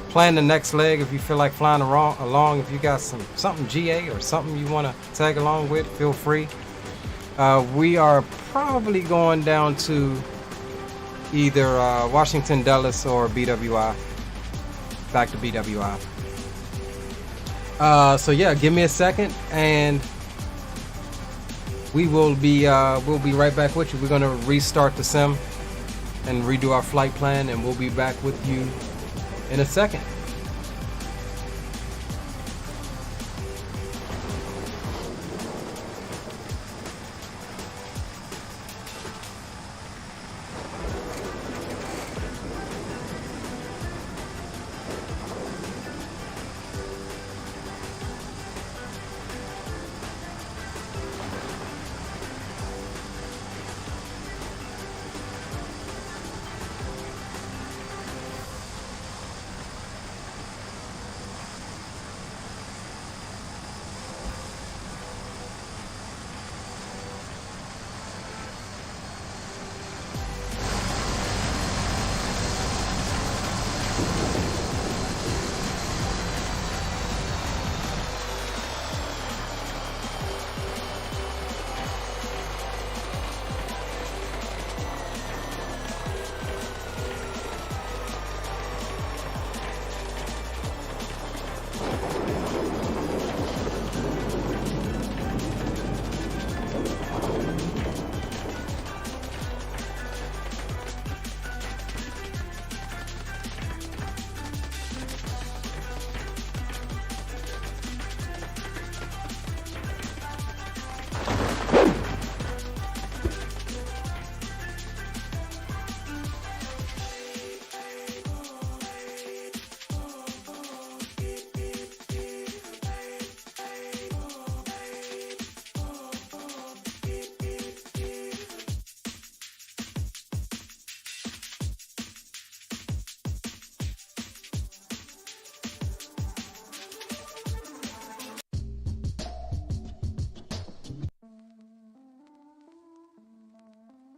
plan the next leg. If you feel like flying along, if you got something GA or something you want to tag along with, feel free. We are probably going down to either Washington Dulles or BWI. Back to BWI. So yeah, give me a second and we'll be right back with you. We're gonna restart the sim and redo our flight plan, and we'll be back with you in a second.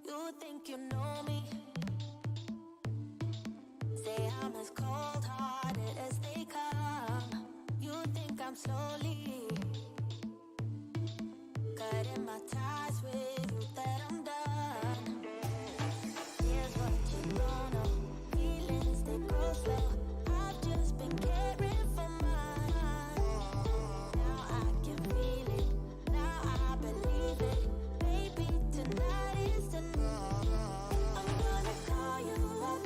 You think you know me? Say I'm as cold-hearted as they come. You think I'm slowly cutting my ties with you, that I'm done. Here's what you don't know. Feelings, they grow slow. I've just been caring for mine. Now I can feel it. Now I believe it. Baby, tonight is the night. I'm gonna call you up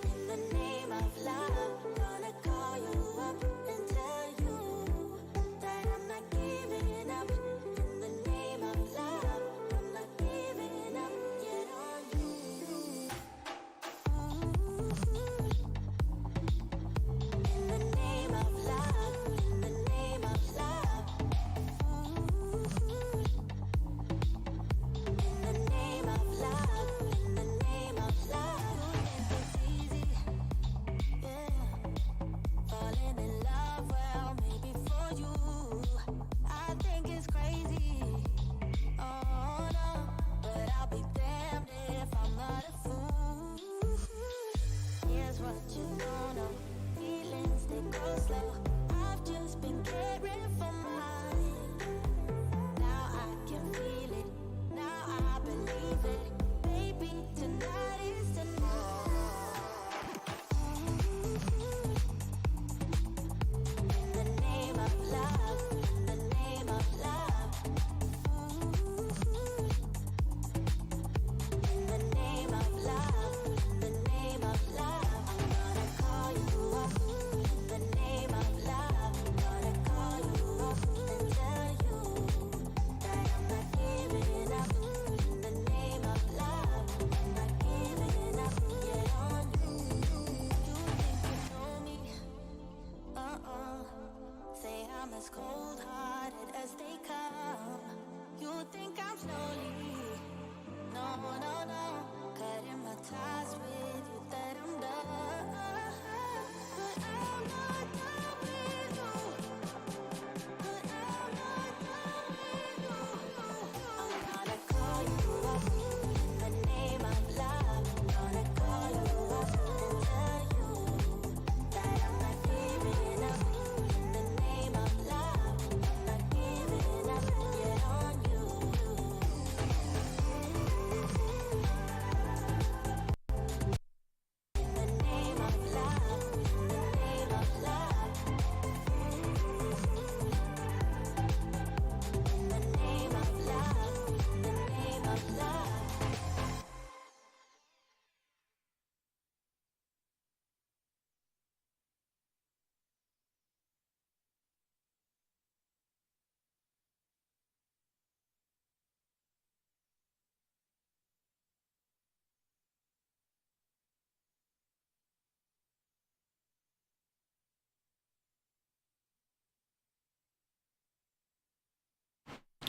in the name of love. Gonna call you up and tell you that I'm not giving up. In the name of love, I'm not giving up yet on you. In the name of love, in the name of love. In the name of love, in the name of love. It's easy, yeah. Falling in love, well, maybe for you. I think it's crazy, oh no. But I'll be damned if I'm not a fool. Here's what you don't know. Feelings, they go slow. I've just been caring for mine. Now I can feel it. Now I believe it. Baby, tonight is the night. In the name of love, in the name of love. In the name of love, in the name of love. I'm gonna call you up in the name of love. Gonna call you up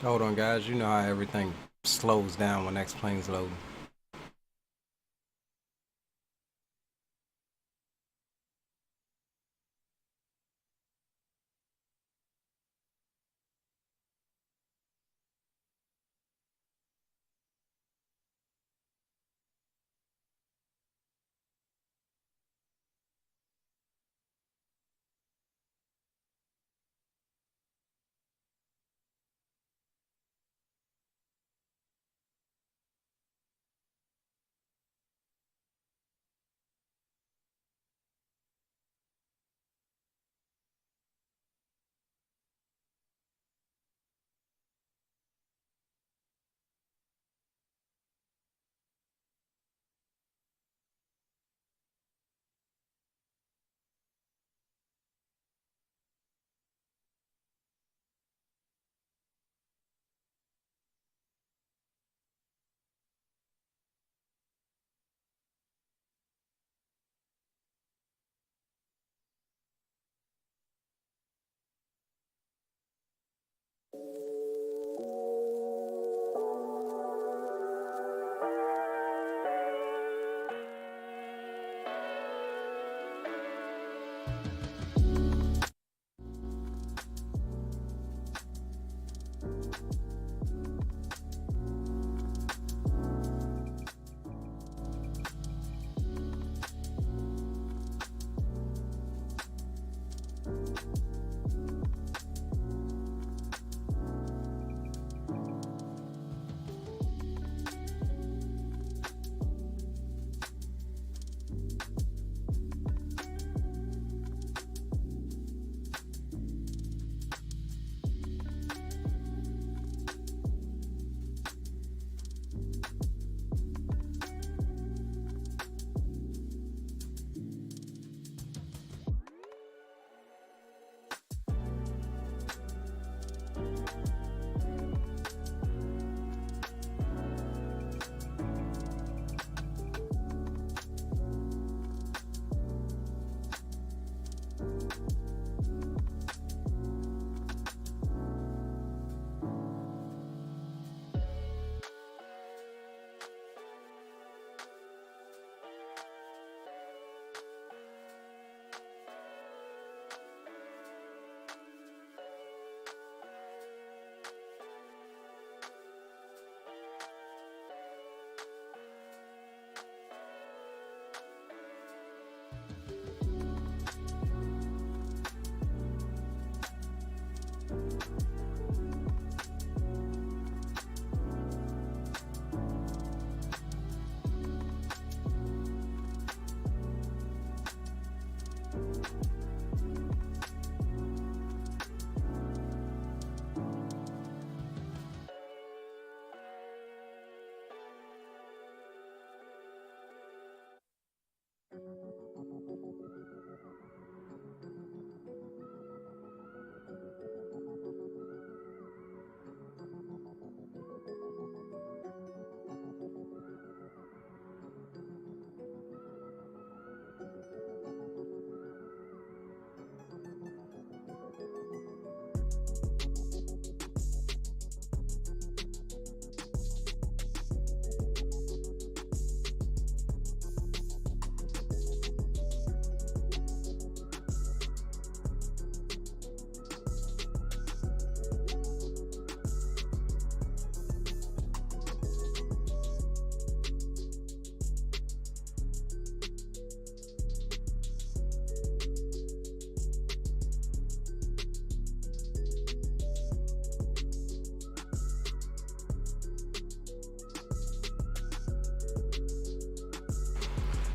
Hold on, guys. You know how everything slows down when X-plane's loading.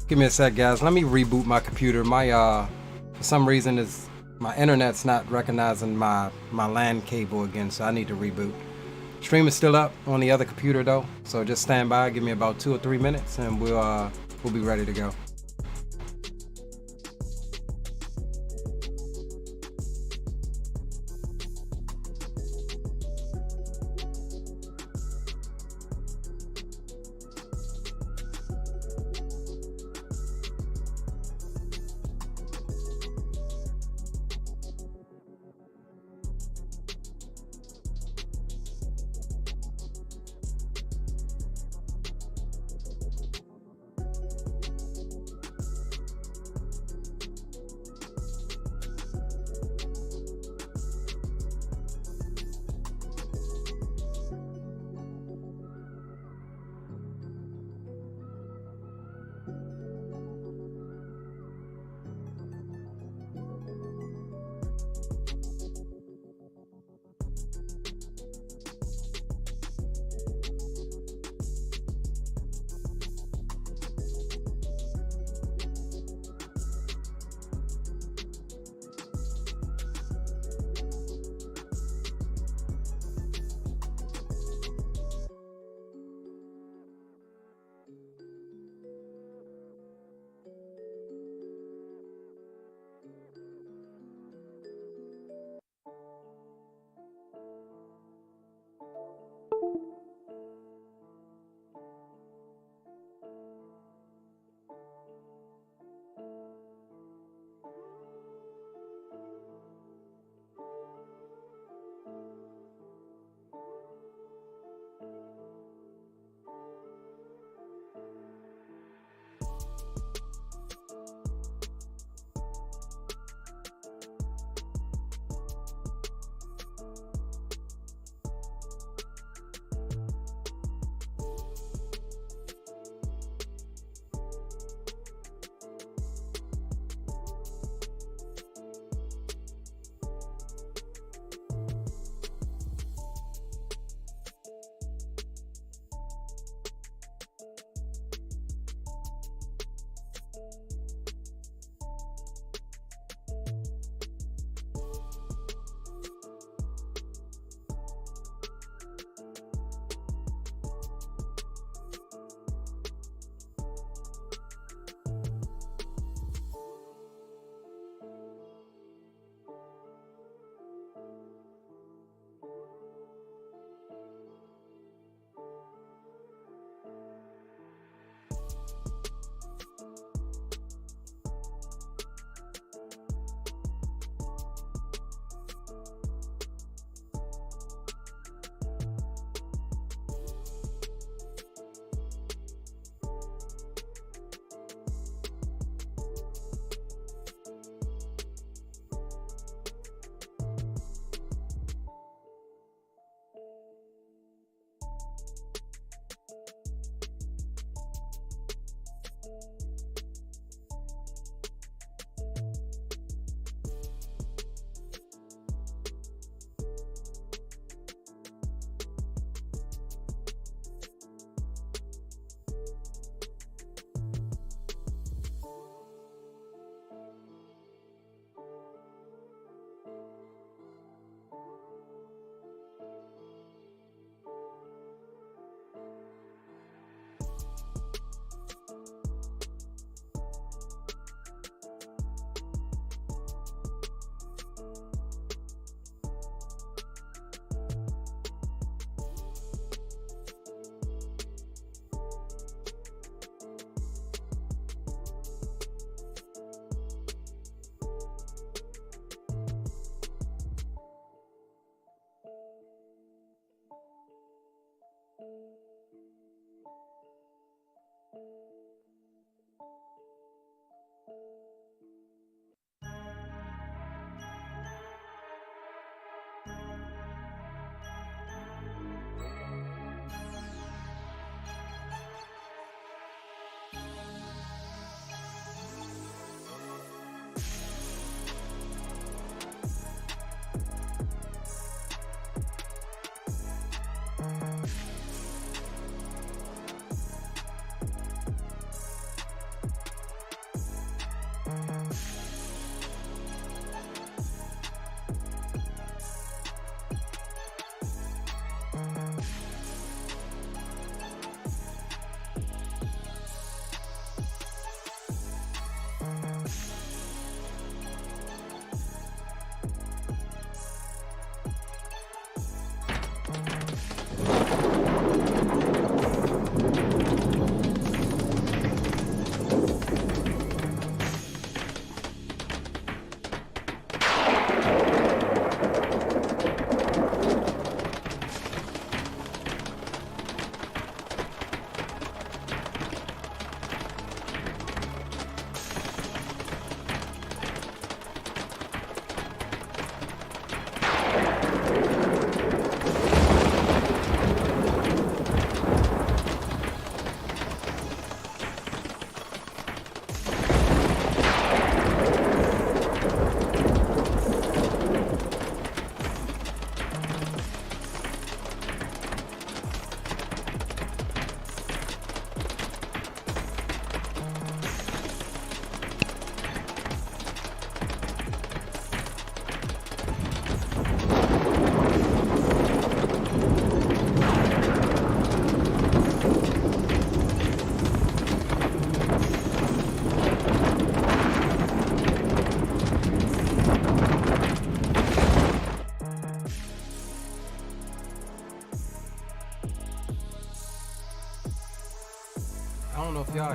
Give me a sec, guys. Let me reboot my computer. My for some reason is my internet's not recognizing my LAN cable again, so I need to reboot. Stream is still up on the other computer though, so just stand by. Give me about 2 or 3 minutes, and we'll be ready to go.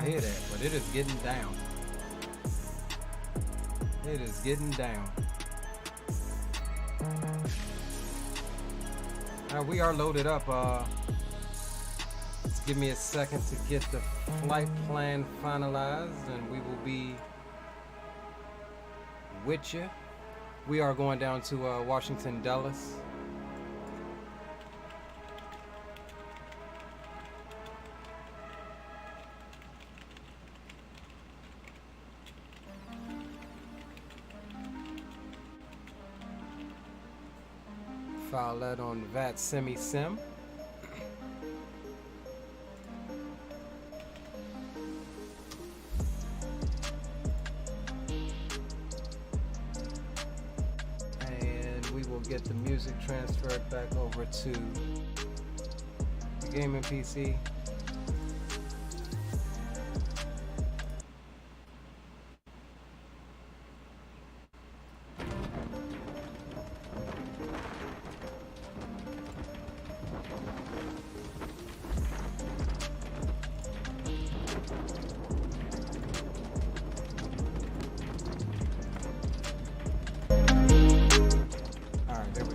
hear that, but it is getting down. It is getting down. Now we are loaded up. Just give me a second to get the flight plan finalized, and we will be with you. We are going down to Washington, Dulles. File that on VAT Semi-Sim. And we will get the music transferred back over to the gaming PC.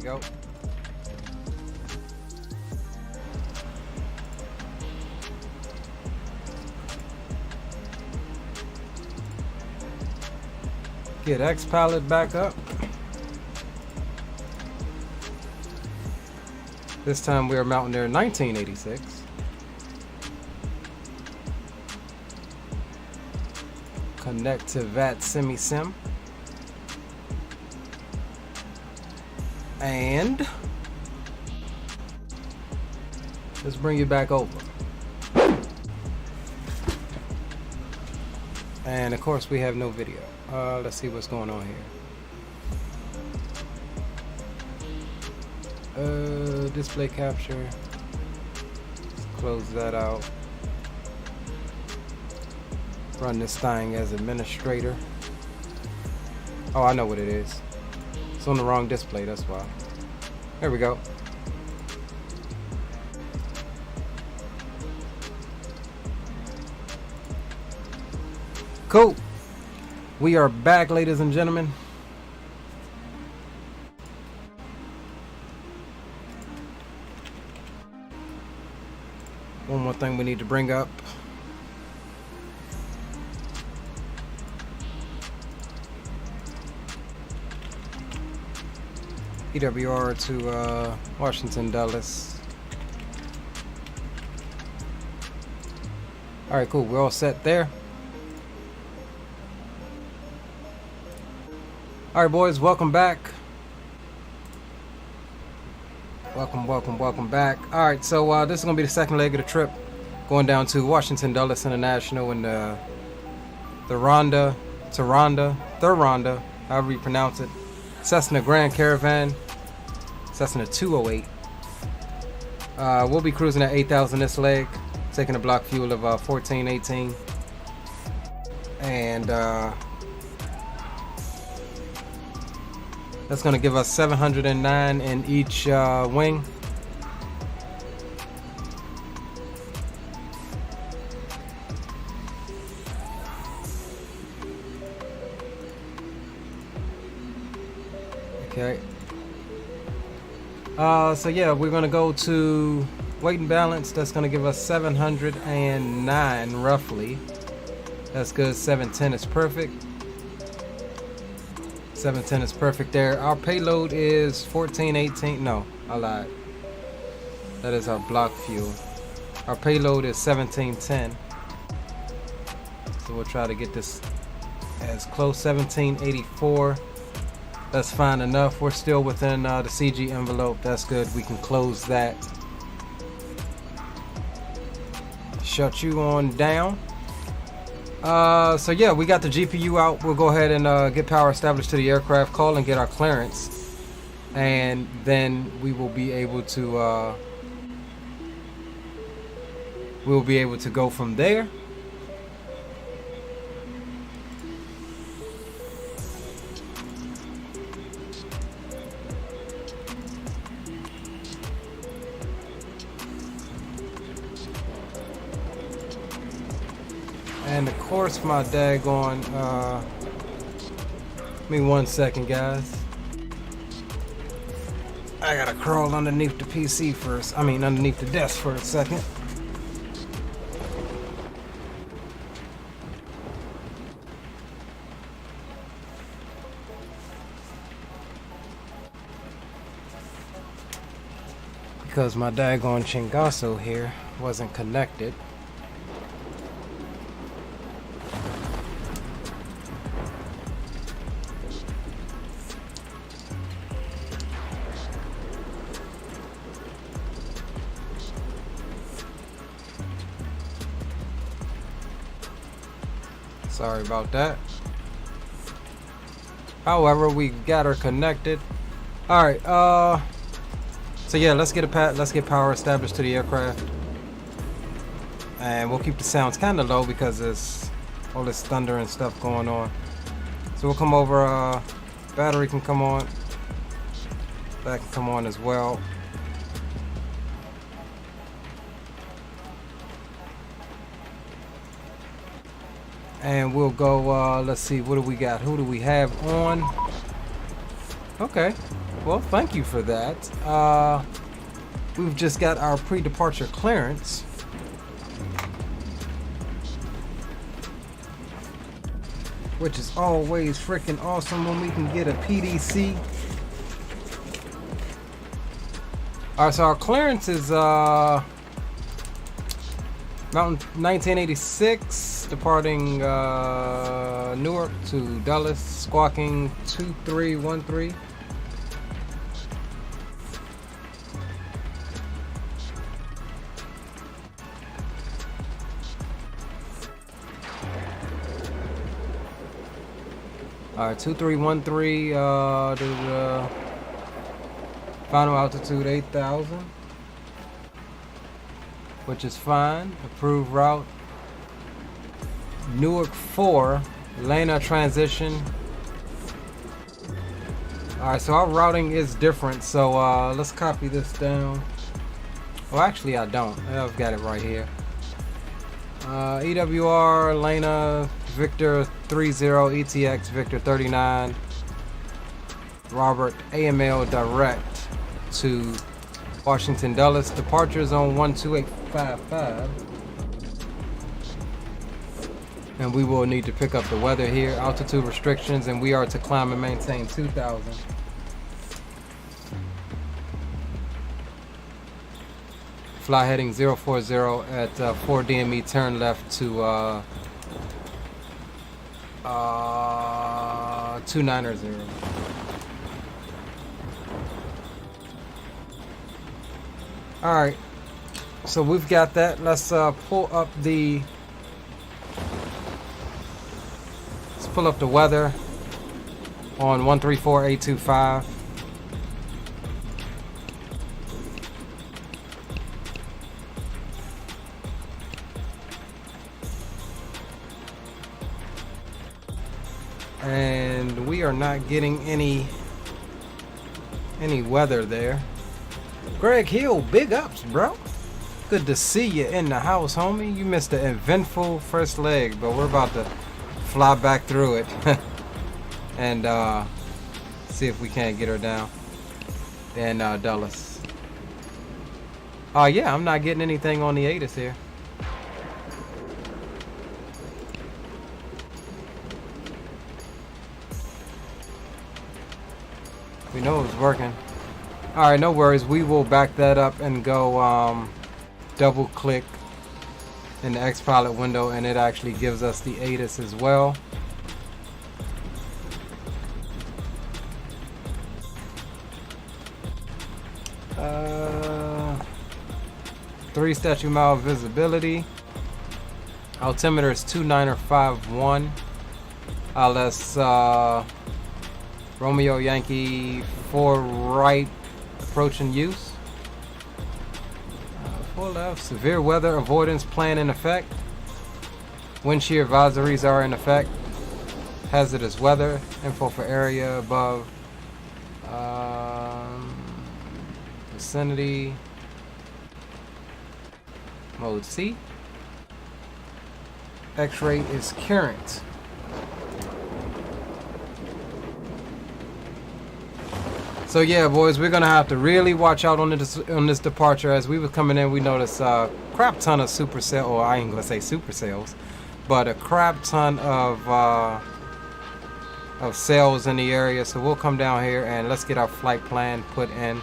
Go. Get X pallet back up. This time we are mounting their 1986. Connect to VAT Semi-Sim. And let's bring you back over. And of course we have no video. Let's see what's going on here. Display capture. Let's close that out. Run this thing as administrator. Oh, I know what it is. It's on the wrong display, that's why. There we go. Cool. We are back, ladies and gentlemen. One more thing we need to bring up. EWR to Washington, Dulles. Alright, cool. We're all set there. Alright, boys. Welcome back. Welcome back. Alright, so this is going to be the second leg of the trip. Going down to Washington, Dulles International in the Thranda, however you pronounce it. Cessna Grand Caravan. Cessna 208. We'll be cruising at 8,000 this leg, taking a block fuel of 1418, and that's going to give us 709 in each wing. Okay. So yeah, we're gonna go to weight and balance. That's gonna give us 709 roughly. That's good. 710 is perfect. 710 is perfect there. Our payload is 1418. No, I lied. That is our block fuel. Our payload is 1710. So we'll try to get this as close. 1784. That's fine enough. We're still within the CG envelope. That's good. We can close that. Shut you on down. So yeah, we got the GPU out. We'll go ahead and get power established to the aircraft, call and get our clearance, and then we will be able to go from there. And of course my daggone, give me 1 second, guys. I gotta crawl underneath the PC first. I mean, underneath the desk for a second. Because my daggone Chingaso here wasn't connected. Sorry about that. However, we got her connected. All right. So yeah, let's get power established to the aircraft, and we'll keep the sounds kind of low because there's all this thunder and stuff going on. So we'll come over. Battery can come on. That can come on as well. And we'll go, let's see, what do we got? Who do we have on? Okay, well, thank you for that. We've just got our pre-departure clearance. Which is always freaking awesome when we can get a PDC. Alright, so our clearance is, Mountain 1986, departing Newark to Dallas, squawking 2313. Alright, 2313, the final altitude 8,000. Which is fine. Approved route. Newark 4, Lena transition. Alright, so our routing is different, so let's copy this down. Well, actually I don't. I've got it right here. EWR, Lena, Victor 30, ETX, Victor 39. Robert, AML direct to Washington Dulles. Departure zone 12855. And we will need to pick up the weather here. Altitude restrictions, and we are to climb and maintain 2,000. Fly heading 040 at 4 DME, turn left to 290. Alright, so we've got that. Let's pull up the weather on 134825. And we are not getting any weather there. Greg Hill, big ups, bro. Good to see you in the house, homie. You missed the eventful first leg, but we're about to fly back through it and see if we can't get her down in Dulles. Yeah, I'm not getting anything on the ATIS here. We know it's working. Alright, no worries. We will back that up and go double click in the X-Pilot window, and it actually gives us the ATIS as well. Three statute mile visibility. Altimeter is 2951. LS Romeo Yankee 4 right. Approaching use. 4 left. Severe weather avoidance plan in effect. Wind shear advisories are in effect. Hazardous weather. Info for area above. Vicinity. Mode C. X-ray is current. So yeah, boys, we're gonna have to really watch out on this departure. As we were coming in, we noticed a crap ton of supercell, or I ain't gonna say supercells, but a crap ton of cells in the area. So we'll come down here and let's get our flight plan put in.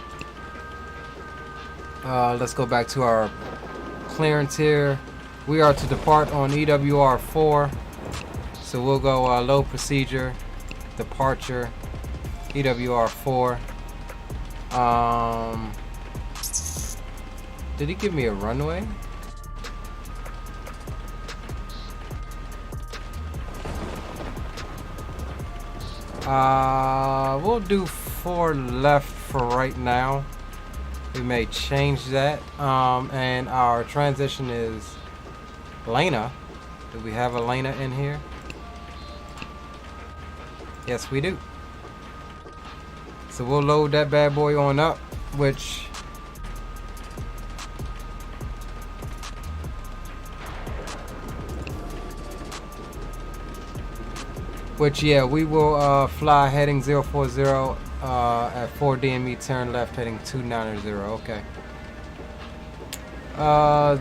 Let's go back to our clearance here. We are to depart on EWR 4. So we'll go load procedure, departure, EWR 4. Did he give me a runway? We'll do 4 left for right now. We may change that. And our transition is Lena. Do we have a Lena in here? Yes, we do. So we'll load that bad boy on up, which yeah, we will fly heading 040 at 4 DME, turn left heading 290. Okay.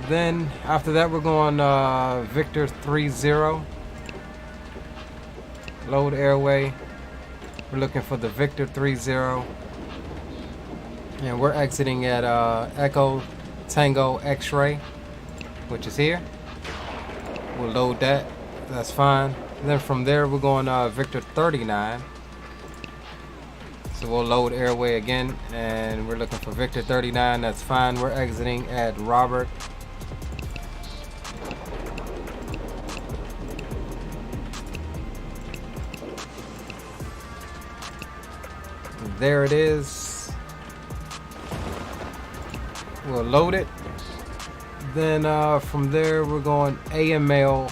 Then after that we're going Victor 30. Load airway. We're looking for the Victor 30. And we're exiting at Echo Tango X-ray, which is here. We'll load that. That's fine. And then from there we're going Victor 39. So we'll load airway again, and we're looking for Victor 39. That's fine. We're exiting at Robert. There it is. We'll load it. Then from there we're going AML.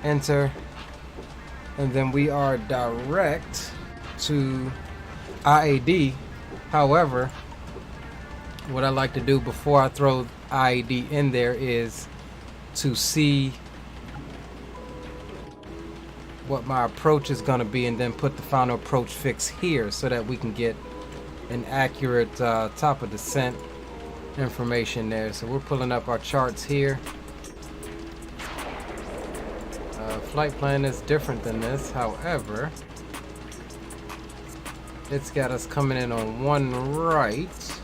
Enter. And then we are direct to IAD. However, what I like to do before I throw IAD in there is to see what my approach is going to be, and then put the final approach fix here so that we can get an accurate top of descent information there. So we're pulling up our charts here. Flight plan is different than this, however, it's got us coming in on 1 right.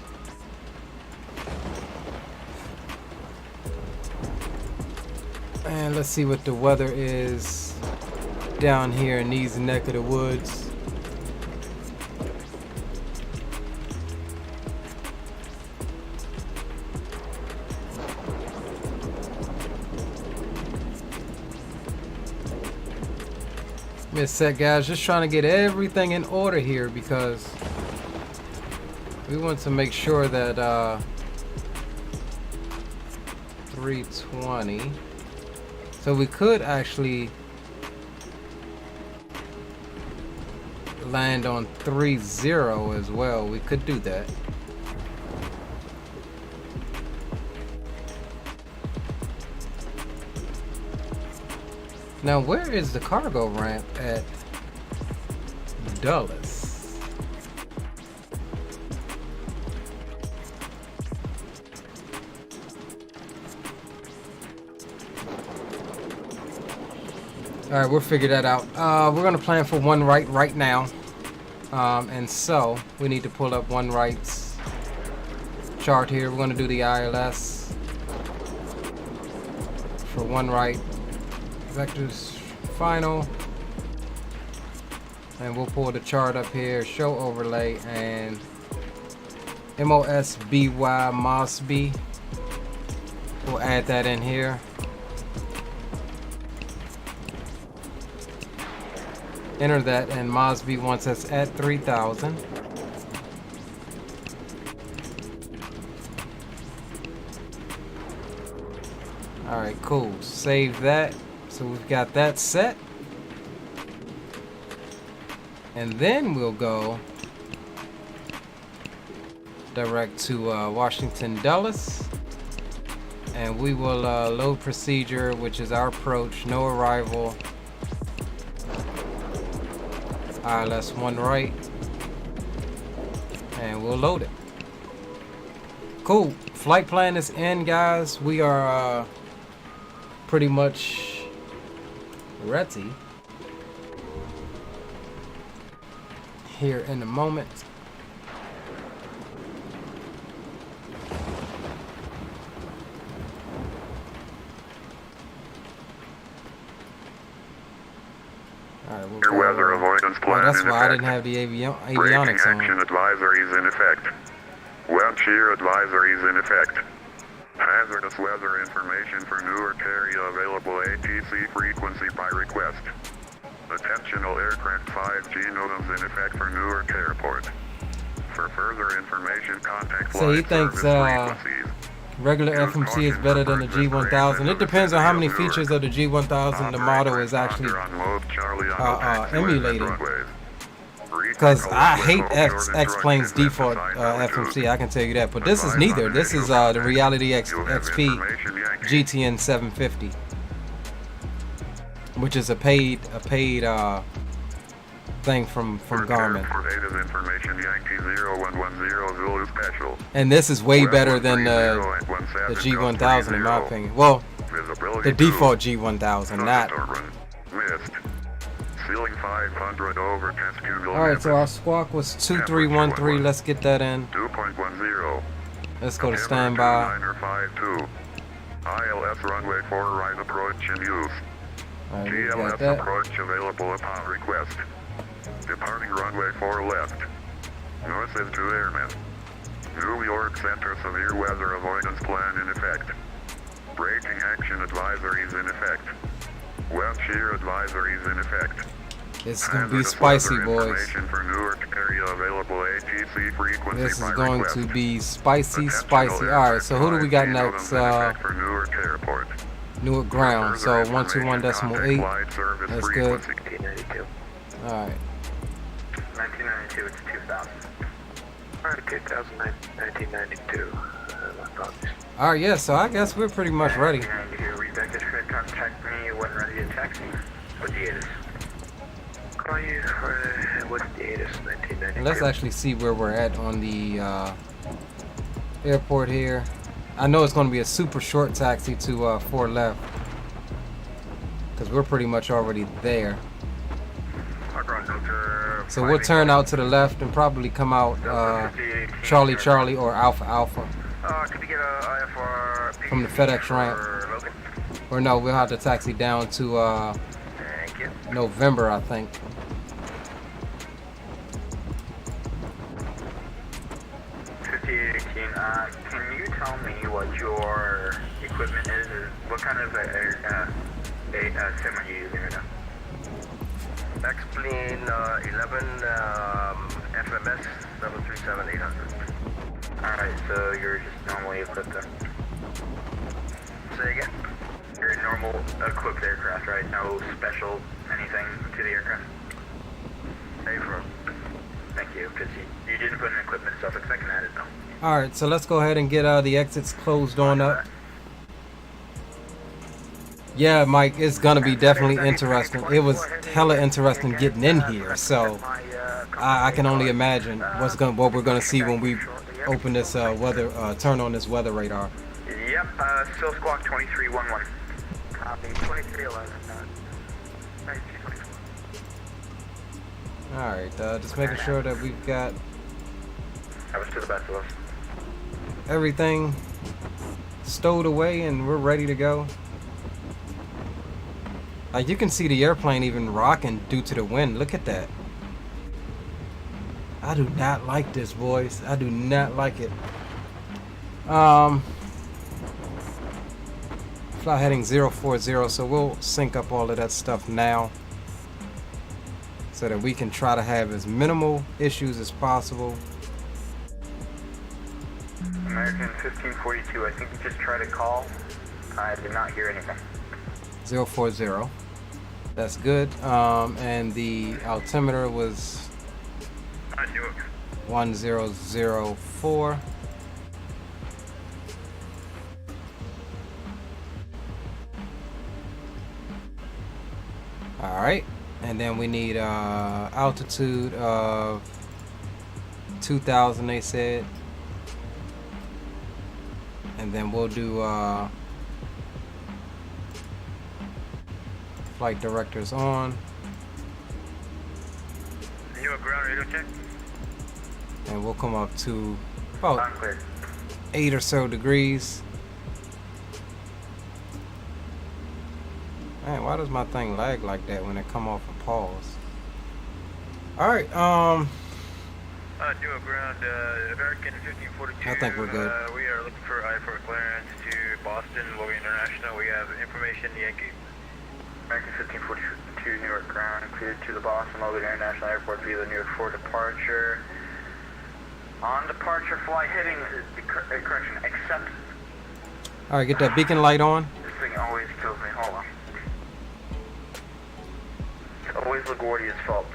And let's see what the weather is down here in these neck of the woods. Give me a sec, guys. Just trying to get everything in order here because we want to make sure that 320. So we could actually land on 30 as well. We could do that. Now, where is the cargo ramp at Dulles? All right, we'll figure that out. We're gonna plan for 1 right now. And so we need to pull up 1 right's chart here. We're gonna do the ILS for 1 right. Vectors final, and we'll pull the chart up here, show overlay, and MOSBY MOSB. We'll add that in here. Enter that, and MOSB wants us at 3000. All right, cool. Save that. So we've got that set. And then we'll go direct to Washington Dulles, and we will load procedure, which is our approach, no arrival, ILS 1 right, and we'll load it. Cool. Flight plan is in, guys. We are pretty much ready here in a moment. Alright, we'll Your go, weather avoidance plan that's in why I effect. didn't have the Braking avionics action on. advisories in effect. Wind shear advisories in effect. Hazardous weather information for Newark area available ATC frequency by request. Attentional aircraft 5G nodems in effect for Newark Airport. For further information, contact So he flight thinks service frequencies. regular FMC is better than the G1000. It depends on how many features of the G1000 the model is actually emulating. Because I hate X-Plane's default FMC, I can tell you that. But this is neither. This is the Reality XP GTN 750, which is a paid thing from Garmin. And this is way better than the G1000 in my opinion. Well, the default G1000, not. Ceiling 500 over 10 cubic. Alright, so our squawk was 2313. Let's get that in. 2.10. Let's go to standby. 52. ILS runway 4 right approach in use. Alright, we got GLS that. approach available upon request. Departing runway 4 left. North is 2 airmen. New York Center severe weather avoidance plan in effect. Braking action advisories in effect. Wind shear advisories in effect. It's gonna be spicy, boys. For Newark area available ATC frequency This is by going request. to be spicy, spicy. Potential Alright, so who do we got aircraft next? in effect for Newark Airport. Newark ground. So 121.8. Flight service That's good. frequency. 1992. Alright. 1992, it's 2000. Alright, 2000, 1992. Alright, yeah, so I guess we're pretty much ready. 1992, Rebecca should contact me when ready to taxi. What's the ATIS? Call you for, what's the ATIS, 1992? And let's actually see where we're at on the airport here. I know it's going to be a super short taxi to 4 left, because we're pretty much already there. So we'll turn out to the left and probably come out Charlie Charlie or Alpha Alpha Could we get a IFR from the FedEx ramp. Logan? Or no, we'll have to taxi down to Thank you. November, I think. 5818, can you tell me what your equipment is? What kind of a sim are you using right now? X-Plane 11 FMS 737-800. Alright, so you're just normally equipped then? Say again? You're a normal equipped aircraft, right? No special anything to the aircraft? Hey, bro. Thank you, because you didn't put in equipment stuff. It's thinking at it though. Alright, so let's go ahead and get the exits closed on up. Yeah, Mike, it's gonna be definitely interesting. It was hella interesting getting in here, so I can only imagine what we're gonna see when we open this turn on this weather radar. Yep, still squawk 2311. Copy, 2311. Alright, just making sure that we've got That was to the best of us. everything stowed away and we're ready to go. You can see the airplane even rocking due to the wind. Look at that. I do not like this, boys. I do not like it. Fly heading 040, so we'll sync up all of that stuff now so that we can try to have as minimal issues as possible. American 1542, I think you just tried to call. I did not hear anything. 040. That's good. And the altimeter was 1004. All right, and then we need altitude of 2,000, they said, and then we'll do flight directors on. Newark ground radio check. And we'll come up to about Clear. 8 or so degrees. Man, why does my thing lag like that when it come off and pause? All right, Newark ground, American 1542. I think we're good. We are looking for I-4 clearance to Boston, Logan International. We have information Yankee. American 1542 Newark ground, cleared to the Boston Logan International Airport via the Newark 4 departure. On departure, fly heading, correction, accept. all right, get that beacon light on. This thing always kills me, hold on. It's always LaGuardia's fault.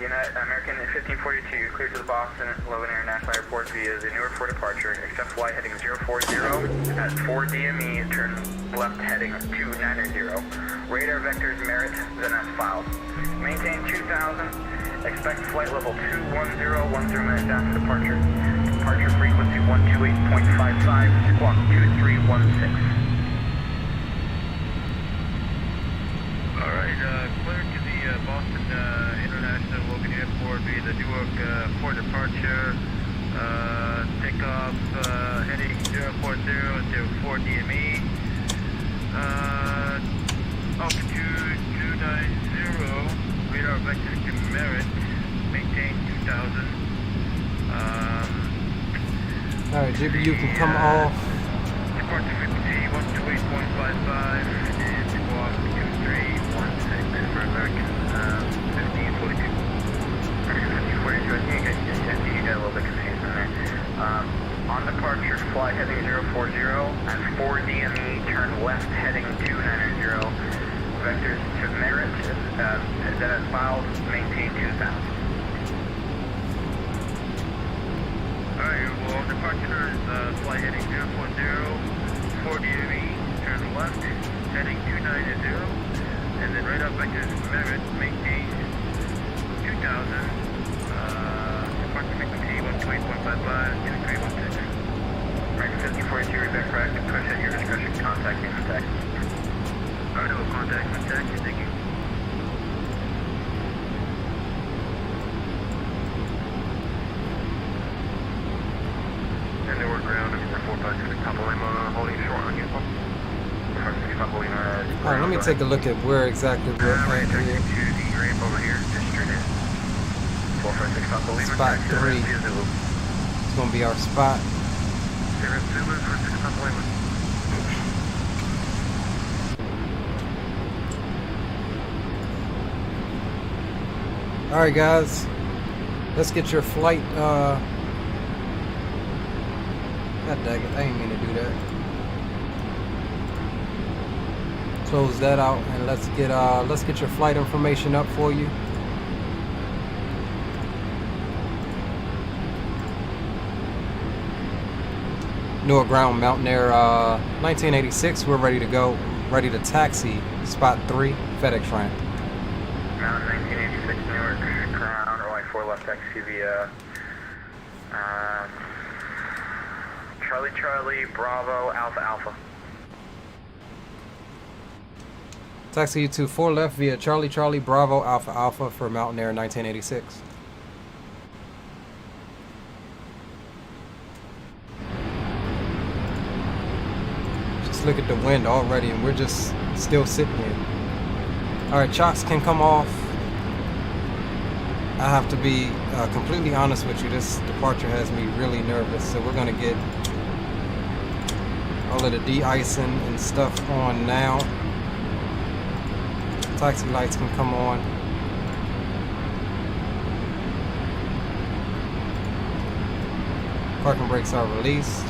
American 1542, cleared to the Boston Logan International Airport via the Newark 4 departure, accept flight heading 040 at 4 DME, turn left heading 290. Radar vectors merit, then as filed. Maintain 2000, expect flight level 210, minutes after departure. Departure frequency 128.55, squawk 2316. Alright, clear to the Boston International Logan Airport via the Newark 4 departure. Takeoff heading 040 to 4 DME. Altitude 290. Radar vector to merit. Maintain 2000. All right, GPU can come off. Departure frequency 128.55 and squawk 2316 for American 1542. American 1542, I think you got a little bit confused in there. On departure, fly heading 040 at 4 DME, turn left heading 290. Vectors to merit, that is filed, maintain 2000. Alright, well, departure is flight heading 040, 4 DME, turn left, heading 290, and then right up vectors merit, maintain 2000, departure frequency 128.55, 2316. American 1542, is that correct? Push at your discretion, contact Intech. Alright, we'll contact Tech, thank you. And then we're ground, number 456 Papalima, holding short on uniform. 456 Papalima. All right, let me take a look at where exactly we're at Right, here. to the ramp over here, just straight in. 456 Papalima. Spot taxi 3. via Zulu. It's gonna be our spot. Zero Zulu, 46 Papalima. All right, guys, let's get your flight. God dang it, I didn't mean to do that. Close that out, and let's get your flight information up for you. Newark ground, Mountain Air 1986. We're ready to go. Ready to taxi. Spot 3, FedEx ramp. Mountain 1986 Newark ground, OI4 left taxi via Charlie Charlie Bravo Alpha Alpha. Taxi to 4 left via Charlie Charlie Bravo Alpha Alpha for Mountain Air 1986. Just look at the wind already, and we're just still sitting here. Alright, chocks can come off. I have to be completely honest with you, this departure has me really nervous, so we're gonna get all of the de-icing and stuff on now. Taxi lights can come on. Parking brakes are released.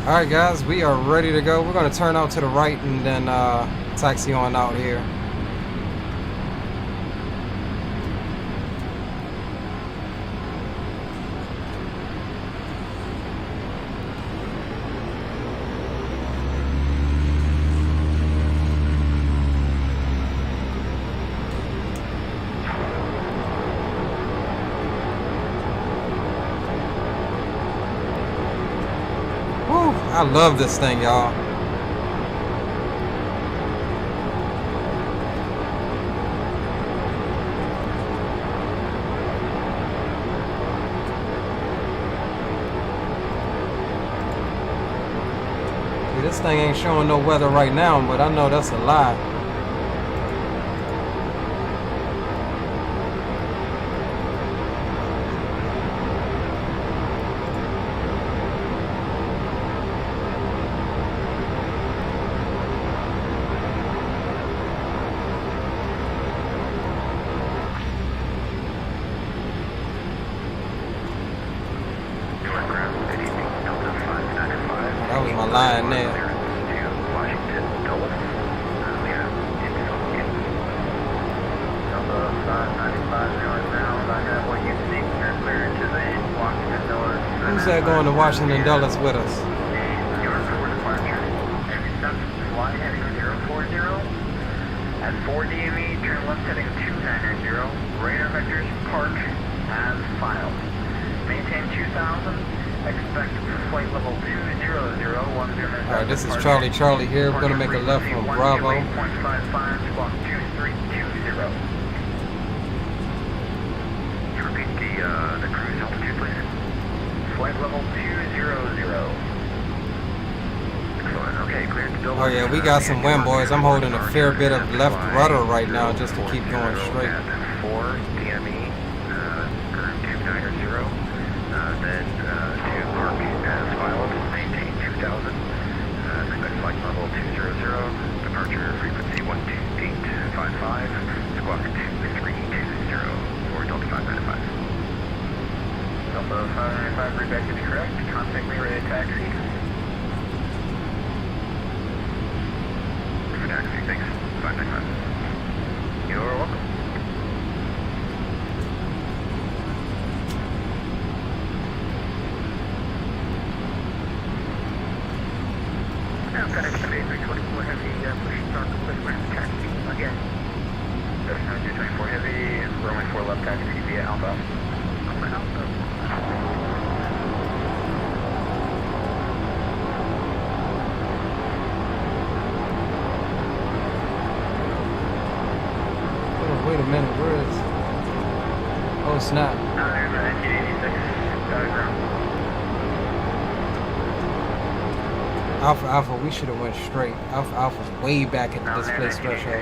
Alright guys, we are ready to go. We're going to turn out to the right and then taxi on out here. I love this thing, y'all. See, this thing ain't showing no weather right now, but I know that's a lie. That was my line there. Who's that going to Washington Dulles with us? At 4 DME, turn left heading 2990. Radar vectors park as filed. Maintain 2000. Expect flight level 200. Alright, this is Charlie Charlie here. We're going to make a left from Bravo. 8.55, squawk 2320. Repeat the cruise altitude, please. Flight level 200. Excellent. Okay, cleared to double. Oh yeah, we got some wind, boys. I'm holding a fair bit of left rudder right now just to keep going straight. 4 DME, current 290, then to park as filed, maintain 2000, expect flight level 200, departure frequency 12855, squawk 2320 for Delta 595. Delta 595, read back is correct. Contact me, ready to taxi. For taxi, thanks. 595. You're welcome. Now, FedEx Bay 324 Heavy, push start, quick ramp taxi again. There's no 224 Heavy, runway 4 left taxi via Alpha. Alpha. Wait a minute, where is... Oh snap. Now there's an 1986 ground. Alpha, we should have went straight. Alpha's way back at the displaced threshold.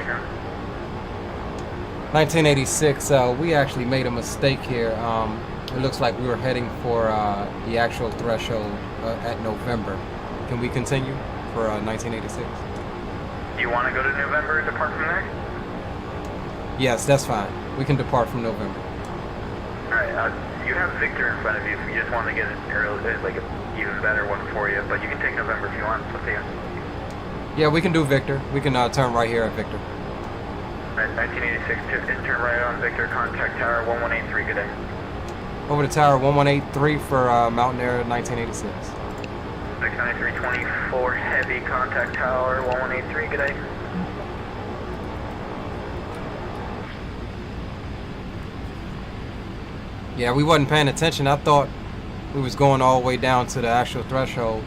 1986, we actually made a mistake here. It looks like we were heading for the actual threshold at November. Can we continue for 1986? Do you want to go to November and depart from there? Yes, that's fine. We can depart from November. Alright, you have Victor in front of you if you just want to get an even better one for you, but you can take November if you want. It's up to you. Yeah, we can do Victor. We can turn right here at Victor. Alright, 1986, just turn right on Victor, contact tower 1183, good day. Over to tower 1183 for Mountain Air 1986. 69324 Heavy, contact tower 1183, good day. Yeah, we wasn't paying attention. I thought we was going all the way down to the actual threshold.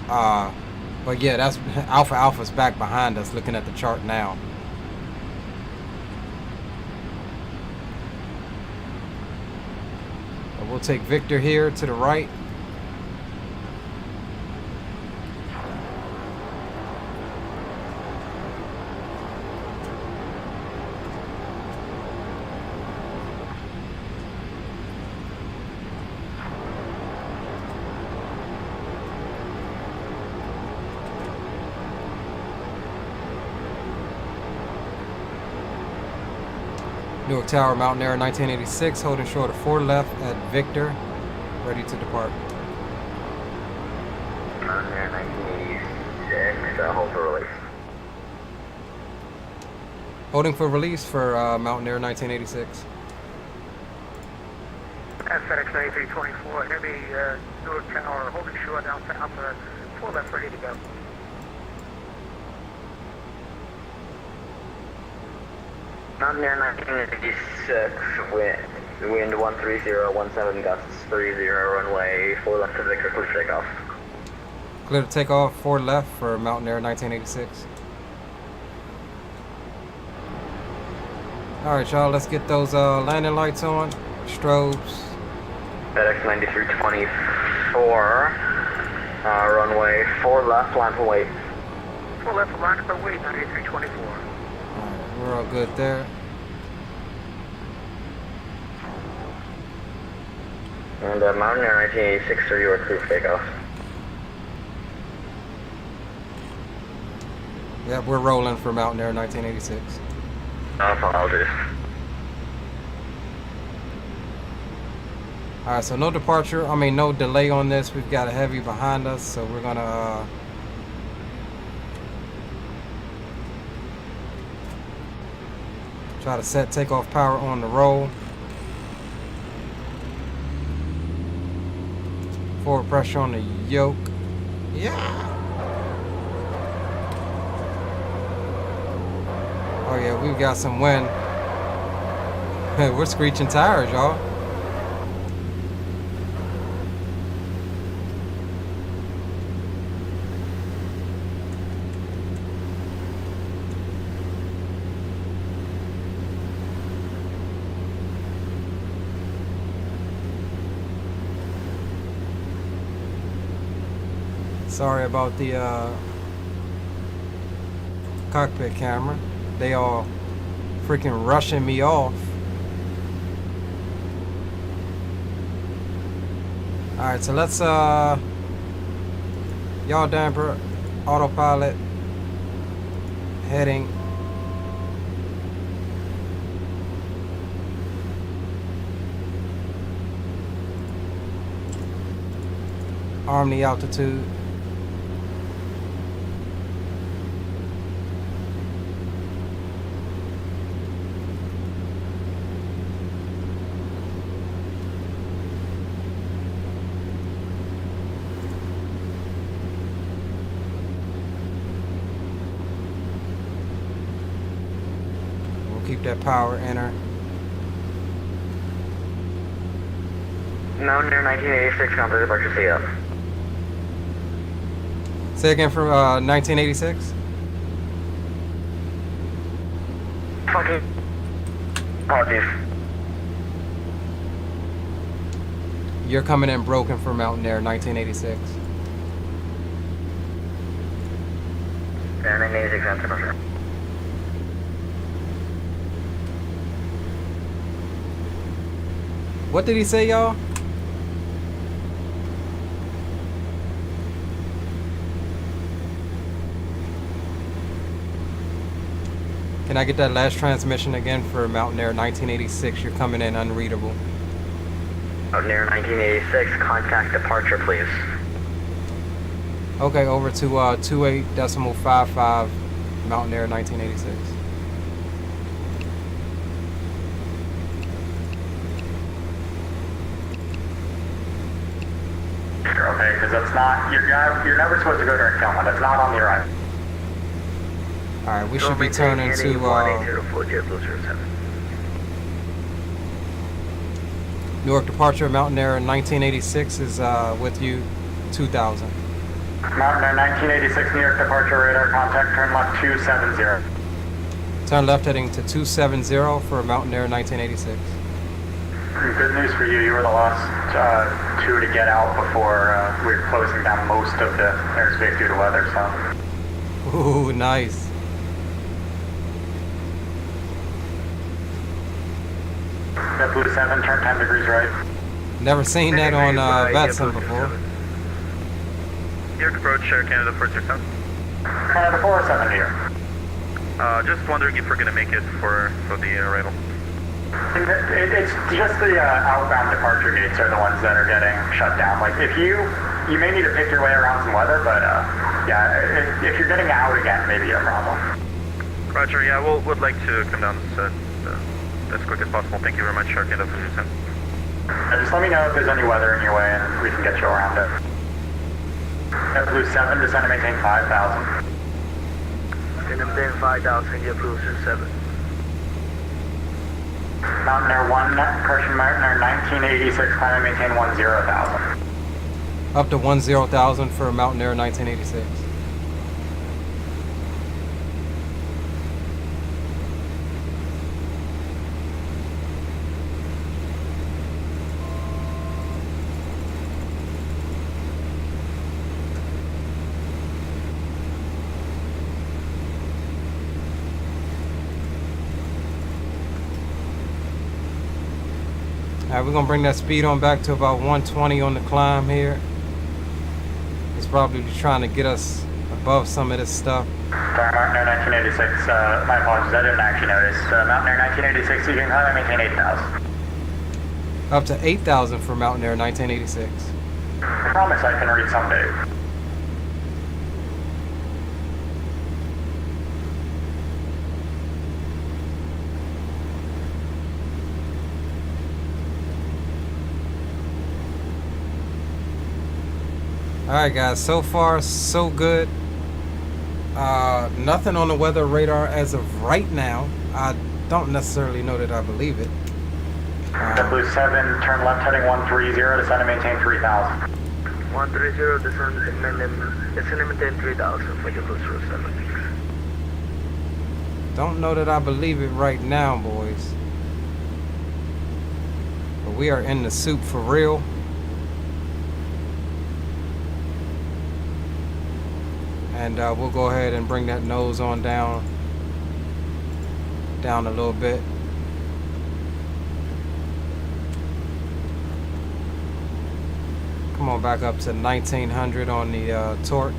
But yeah, that's Alpha's back behind us looking at the chart now. But we'll take Victor here to the right. Newark Tower, Mountain Air 1986, holding short of 4 left at Victor, ready to depart. Mountaineer 1986, hold for release. Holding for release for Mountaineer 1986. FedXVA 324, heavy Newark Tower, holding short down south, 4 left, ready to go. Mountaineer 1986, wind 130, 17 gusts 30, runway 4 left to Victor, clear for takeoff. Clear to take off, 4 left for Mountaineer 1986. Alright, y'all, let's get those landing lights on. Strobes. FedEx 9324, runway 4 left, line for wait. 4 left, line for wait, 9324. Alright, we're all good there. And Mountaineer 1986, sir, you are clear for takeoff. Yep, we're rolling for Mountaineer 1986. Apologies. Alright, so no departure, no delay on this. We've got a heavy behind us, so we're gonna try to set takeoff power on the roll. Forward pressure on the yoke. Yeah! Oh yeah, we've got some wind. We're screeching tires, y'all. Sorry about the cockpit camera. They all freaking rushing me off. Alright, so let's yaw damper, autopilot, heading. Arm the altitude. Keep that power enter. Mountaineer 1986, contact departure, see up. Say again for 1986. Fucking apologies. You're coming in broken for Mountaineer 1986. Yeah, 1986, contact departure. What did he say, y'all? Can I get that last transmission again for Mountaineer 1986? You're coming in unreadable. Mountaineer 1986, contact departure, please. Okay, over to 28.55 Mountaineer 1986. Okay, because it's not, you're never supposed to go during tailwind. It's not on the right. Alright, we should be turning to Newark departure. Mountaineer 1986 is with you 2000. Mountaineer 1986, New York departure, radar contact, turn left 270. Turn left heading to 270 for Mountaineer 1986. Good news for you, you were the last two to get out before we were closing down most of the airspace due to weather, so. Ooh, nice. JetBlue 7, turn 10 degrees right. Never seen that on Vetson before. New York approach, Canada 467. Canada 470 here. Just wondering if we're gonna make it for the arrival. It's just the outbound departure gates are the ones that are getting shut down. Like if you may need to pick your way around some weather, but yeah, if you're getting out again, maybe a problem. Roger, yeah, would like to come down as quick as possible. Thank you very much, Shark and Houston. Just let me know if there's any weather in your way and we can get you around it. Blue 7, descend and maintain 5,000. Descend and maintain 5,000, Blue 7. Mountain Air 1, Crushing Mountain Air 1986, climb and maintain 10,000. Up to 10,000 for Mountain Air 1986. Alright, we're gonna bring that speed on back to about 120 on the climb here. It's probably trying to get us above some of this stuff. Sorry, Mountain Air 1986, my apologies, I didn't actually notice. Mountain Air 1986, you can climb and maintain 8,000. Up to 8,000 for Mountain Air 1986. I promise I can read some days. Alright guys, so far so good. Nothing on the weather radar as of right now. I don't necessarily know that I believe it. Blue 7, turn left heading 130, descend and maintain 3,000. 130, descend and maintain 3,000 for Blue 7. Don't know that I believe it right now, boys. But we are in the soup for real. And we'll go ahead and bring that nose on down a little bit. Come on back up to 1900 on the torque.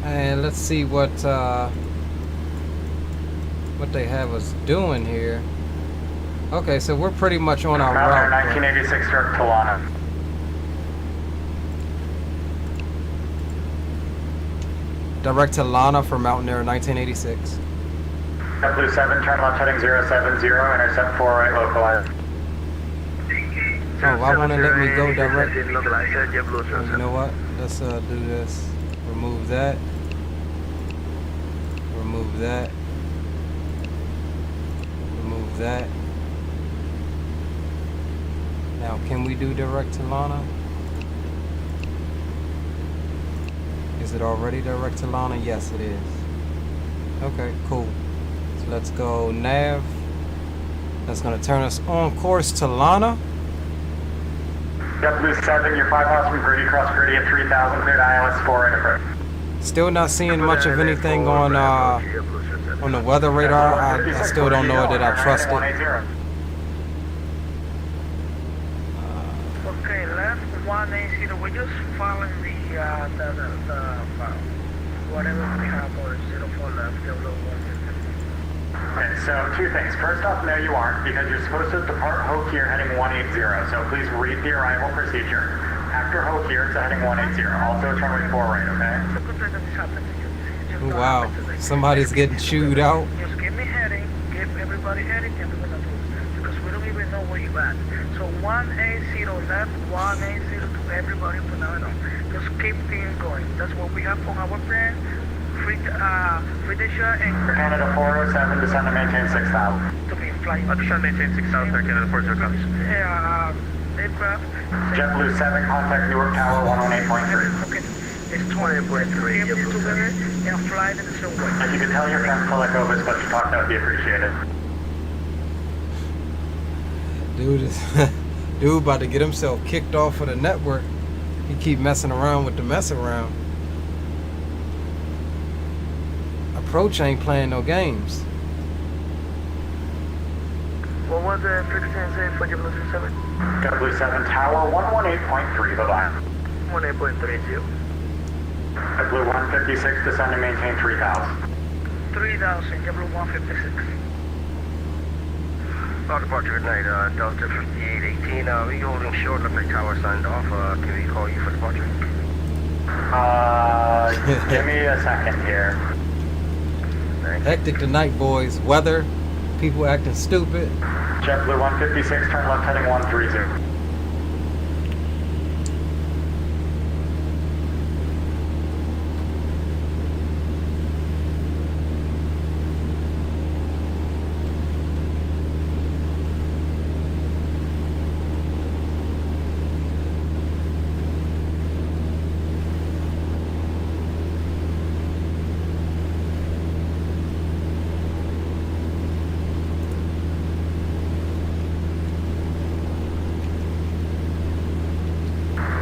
And let's see what they have us doing here. Okay, so we're pretty much on our route. 1986 direct to Lana. Direct to Lana for Mountain Air 1986. Blue 7, turn left heading 070, intercept 4 right localized. Oh, why won't it let me go direct? Oh, you know what? Let's do this. Remove that. Remove that. Remove that. Now, can we do direct to Lana? Is it already direct to Lana? Yes, it is. Okay, cool. So let's go nav. That's going to turn us on course to Lana. Blue 7, you're 5 miles from Grady, cross Grady at 3,000, cleared ILS 4 right approach. Still not seeing much of anything on the weather radar. I still don't know that I trust it. Okay, left 180, we're just following the whatever we have or 04 left, Okay, so two things. First off, no you aren't, because you're supposed to depart Hoke here heading 180, so please read the arrival procedure. After Hoke here, it's a heading 180, also turn 4 right, okay? Wow, somebody's getting chewed out. Just give me heading, give everybody heading, and we're gonna do that, because we don't even know where you're at. So 180 left, 180 to everybody from now on. Just keep things going. That's what we have on our plan. Free the shot and... Canada 407, descend and maintain 6,000. To be flying. Descend maintain 6,000, Canada 407. Aircraft. JetBlue 7, contact Newark Tower 118.3. Okay. It's 20.3 together and fly in the same way. If you could tell your friends to let go of as much talk, that would be appreciated. Dude about to get himself kicked off of the network. He keep messing around with the mess around. Approach ain't playing no games. What was the frequency say for JetBlue 7? JetBlue 7 Tower 118.3, bye-bye. 18.30. JetBlue 156, descend and maintain 3,000. 3,000, JetBlue 156. Departure, good night, Delta 5818, we holding short, left right tower signed off, can we call you for departure? Give me a second here. Hectic tonight, boys. Weather, people acting stupid. JetBlue 156, turn left heading 130.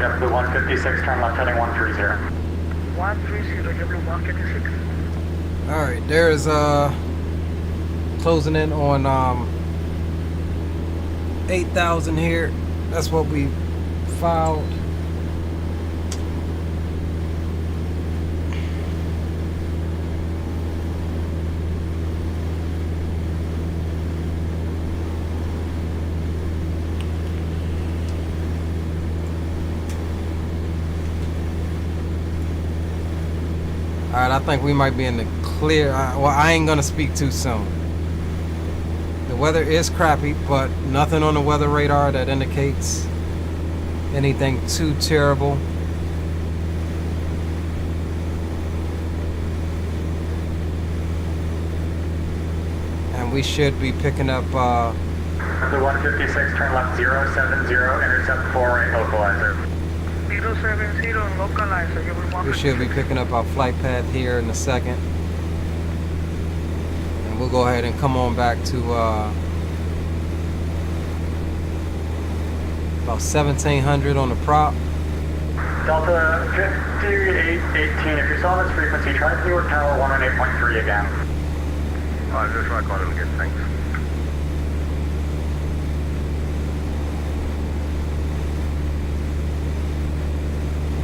JetBlue 156, turn left heading 130. 130, JetBlue 156. All right, there's closing in on 8,000 here. That's what we filed. All right, I think we might be in the clear. Well, I ain't gonna speak too soon. The weather is crappy, but nothing on the weather radar that indicates anything too terrible. And we should be picking up The 156, turn left 070, intercept 4 right localizer. 070, localizer, JetBlue 156. we should be picking up our flight path here in a second. And we'll go ahead and come on back to about 1700 on the prop. Delta 5818, if you're still on this frequency, try the Newark Tower 118.3 again. Just try calling him again, thanks.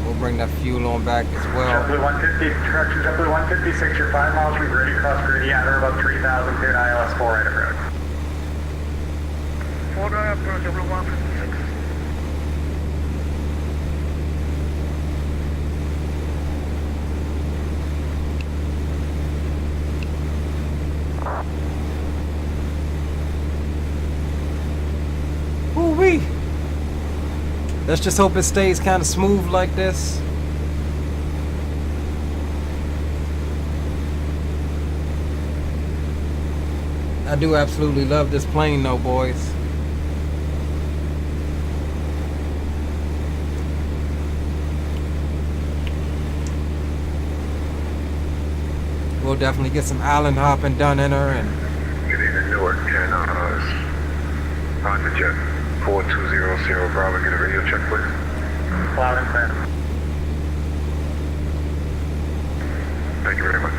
We'll bring that fuel on back as well. JetBlue 150, correction, JetBlue 156, you're 5 miles from Grady, cross Grady, at or above 3,000, cleared ILS 4 right approach. 4 right approach, JetBlue 156. Woo-wee. Let's just hope it stays kind of smooth like this. I do absolutely love this plane though, boys. We'll definitely get some island hopping done in her. And Good evening, Newark, and Honda Jet 4200 Bravo, get a radio check, please. Loud and clear. Thank you very much.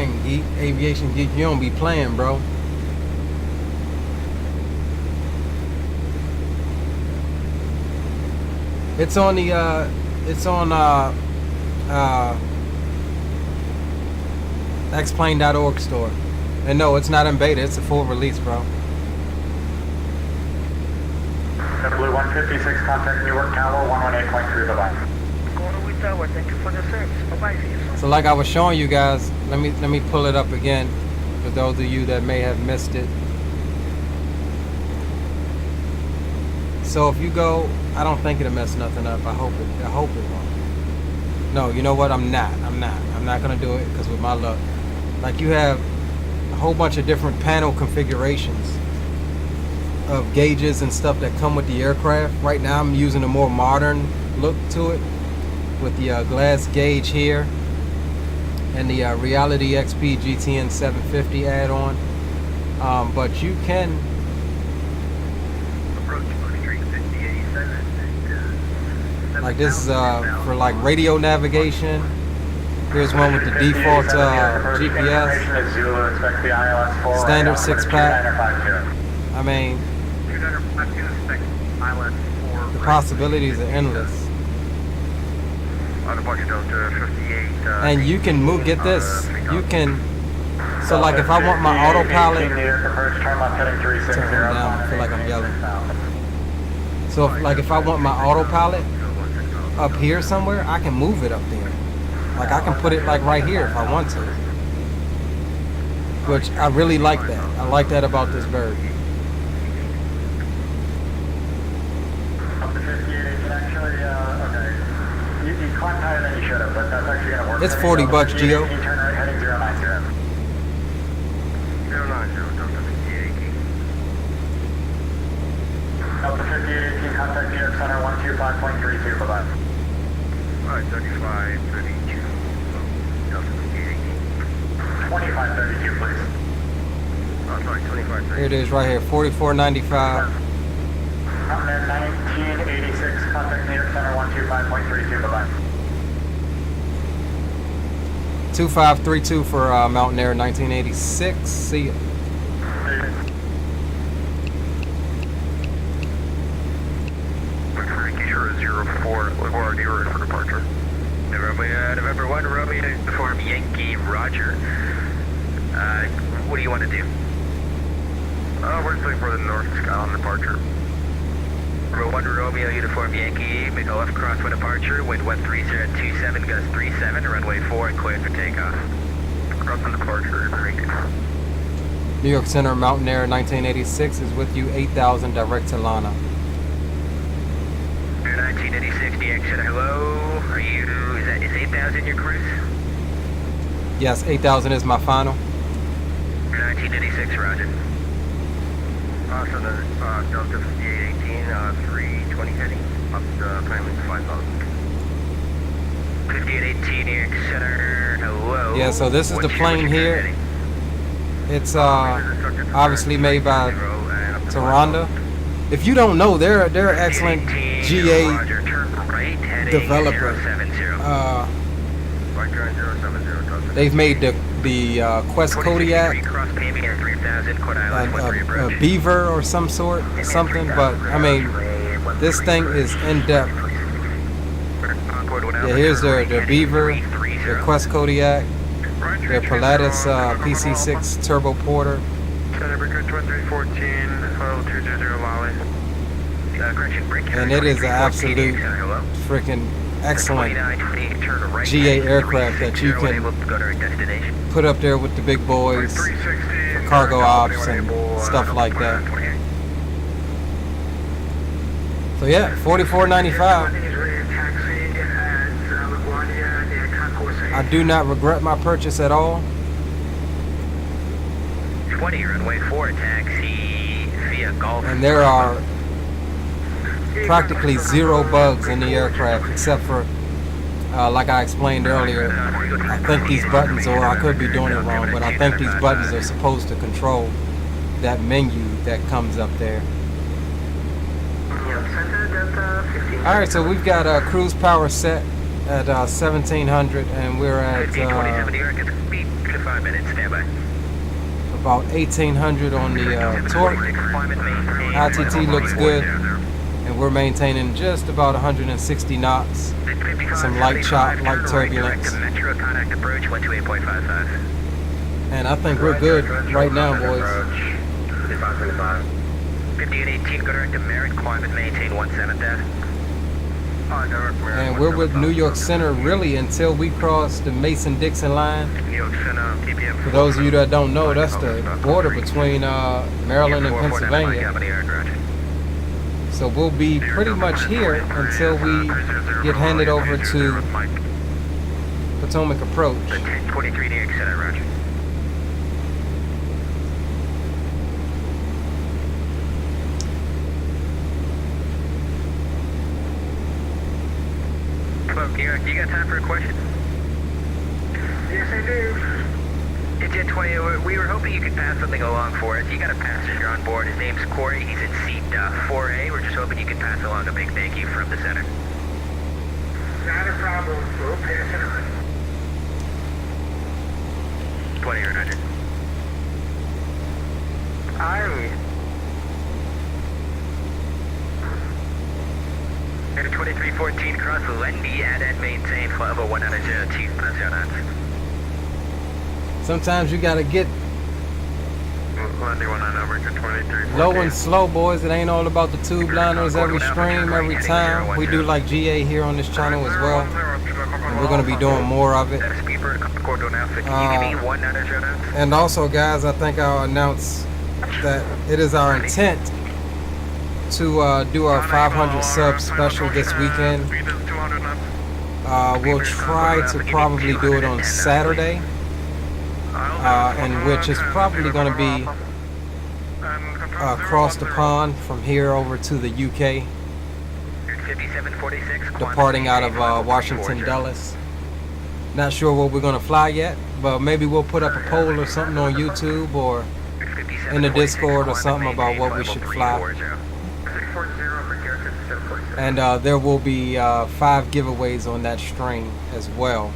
dang, geek, aviation geek, you don't be playing, bro. It's on the xplane.org store. And no, it's not in beta, it's a full release, bro. JetBlue 156, contact Newark Tower 118.3, bye-bye. Corridor Tower, thank you for the service. Bye-bye, see you soon. So like I was showing you guys, let me pull it up again for those of you that may have missed it. So if you go, I don't think it'll mess nothing up. I hope it won't. No, you know what? I'm not gonna do it because with my luck, like you have a whole bunch of different panel configurations of gauges and stuff that come with the aircraft. Right now I'm using a more modern look to it with the glass gauge here and the Reality XP GTN 750 add-on. But you can like this is for like radio navigation. Here's one with the default GPS, standard 6-pack. I mean, the possibilities are endless. And you can move, get this, you can, so like if I want my autopilot, turn it down, I feel like I'm yelling. So like if I want my autopilot up here somewhere, I can move it up there. Like I can put it like right here if I want to. Which I really like that. I like that about this bird. It's $40, Geo. Turn right heading 090. 090, Delta 5818. Delta 5818, contact New York Center 125.32, bye-bye. Alright, 3532. Delta 5818. 2532, please. Oh, sorry, 2532. Here it is right here, 44.95. Mountain Air 1986, contact New York Center 125.32, bye-bye. 2532 for Mountain Air 1986. See ya. Sure, 04, we're already ready for departure. November 1, Romeo, uniform Yankee, Roger. What do you want to do? We're just looking for the north on departure. Number 1, Romeo, uniform Yankee, make a left crosswind departure, wind 13027, gust 37, runway 4, and cleared for takeoff. Crosswind departure, great. New York Center Mountain Air 1986 is with you, 8000 direct to Lana. Air 1986, DX Center, hello. Are you, is 8000 your cruise? Yes, 8000 is my final. Air 1986, roger. So the Delta 5818, 320 heading, up to climbing 5000. 5818 New York Center, hello. Yeah, so this is the plane here. It's obviously made by Thranda. If you don't know, they're an excellent GA developer. They've made the Quest Kodiak, a Beaver or some sort, something. But I mean, this thing is in depth. Yeah, here's their Beaver, their Quest Kodiak, their Pilatus PC6 Turbo Porter. And it is an absolute freaking excellent GA aircraft that you can put up there with the big boys for cargo ops and stuff like that. So yeah, $44.95. I do not regret my purchase at all. 20 runway 4 taxi via Gulf. And there are practically zero bugs in the aircraft except for like I explained earlier, I think these buttons, or I could be doing it wrong, but I think these buttons are supposed to control that menu that comes up there. Alright, so we've got a cruise power set at 1700 and we're at about 1800 on the torque. ITT looks good. And we're maintaining just about 160 knots, some light chop, light turbulence. And I think we're good right now, boys. 5818, go direct to Merritt, climb and maintain 17th. And we're with New York Center really until we cross the Mason-Dixon line. For those of you that don't know, that's the border between Maryland and Pennsylvania. So we'll be pretty much here until we get handed over to Potomac Approach. Hello, you got time for a question? Yes, I do. It's Jet 20. We were hoping you could pass something along for us. You got a passenger on board. His name's Corey. He's in seat 4A. We're just hoping you could pass along a big thank you from the center. Not a problem. We'll pass it on. 20 or 100. Aye. Air 2314 across Lendy and maintain flight level 102 knots. Sometimes you gotta get Lendy 19 over to 2314. low and slow, boys. It ain't all about the tube liners every stream, every time. We do like GA here on this channel as well. And we're gonna be doing more of it. And also, guys, I think I'll announce that it is our intent to do our 500 sub special this weekend. We'll try to probably do it on Saturday, in which is probably going to be across the pond from here over to the UK, departing out of Washington Dulles. Not sure what we're going to fly yet, but maybe we'll put up a poll or something on YouTube or in the Discord or something about what we should fly. And there will be 5 giveaways on that stream as well.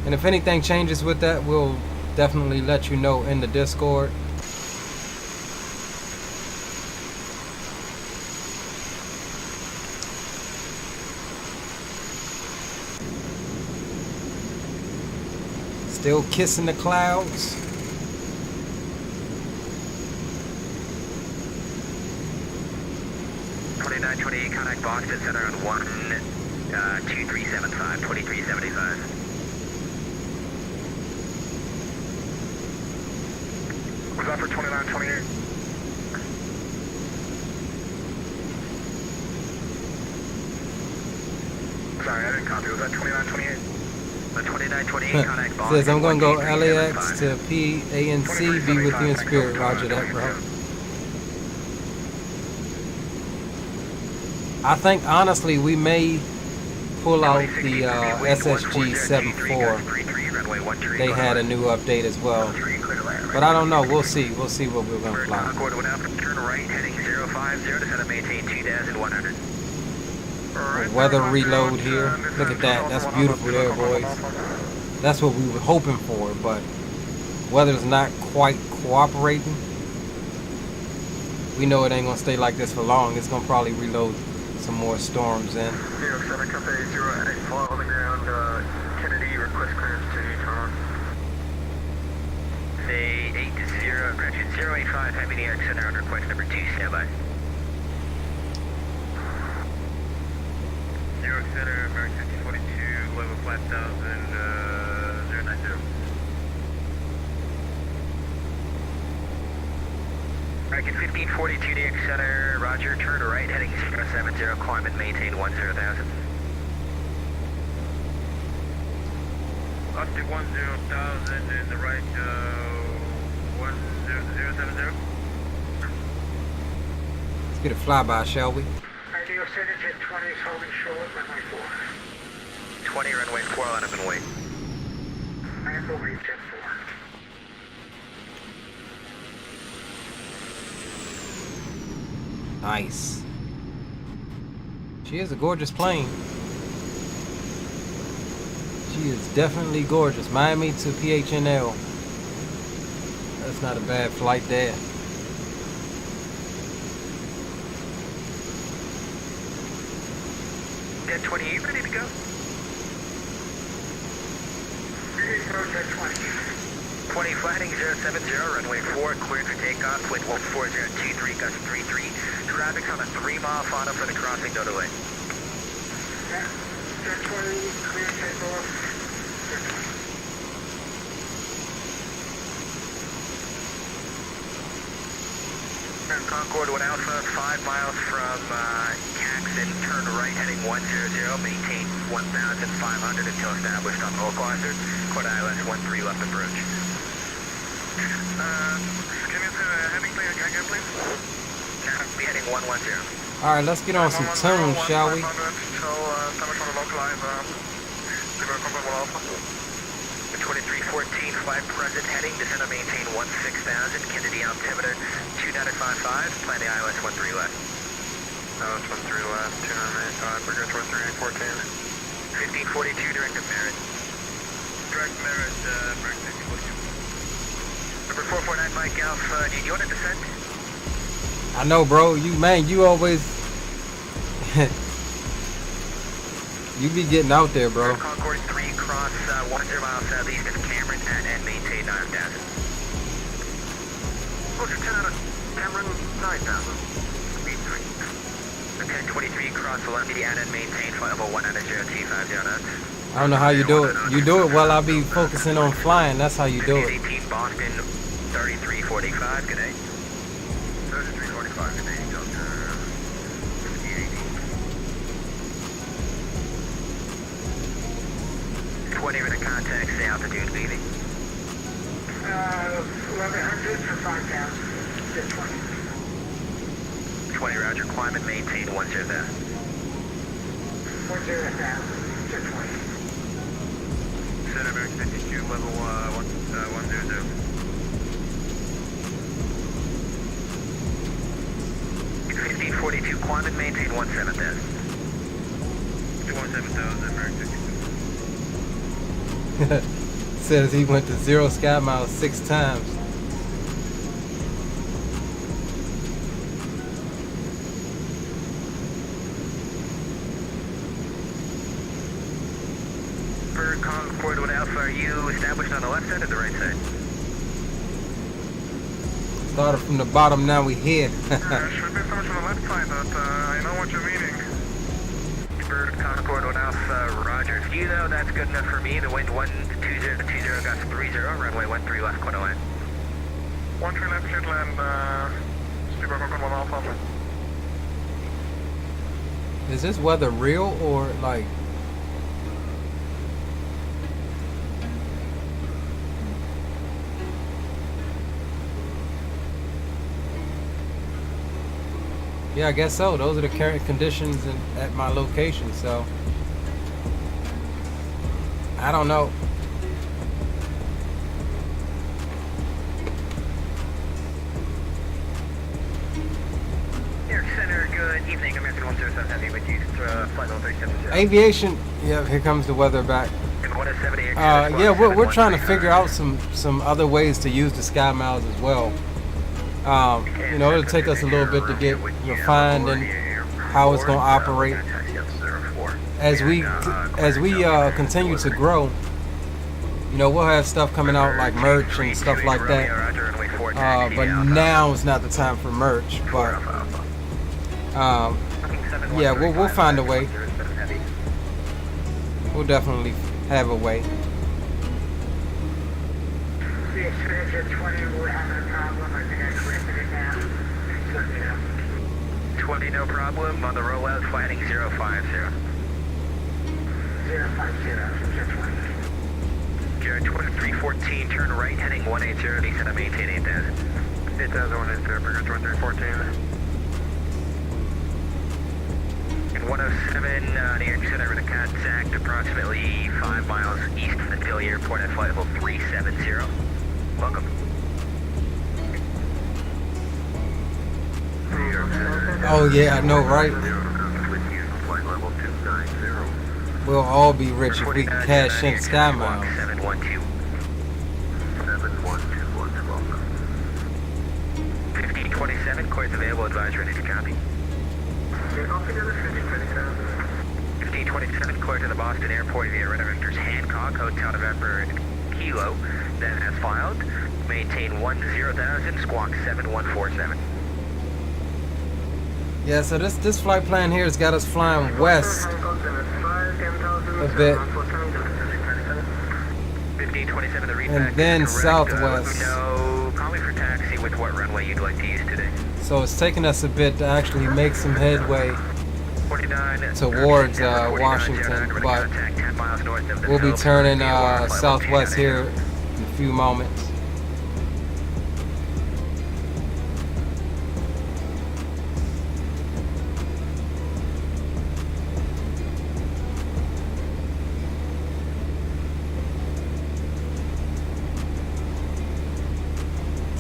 And if anything changes with that, we'll definitely let you know in the Discord. Still kissing the clouds. Contact Boston Center on 12375, 2375. Was that for 2928? Sorry, I didn't copy. Was that 2928? The 2928 contact Boston. Says I'm gonna go LAX to PANC, be with you in spirit. Roger that, bro. I think honestly we may pull out the SSG 74. They had a new update as well, but I don't know. We'll see. We'll see what we're gonna fly. Turn right, heading 050 to set up maintain 2100. Weather reload here. Look at that. That's beautiful there, boys. That's what we were hoping for, but weather's not quite cooperating. We know it ain't gonna stay like this for long. It's gonna probably reload some more storms in. 07 Cafe 08, fall on the ground, Kennedy, request clearance to Utah. Say 80, correction, 085, heavy New York Center on request number 2, standby. New York Center, American 42, level 5000, 090. American 1542, New York Center, roger, turn right, heading 070, climb and maintain 10,000. Up to 10,000 in the right, 10070. Let's get a flyby, shall we? Ideal Center, Jet 20 is holding short, runway 4. 20, runway 4, line up and wait. I am moving Jet 4. Nice. She is a gorgeous plane. She is definitely gorgeous. Miami to PHNL. That's not a bad flight there. Jet 20, you ready to go? Ready to go, Jet 20. 20, flying 070, runway 4, cleared for takeoff, wind 14023, gust 33. Traffic's on a 3-mile final for the crossing, no delay. Yeah, Jet 20, clear takeoff. Jet 20. Concord 1 Alpha, 5 miles from Caxton, turn right heading 100, maintain 1,500 until established on local hazard. Quad ILS 13 left approach. Can you heading plane again, please? Be heading 110. All right, let's get on some tunes, shall we? The 2314, flight present heading, descend and maintain 16,000, Kennedy altimeter 2955, plan the ILS 13 left. ILS 13 left, 2985, we're good 2314. 1542, direct to Merritt. Direct Merit, direct 1542. Number 449, Mike Alpha, do you want to descend? I know, bro. You always you be getting out there, bro. Concord 3, cross 10 miles southeast of Cameron and maintain 9,000. Closer 10 out of Cameron, 9,000. Speed 3. 1023, cross Columbia and maintain flight level 190T509. I don't know how you do it. You do it while I be focusing on flying. That's how you do it. 18 Boston, 3345, good day. 3345, good day, Delta 5880. 20 to contact, say altitude, leaving. 1100 for 5,000, just 20. 20, roger, climb and maintain 10,000. 10,000, just 20. Center American 52, level 100. 1542, climb and maintain 17,000. 17,000, American 52. Says he went to 0 sky miles 6 times. For Concord, what Alpha are you established on the left side or the right side? Started from the bottom, now we here. Should be established on the left side, but I know what you're meaning. Bird Concord, what Alpha, roger. Ski though, that's good enough for me. The wind 12020, got 30, runway 13 left, quarter line. 13 left, should land, Steeper Concord 1 Alpha. Is this weather real or like? Yeah, I guess so. Those are the current conditions at my location, so I don't know. Newark Center, good evening. American 107 Heavy with you, flight level 370. Aviation, yeah, here comes the weather back. And 170 Yeah, we're trying to figure out some other ways to use the sky miles as well. You know, it'll take us a little bit to get refined in how it's going to operate. As we continue to grow, you know, we'll have stuff coming out like merch and stuff like that. But now is not the time for merch. But yeah, we'll find a way. We'll definitely have a way. The experience at 20, we're having a problem. I think I corrected it now. So, yeah. 20, no problem. On the rollout, fighting 050. 050, just 20. Jared 2314, turn right, heading 180, descend and maintain 8,000. 8,000, 180, Burger 2314. And 107, New York Center with a contact approximately 5 miles east of the Philly Airport at flight level 370. Welcome. Oh yeah, I know, right? We'll all be rich if we can cash in sky miles. 712. 1527, course available, advisory, need to copy. 1527, clear to the Boston Airport via Red Vectors Hancock, Hotel November Kilo, then as filed, maintain 10,000, squawk 7147. Yeah, so this flight plan here has got us flying west a bit, 1527, the and then southwest. No, call me for taxi with what runway you'd like to use today. So it's taking us a bit to actually make some headway towards Washington, but we'll be turning southwest here in a few moments.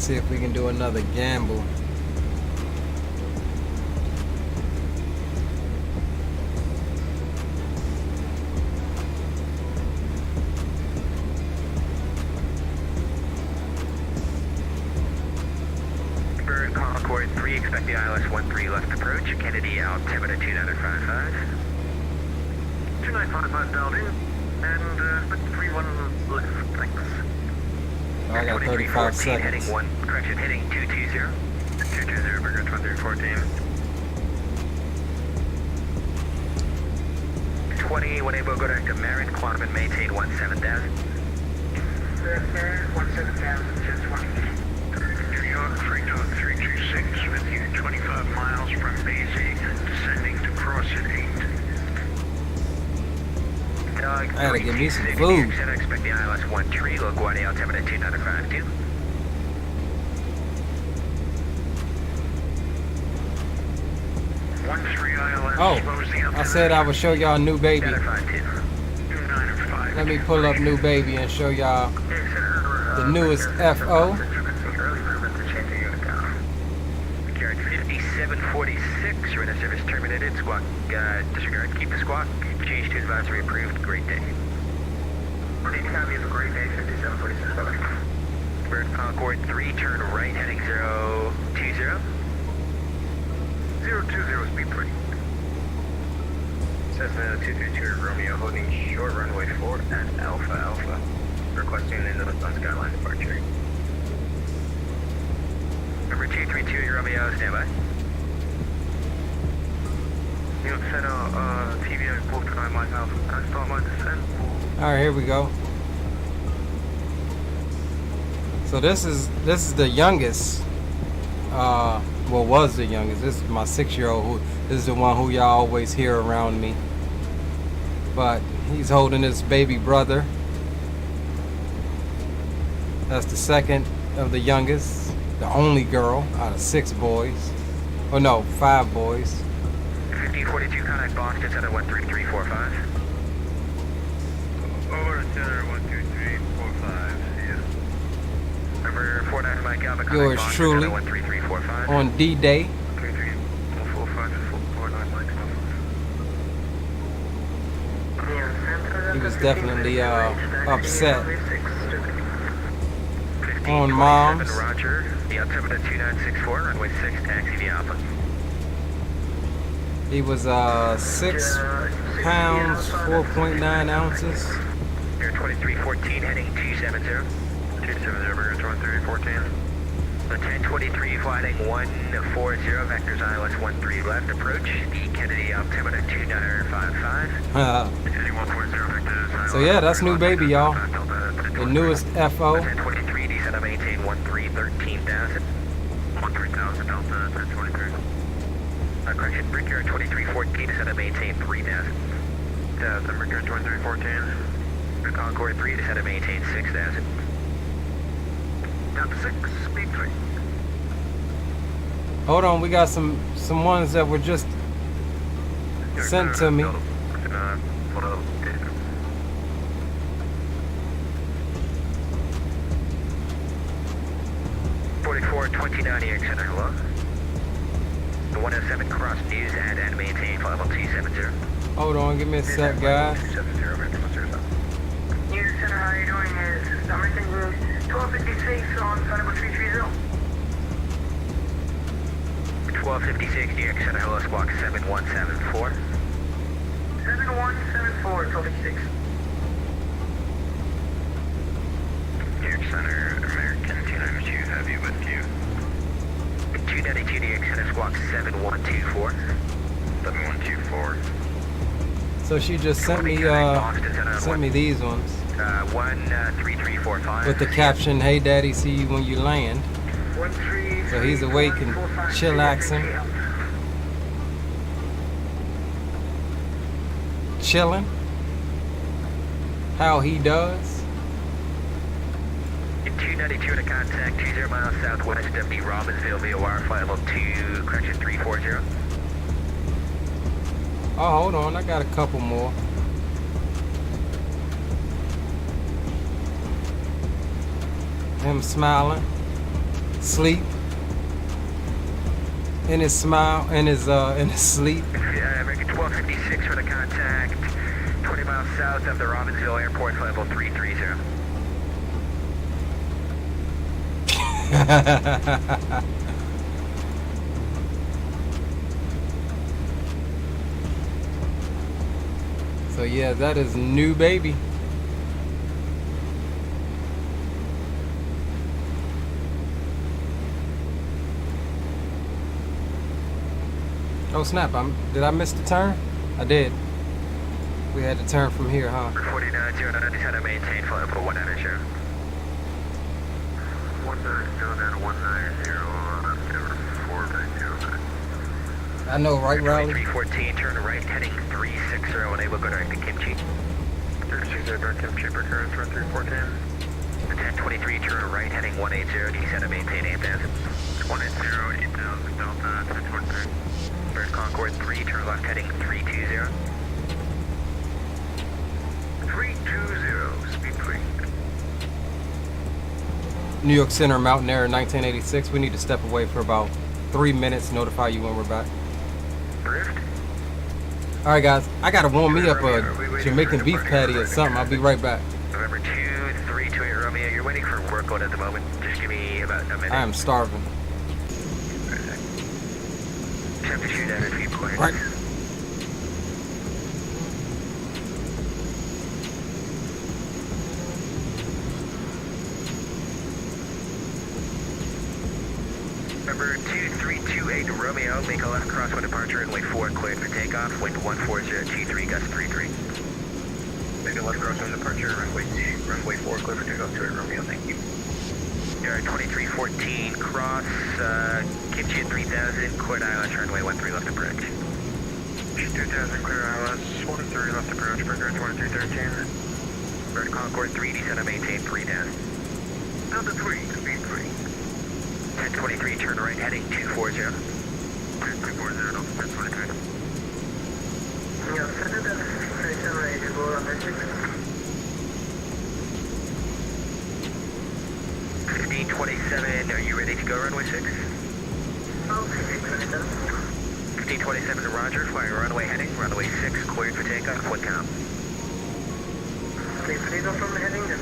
See if we can do another gamble. Bird Concord 3, expect the ILS 13 left approach. Kennedy altimeter 2955. 2955 dialed in, and 31 left, thanks. Oh, I got 35 seconds. Heading 1, correction, heading 220. 220, Burger 2314. 20, when able, go direct to Marin, climb and maintain 17,000. Marin, 17,000, 1020. New York, Freedom 326 with you, 25 miles from Beijing, descending to cross at 8. I gotta give me some food. Expect the ILS 13, LaGuardia altimeter 2952. Oh, I said I would show y'all New Baby. Let me pull up New Baby and show y'all the newest FO. 5746, radar service terminated. Squawk, disregard. Keep the squawk. Change to advisory approved. Great day. Copy, have a great day. 5746. Bird Concord 3, turn right, heading 020. 020, speed 3. Cessna 232 Romeo, holding short runway 4 at Alpha Alpha. Requesting an inland skyline departure. Number 232 Romeo, standby. New York Center, TV at 429 miles Alpha. Can I start my descent? Alright, here we go. So this is the youngest. Well, was the youngest. This is my 6-year-old. This is the one who y'all always hear around me. But he's holding his baby brother. That's the second of the youngest, the only girl out of 6 boys. Oh no, 5 boys. 1542 contact Boston Center 13345. Over to Center 12345. Number 49 Mike Alpha. Yours truly on D-Day. He was definitely upset on Moms. Roger. The altimeter 2964, runway 6, taxi via Alpha. He was 6 pounds, 4.9 ounces. Air 2314, heading 270. 270, Burger 2314. The 1023 flying 140, vectors ILS 13 left approach. The Kennedy altimeter 2955. So yeah, that's New Baby, y'all. The newest FO. 1023, descend and maintain 13,000. 13,000, Delta 1023. Correction, Brickyard 2314, descend and maintain 3,000. The Brickyard 2314. Concord 3, descend and maintain 6,000. Down to 6, speed 3. Hold on, we got some ones that were just sent to me. 4429 EX Center, hello. The 107 cross news and maintain flight level 270. Hold on, give me a sec, guys. 270, New York Center, how are you doing? Is American Room 1256 on flight level 330. 1256 New York Center, hello, squawk 7174. 7174, 1256. New York Center, American 292, have you with you? 292 New York Center, squawk 7124. 7124. So she just sent me these ones 13345. with the caption, "Hey Daddy, see you when you land." So he's awake and chillaxing. Chilling. How he does. 292 to contact 20 miles southwest of the Robbinsville via wire flight level 2, correction 340. Oh, hold on, I got a couple more. Him smiling. sleep, in his smile, in his sleep. American 1256 for the contact. 20 miles south of the Robbinsville Airport, level 330. So yeah, that is new baby. Oh snap, did I miss the turn? I did. We had to turn from here, huh? 4909, just had to maintain flight level 190. 190, I know, right, Rowley? 314, turn right, heading 360, enable go direct to Kimchi. 360, direct Kimchi, current 314. 1023, turn right, heading 180, descend to maintain 8000. 180, 8000, Delta, 314. Bird Concord 3, turn left, heading 320. 320, speed 3. New York Center, Mountain Air, 1986. We need to step away for about 3 minutes, notify you when we're back. Drift? Alright guys, I gotta warm me up a Jamaican beef patty or something. I'll be right back. November 2328 Romeo, you're waiting for work on at the moment. Just give me about a minute. I am starving. Just have to shoot at it if you clear. Right. Number 2328 Romeo, make a left crosswind departure, runway 4 cleared for takeoff, wind 14023, gust 33. Make a left crosswind departure, runway 4 cleared for takeoff, 2 Romeo, thank you. Yard 2314, cross, Kimchi at 3000, cleared ILS, runway 13 left approach. 2000, clear ILS, 13 left approach, current 2313. Bird Concord 3, descend to maintain 3 down. Delta 3, speed 3. 1023, turn right, heading 240. 240, Delta 1023. Yeah, send it as ready to go on the 1527, are you ready to go runway 6? Okay, 1527 to Roger, flying runway heading, runway 6 cleared for takeoff, wind calm. please leave off from the heading, and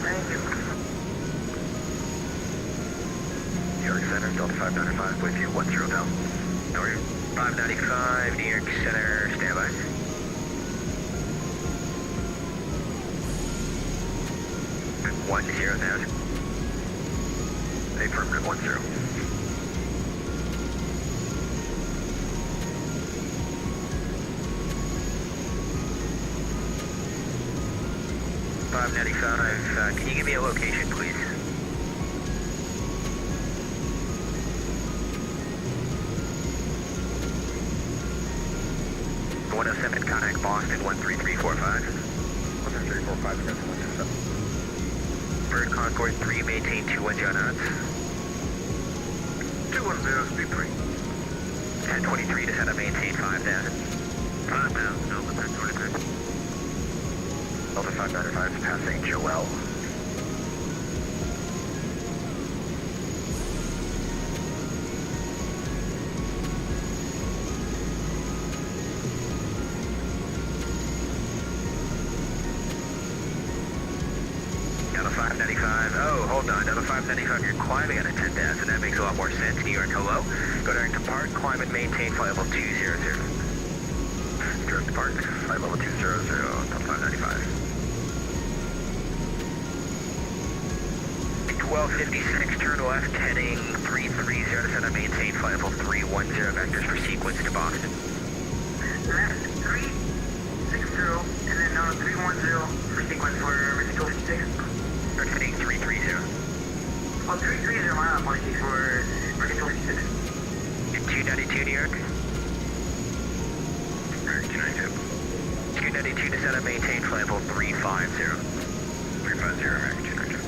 thank you. New York Center, Delta 595 with you, 10 now. How are you? 595, New York Center, standby. One zero now. Affirmative 10. Can you give me a location, please? 107, contact Boston 13345. 13345, that's 127. Bird Concord 3, maintain 210 knots. 210, speed 3. 1023, descend to maintain 5000. 5000, Delta 1023. Delta 595 is passing Joel. Delta 595, oh, hold on, Delta 595, you're climbing at a 10,000, that makes a lot more sense. New York, hello. Go direct to park, climb and maintain flight level 200. Direct to park, flight level 200, Delta 595. 1256, turn left, heading 330, descend to maintain flight level 310, vectors for sequence to Boston. Left 360, and then 310 for sequence for Richard 256. Start heading 330. Oh, 330, my apologies for Richard 256. 292, New York. 292. 292, descend to maintain flight level 350. 350, American 292.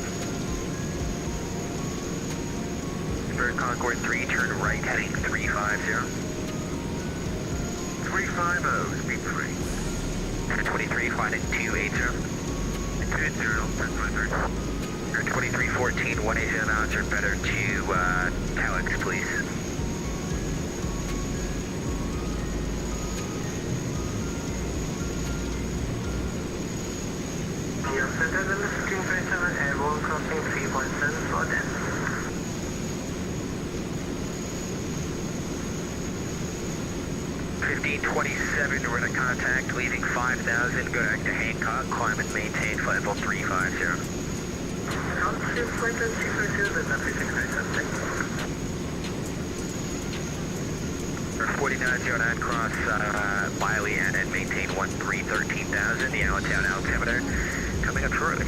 Bird Concord 3, turn right, heading 350. 350, speed 3. 23, flying at 280. 280, 1023. 2314, 180 knots or better to Calix, please. Your center limit 1537, airborne crossing 3.7 for them. We're to contact, leaving 5,000, go back to Hancock, climb and maintain flight level 350. Altitude flight level 242, there's nothing to say. 4909 cross Miley and maintain 13,000, the Allentown altimeter coming up shortly.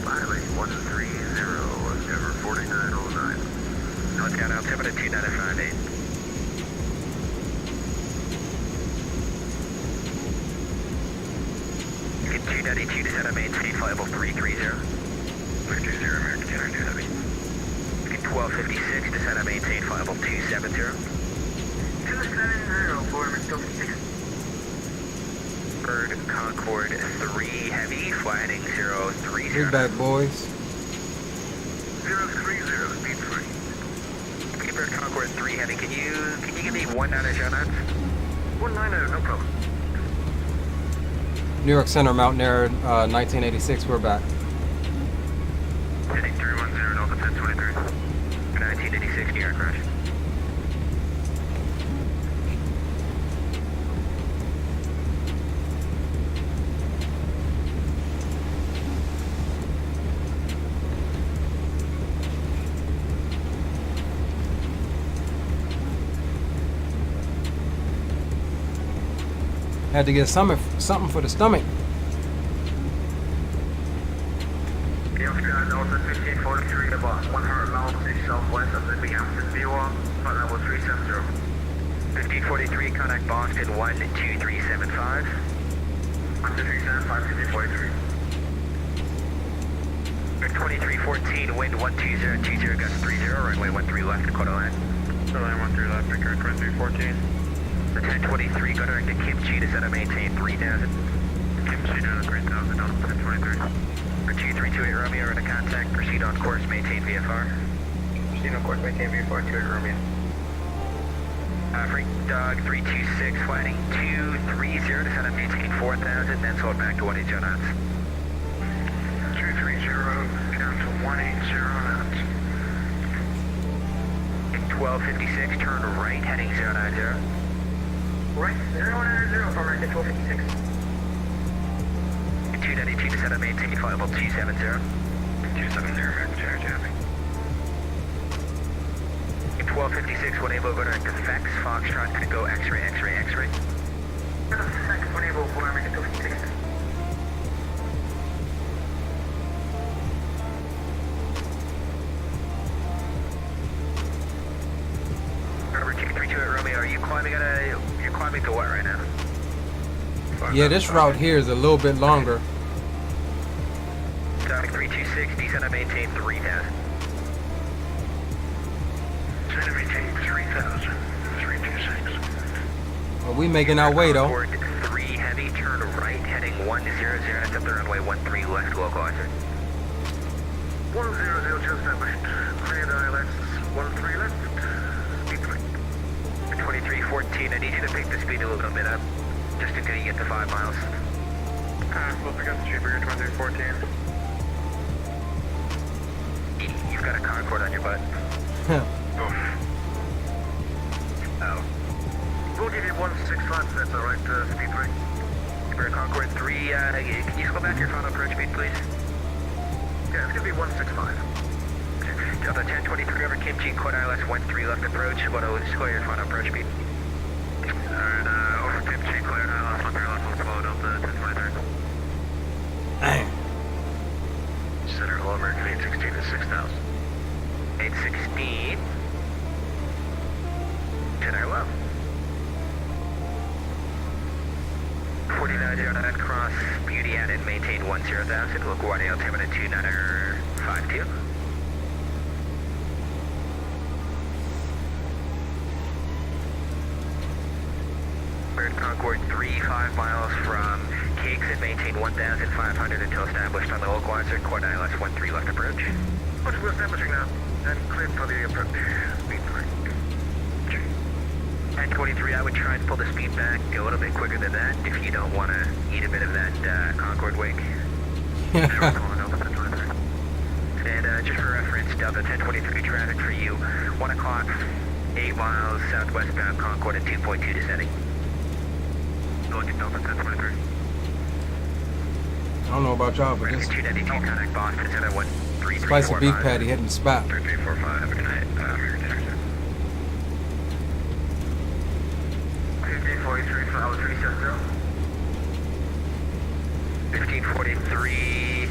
Miley 130, Endeavor 4909. Allentown altimeter 2958. You can 292 descend and maintain flight level 330. 330 American 10 Heavy. 1256, descend and maintain flight level 270. 270 for McDonald's 6. Bird Concord 3 Heavy, flying 030. Big back, boys. 030, speed 3. Bird Concord 3 Heavy, can you give me 190 show knots? 190, no problem. New York Center, Mountain Air, 1986. We're back. Heading 310, Alpha 1023. 1986, New York, crash. Had to get something for the stomach. Northern 1543, about 100 miles southwest of the Beyonce Viewer, flight level 370. 1543, contact Boston 12375. 12375, 1543. 2314, wind 12020, gust 30, runway 13 left, quarter line. Runway 13 left, Victor 2314. 1023, go direct to Kimchi, descend and maintain 3000. Kimchi down to 3000, on 1023. For 2328 Romeo, into contact, proceed on course, maintain VFR. Proceed on course, maintain VFR, 28 Romeo. Freak Dog 326, flying 230, descend and maintain 4000, then hold back to 180 knots. 230, down to 180 knots. 1256, turn right, heading 090. Right, 090 for right to 1256. 292, descend and maintain flight level 270. 270, American Cherry. 1256, one able, go direct to Fex, Foxtrot, Echo, X-ray, X-ray, X-ray. Fex, one able, for American 1256. Number 232 Romeo, are you climbing to what right now? Yeah, this route here is a little bit longer. Traffic 326, descend and maintain 3000. Descend and maintain 3000, 326. Well, we making our way though. Concord 3 Heavy, turn right, heading 100, that's up the runway 13 left, localizer. 100, just established. Cleared ILS, 13 left, speed 3. 2314, I need you to pick the speed a little bit up, just until you get to 5 miles. We'll pick up the street for your 2314. You've got a Concorde on your butt. Oh. We'll give you 165, that's alright, speed 3. For Concorde 3, can you slow back your final approach speed, please? Yeah, it's gonna be 165. Delta 1023 over Kimchi, Quad ILS 13 left approach, what will slow your final approach speed? Alright, over Kimchi, cleared ILS 13 left, we'll slow Delta 1023. Dang. Center Hello American 816 to 6000. 816. 10 hello. 4909 cross Beauty added, maintain 10,000, LaGuardia altimeter 2952. Bird Concord 3, 5 miles from exit, maintain 1,500 until established on the localizer, court ILS 13 left approach. We're establishing now, and cleared for the approach. Speed 1023, I would try and pull the speed back a little bit quicker than that if you don't want to eat a bit of that Concorde wake. And just for reference, Delta 1023 traffic for you, 1 o'clock, 8 miles southwestbound Concorde at 2.2 descending. Going to Delta 1023. I don't know about y'all, but this 292, contact Boston, Center 13345. spicy beef patty hitting the spot. 3345, have a good night. 1543, follow 370. 1543.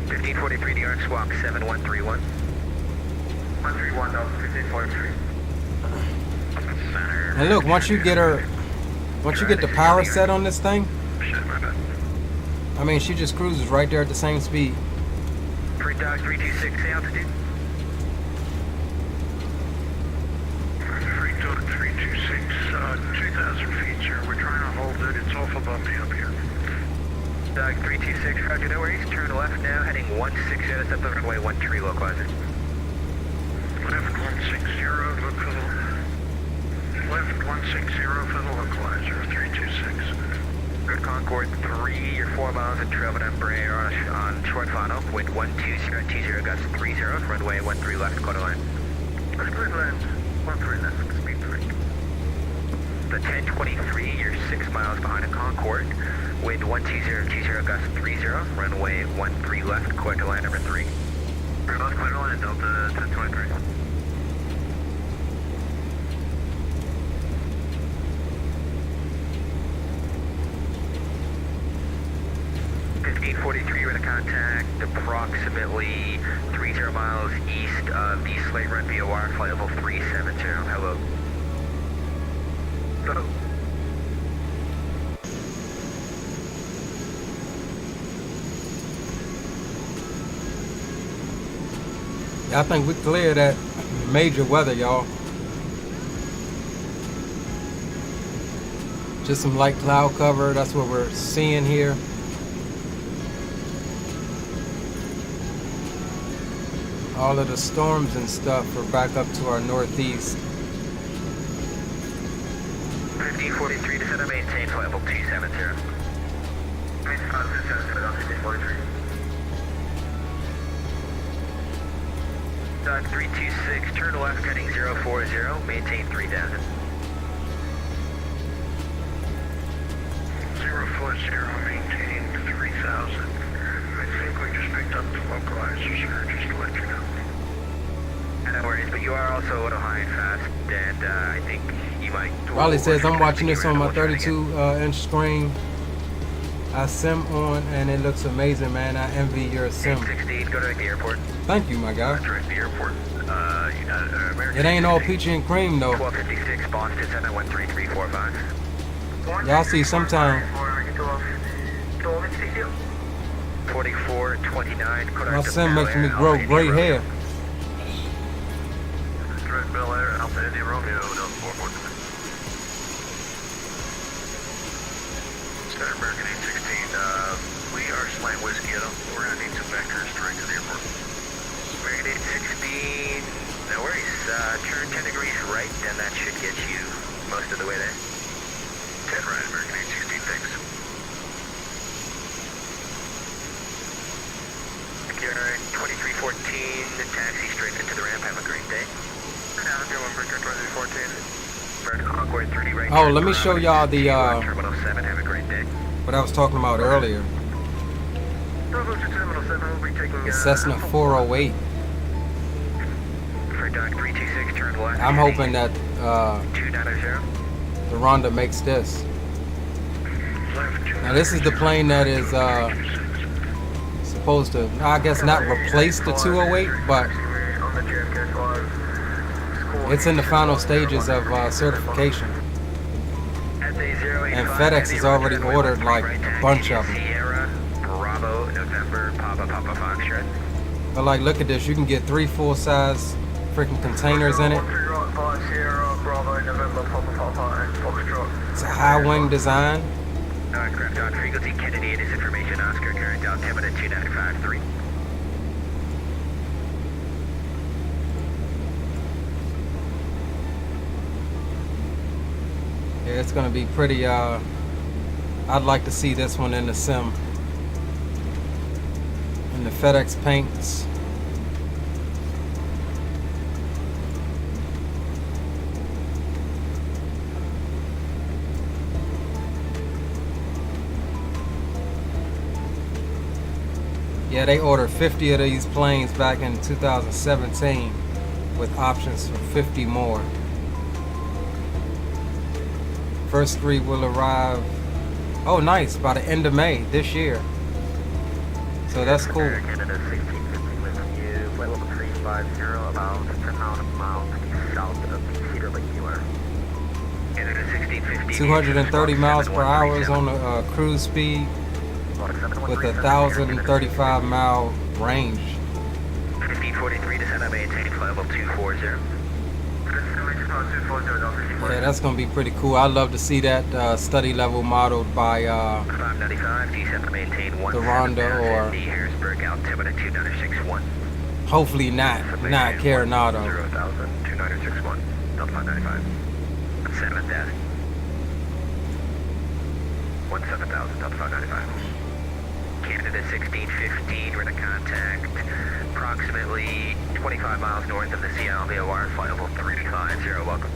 1543, New York, swap 7131. 131, no, 1543. Center. And look, once you get the power set on this thing, Shit, my bad. I mean, she just cruises right there at the same speed. Free dog 326, altitude. Free Dog 326, 2,000 feet, sir. We're trying to hold it. It's awful bumpy up here. Dog 326, roger, no worries. Turn left now, heading 160, step the runway 13 localizer. Left 160, look for the... Left 160 for the localizer, 326. Good Concorde 3, you're 4 miles and travel on Embraer on short final, wind 120, gusts 30, runway 13 left, quarter line. Good land, 13 left, speed 3. The 1023, you're 6 miles behind a Concorde, wind 120, gusts 30, runway 13 left, quarter line number 3. Left quarter line, Delta 1023. We're to contact approximately 30 miles east of the Slate Run VOR, flight level 370. Hello. Hello. I think we cleared that major weather, y'all. Just some light cloud cover, that's what we're seeing here. All of the storms and stuff are back up to our northeast. 1543, descend and maintain flight level 270. Maintain 1543. Dog 326, turn left heading 040, maintain 3000. 040, maintain 3000. I think we just picked up the localizer, sir, just to let you know. No worries, but you are also a little high and fast, and I think you might... Raleigh says, I'm watching this on my 32-inch screen. I sim on, and it looks amazing, man. I envy your sim. 16, go direct the airport. Thank you, my guy. Direct the airport. American It ain't all peachy and cream, though. 1256, Boston, 713345. Y'all see sometime. 4429, My sim makes me grow gray hair. Direct Bel Air, Alpha India Romeo, Delta 443. Center American 816, we are slant whiskey, we're gonna need some vectors direct to the airport. American 816, no worries, turn 10 degrees right, and that should get you most of the way there. 10 right, American 816, thanks. Alright, 2314, taxi straight into the ramp, have a great day. Concorde 30 right. Oh, let me show y'all the Terminal 7, have a great day. what I was talking about earlier. Bravo to Terminal 7, we'll be taking The Cessna 408. For Dock 326, turn left. I'm hoping that 290. the Ronda makes this. Now this is the plane that is supposed to, I guess, not replace the 208, but it's in the final stages of certification. And FedEx has already ordered like a bunch of them. Bravo, November, Papa, Papa, Foxtrot. But like, look at this, you can get 3 full-size freaking containers in it. It's a high wing design. Aircraft on frequency Kennedy, this information, Oscar, current altimeter 2953. Yeah, it's gonna be pretty, I'd like to see this one in the sim. In the FedEx paints. Yeah, they ordered 50 of these planes back in 2017 with options for 50 more. First 3 will arrive, oh nice, by the end of May this year. So that's cool. Canada 1650 with you, flight level 350, about 10 miles south of the Cedar Lake, Newark. Canada 1650. 230 miles per hour on the cruise speed with a 1,035 mile range. 1543, descend on maintain, flight level 240. Yeah, that's gonna be pretty cool. I'd love to see that study level modeled by 595, descend to maintain Thranda or Harrisburg, altimeter 2961. hopefully not Coronado. 0,000, 2961, Delta 595. 7,000. 17,000, Delta 595. Canada 1615, we're to contact approximately 25 miles north of the Seattle VOR, flight level 350, welcome.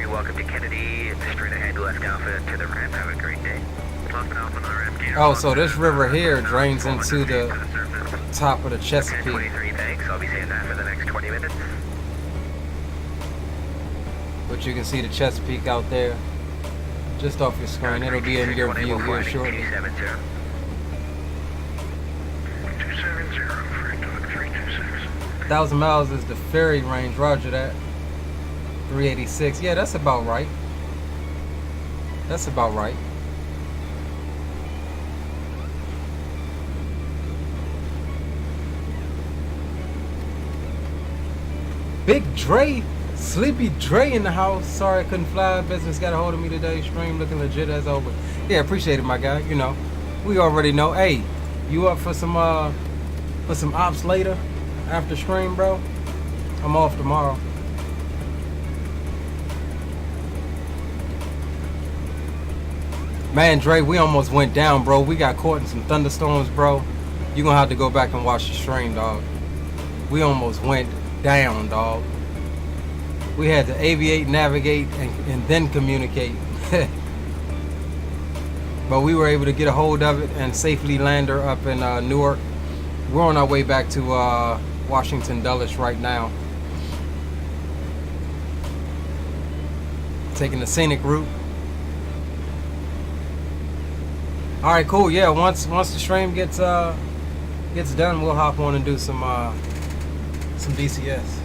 Welcome to Kennedy, straight ahead, left Alpha to the ramp, have a great day. Left Alpha to the ramp. Oh, so this river here drains into the top of the Chesapeake. 23, thanks, I'll be saying that for the next 20 minutes. But you can see the Chesapeake out there, just off your screen. It'll be in your view here shortly. 1,000 miles is the ferry range, roger that. 386, yeah, that's about right. That's about right. Big Dre, Sleepy Dre in the house. Sorry I couldn't fly. Business got a hold of me today. Stream looking legit as always. Yeah, appreciate it, my guy. You know, we already know. Hey, you up for some ops later after stream, bro? I'm off tomorrow. Man, Dre, we almost went down, bro. We got caught in some thunderstorms, bro. You gonna have to go back and watch the stream, dog. We almost went down, dog. We had to aviate, navigate, and then communicate. But we were able to get a hold of it and safely land her up in Newark. We're on our way back to Washington Dulles right now. Taking the scenic route. All right, cool. Yeah, once the stream gets done, we'll hop on and do some DCS.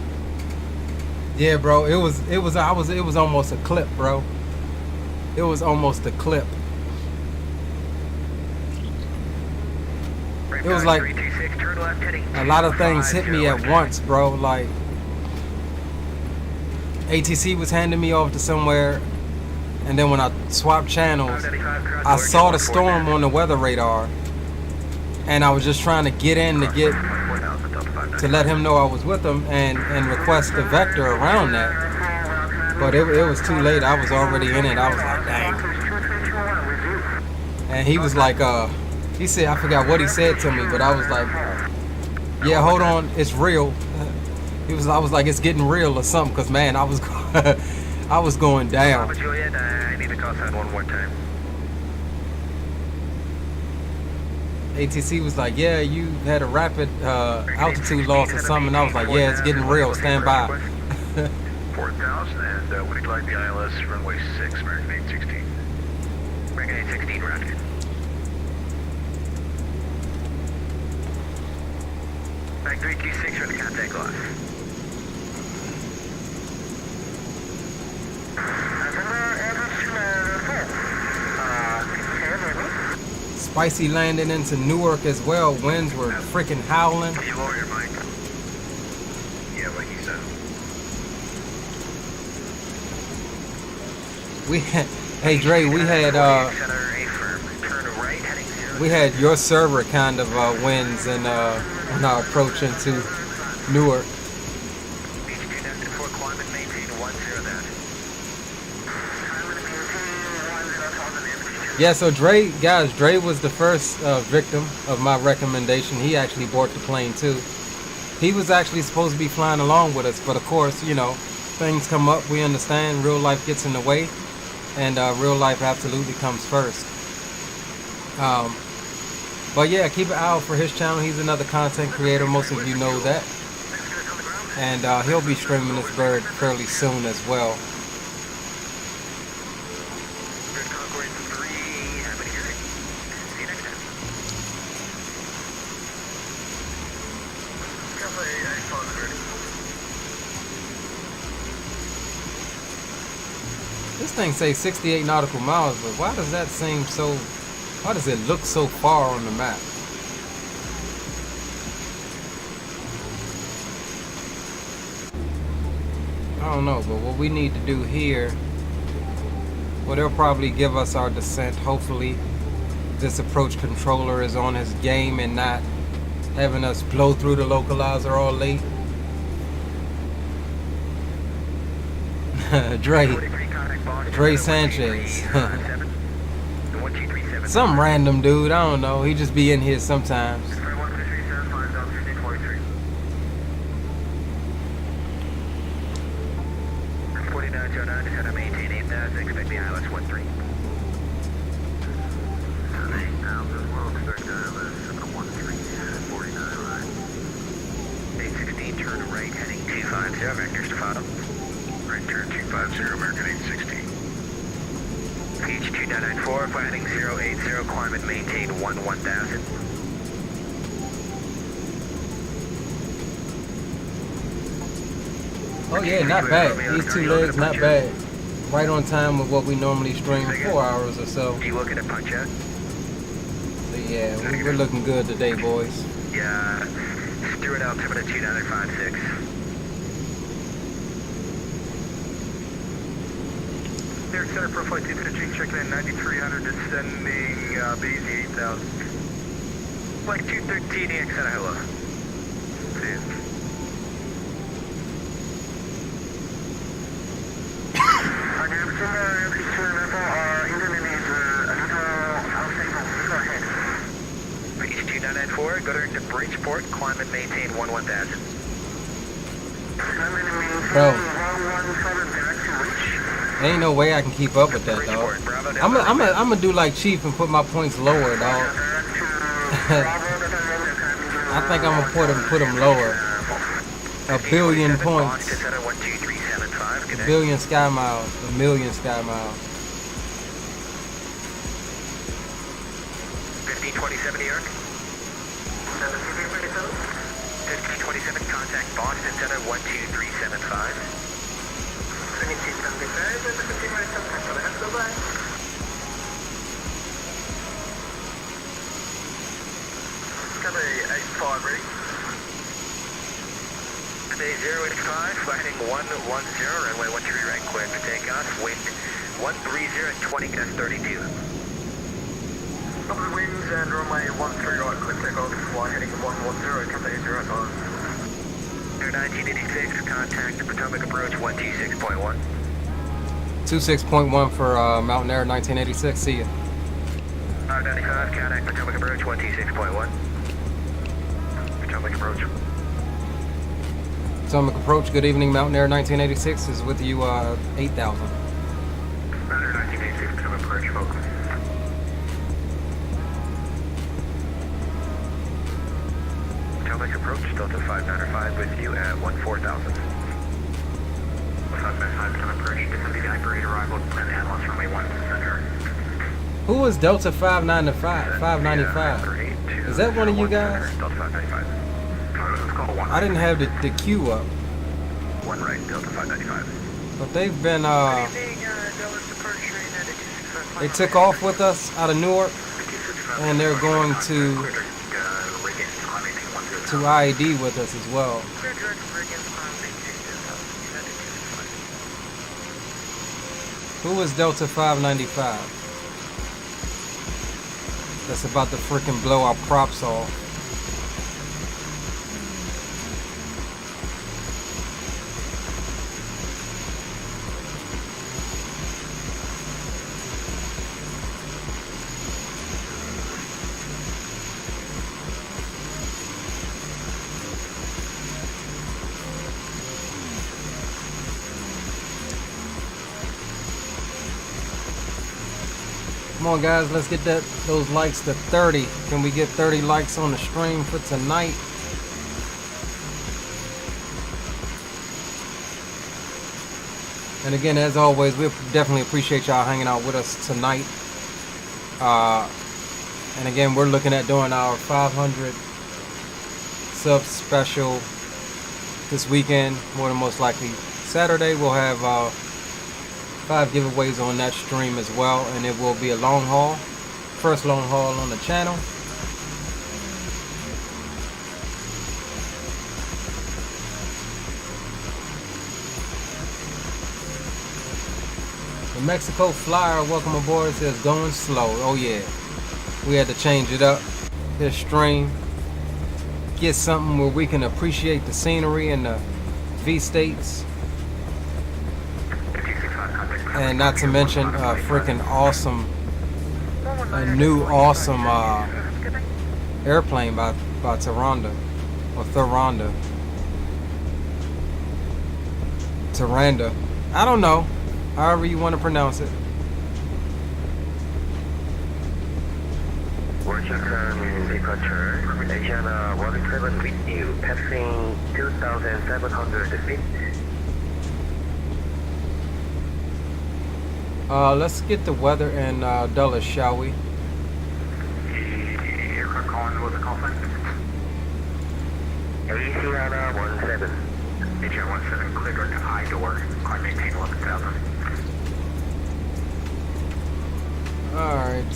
Yeah, bro. It was almost a clip, bro. It was almost a clip. It was like a lot of things hit me at once, bro. Like ATC was handing me off to somewhere. And then when I swapped channels, I saw the storm on the weather radar, and I was just trying to get in to let him know I was with him and request a vector around that. But it was too late. I was already in it. I was like, dang. And he was like, he said, I forgot what he said to me, but I was like, yeah, hold on, it's real. I was like, it's getting real or something, because man, I was going down. I need to call sign one more time. ATC was like, yeah, you had a rapid altitude loss or something. And I was like, yeah, it's getting real. Stand by. 4,000, and would you like the ILS runway 6, American 816? American 816, roger. Back 326 for the contact loss. Spicy landing into Newark as well. Winds were freaking howling. Can you lower your mic? Yeah, like you said. We had, hey Dre, we had your server kind of winds and on our approach into Newark. Yeah, so Dre was the first victim of my recommendation. He actually bought the plane too. He was actually supposed to be flying along with us, but of course, you know, things come up. We understand real life gets in the way, and real life absolutely comes first. But yeah, keep an eye out for his channel. He's another content creator. Most of you know that. And he'll be streaming this bird fairly soon as well. This thing says 68 nautical miles, but why does that seem so... Why does it look so far on the map? I don't know, but what we need to do here... Well, they'll probably give us our descent. Hopefully, this approach controller is on his game and not having us blow through the localizer all late. Dre Sanchez. Some random dude, I don't know. He just be in here sometimes. Expect the ILS 13. 816, turn right, heading 250, vectors to follow. Right turn 250, American 816. Beach 2994, flatting 080, climb and maintain 1000. Oh yeah, not bad. These two legs, not bad. Right on time with what we normally stream, 4 hours or so. You looking to punch out? So yeah, we're looking good today, boys. Yeah, Stewart altimeter 2956. Newark Center profile 215, checking in 9300, descending BZ 8000. Flight 213, EX Center, hello. See you. Beach 2994, go direct to Bridgeport, climb and maintain 1000. Bro, there ain't no way I can keep up with that, dog. I'm gonna do like Chief and put my points lower, dog. I think I'm gonna put them lower. A billion points. A billion sky miles. A million sky miles. 1527 New York. 1527, contact Boston Center 12375. 1775, Cover 85 ready. Today 085, flighting 110, runway 13 right, cleared for takeoff, wind 130 at 20 gust 32. Over the winds and runway 13 right, clear takeoff, fly heading 110, cover 085. 1986, contact the Potomac approach 126.1. 26.1 for Mountain Air 1986, see ya. 595, contact Potomac approach 126.1. Potomac approach. Potomac approach, good evening, Mountain Air 1986 is with you, 8000. Mountain Air 1986, Potomac approach, welcome. Potomac approach, Delta 595 with you at 14,000. 595, Potomac approach, descend the operator arrival, and analyst runway 1 center. Who was Delta 595? Is that one of you guys? Delta 595. I didn't have the queue up. 1 right, Delta 595. But they've been, they took off with us out of Newark. and they're going to IED with us as well. Who is Delta 595? That's about to freaking blow our props off. Come on guys, let's get those likes to 30. Can we get 30 likes on the stream for tonight? And again, as always, we definitely appreciate y'all hanging out with us tonight. And again, we're looking at doing our 500 sub special this weekend. More than most likely Saturday, we'll have 5 giveaways on that stream as well, and it will be a long haul, first long haul on the channel. The Mexico Flyer, welcome aboard, says going slow. Oh yeah, we had to change it up this stream, get something where we can appreciate the scenery and the V-states. And not to mention a freaking awesome, a new awesome airplane by Thranda, or Thranda. I don't know, however you want to pronounce it. Washington departure, Asiana 17 with you, passing 2,700 feet. Let's get the weather in Dulles, shall we? Aircraft calling, what's the call sign? Asiana 17. Asiana 17, clear direct to I door, climb maintain 11,000. Alright,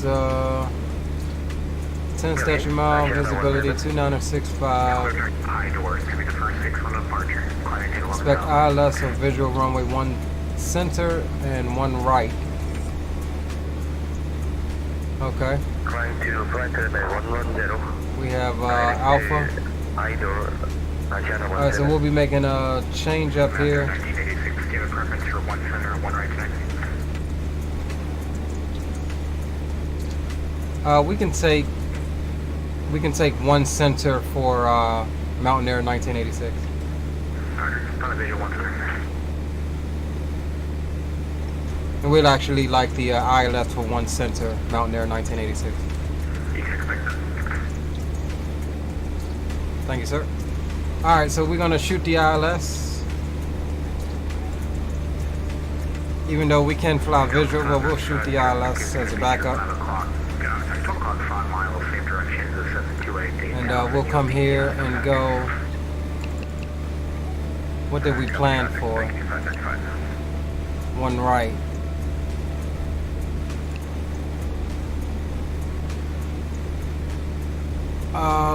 10 statute mile, visibility 2965. I door, it's going to be the first 6 from departure, climb maintain 11,000. Expect ILS of visual runway 1 center and 1 right. Okay. Climb to flight level 110. We have Alpha. Alright, so we'll be making a change up here. 1986, give a preference for 1 center and 1 right next. We can take 1 center for Mountain Air 1986. Alright, on a visual 1 center. And we'd actually like the ILS for 1 center, Mountain Air 1986. You can expect that. Thank you, sir. Alright, so we're gonna shoot the ILS. Even though we can fly visual, but we'll shoot the ILS as a backup. And we'll come here and go. What did we plan for? 1 right.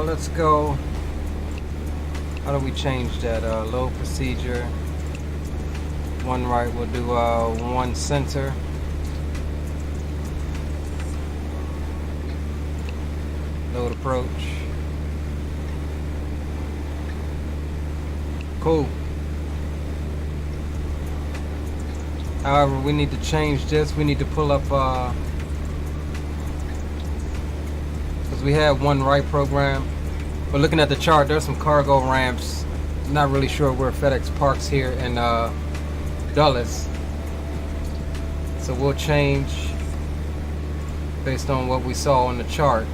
Let's go. How do we change that? Load procedure. 1 right. We'll do 1 center. Load approach. Cool. However, we need to change this. We need to pull up because we have 1 right program. But looking at the chart, there's some cargo ramps. Not really sure where FedEx parks here in Dulles. So we'll change based on what we saw on the chart.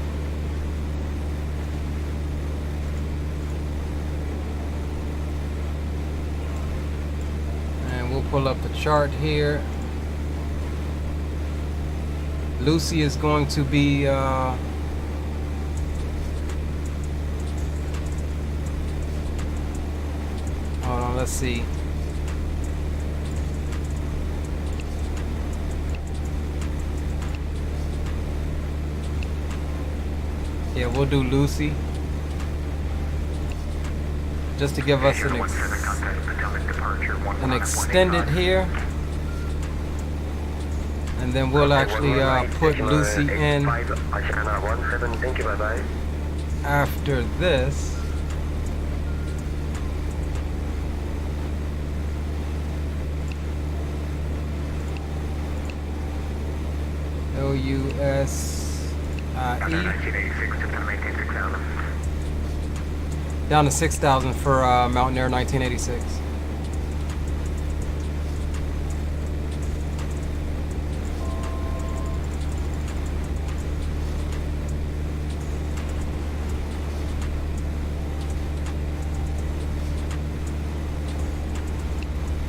And we'll pull up the chart here. Lucy is going to be hold on, let's see. Yeah, we'll do Lucy. Just to give us an extended here. And then we'll actually put Lucy in Thank you, bye-bye. after this. LUSIE. 1986 to maintain 6,000. Down to 6,000 for Mountaineer 1986.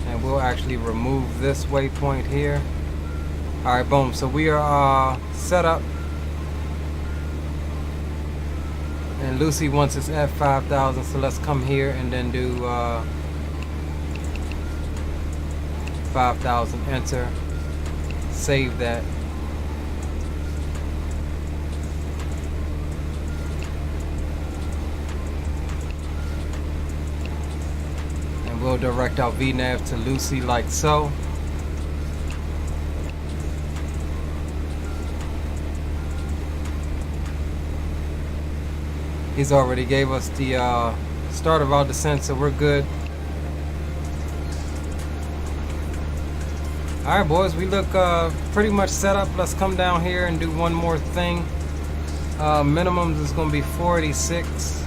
And we'll actually remove this waypoint here. All right, boom. So we are set up. And Lucy wants us at 5,000, so let's come here and then do 5,000, enter, save that. And we'll direct our VNAV to Lucy like so. He's already gave us the start of our descent, so we're good. Alright boys, we look pretty much set up. Let's come down here and do one more thing. Minimums is going to be 486.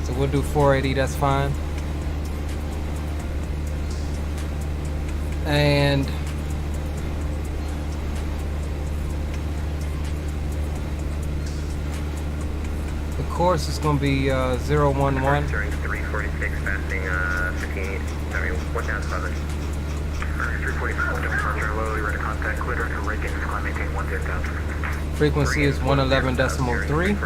So we'll do 480, that's fine. And the course is going to be 011. During 346, passing 15, 1,000. 346, departure, lowly ready to contact, clear to Reagan, fly, maintain 10,000. Frequency is 111.3.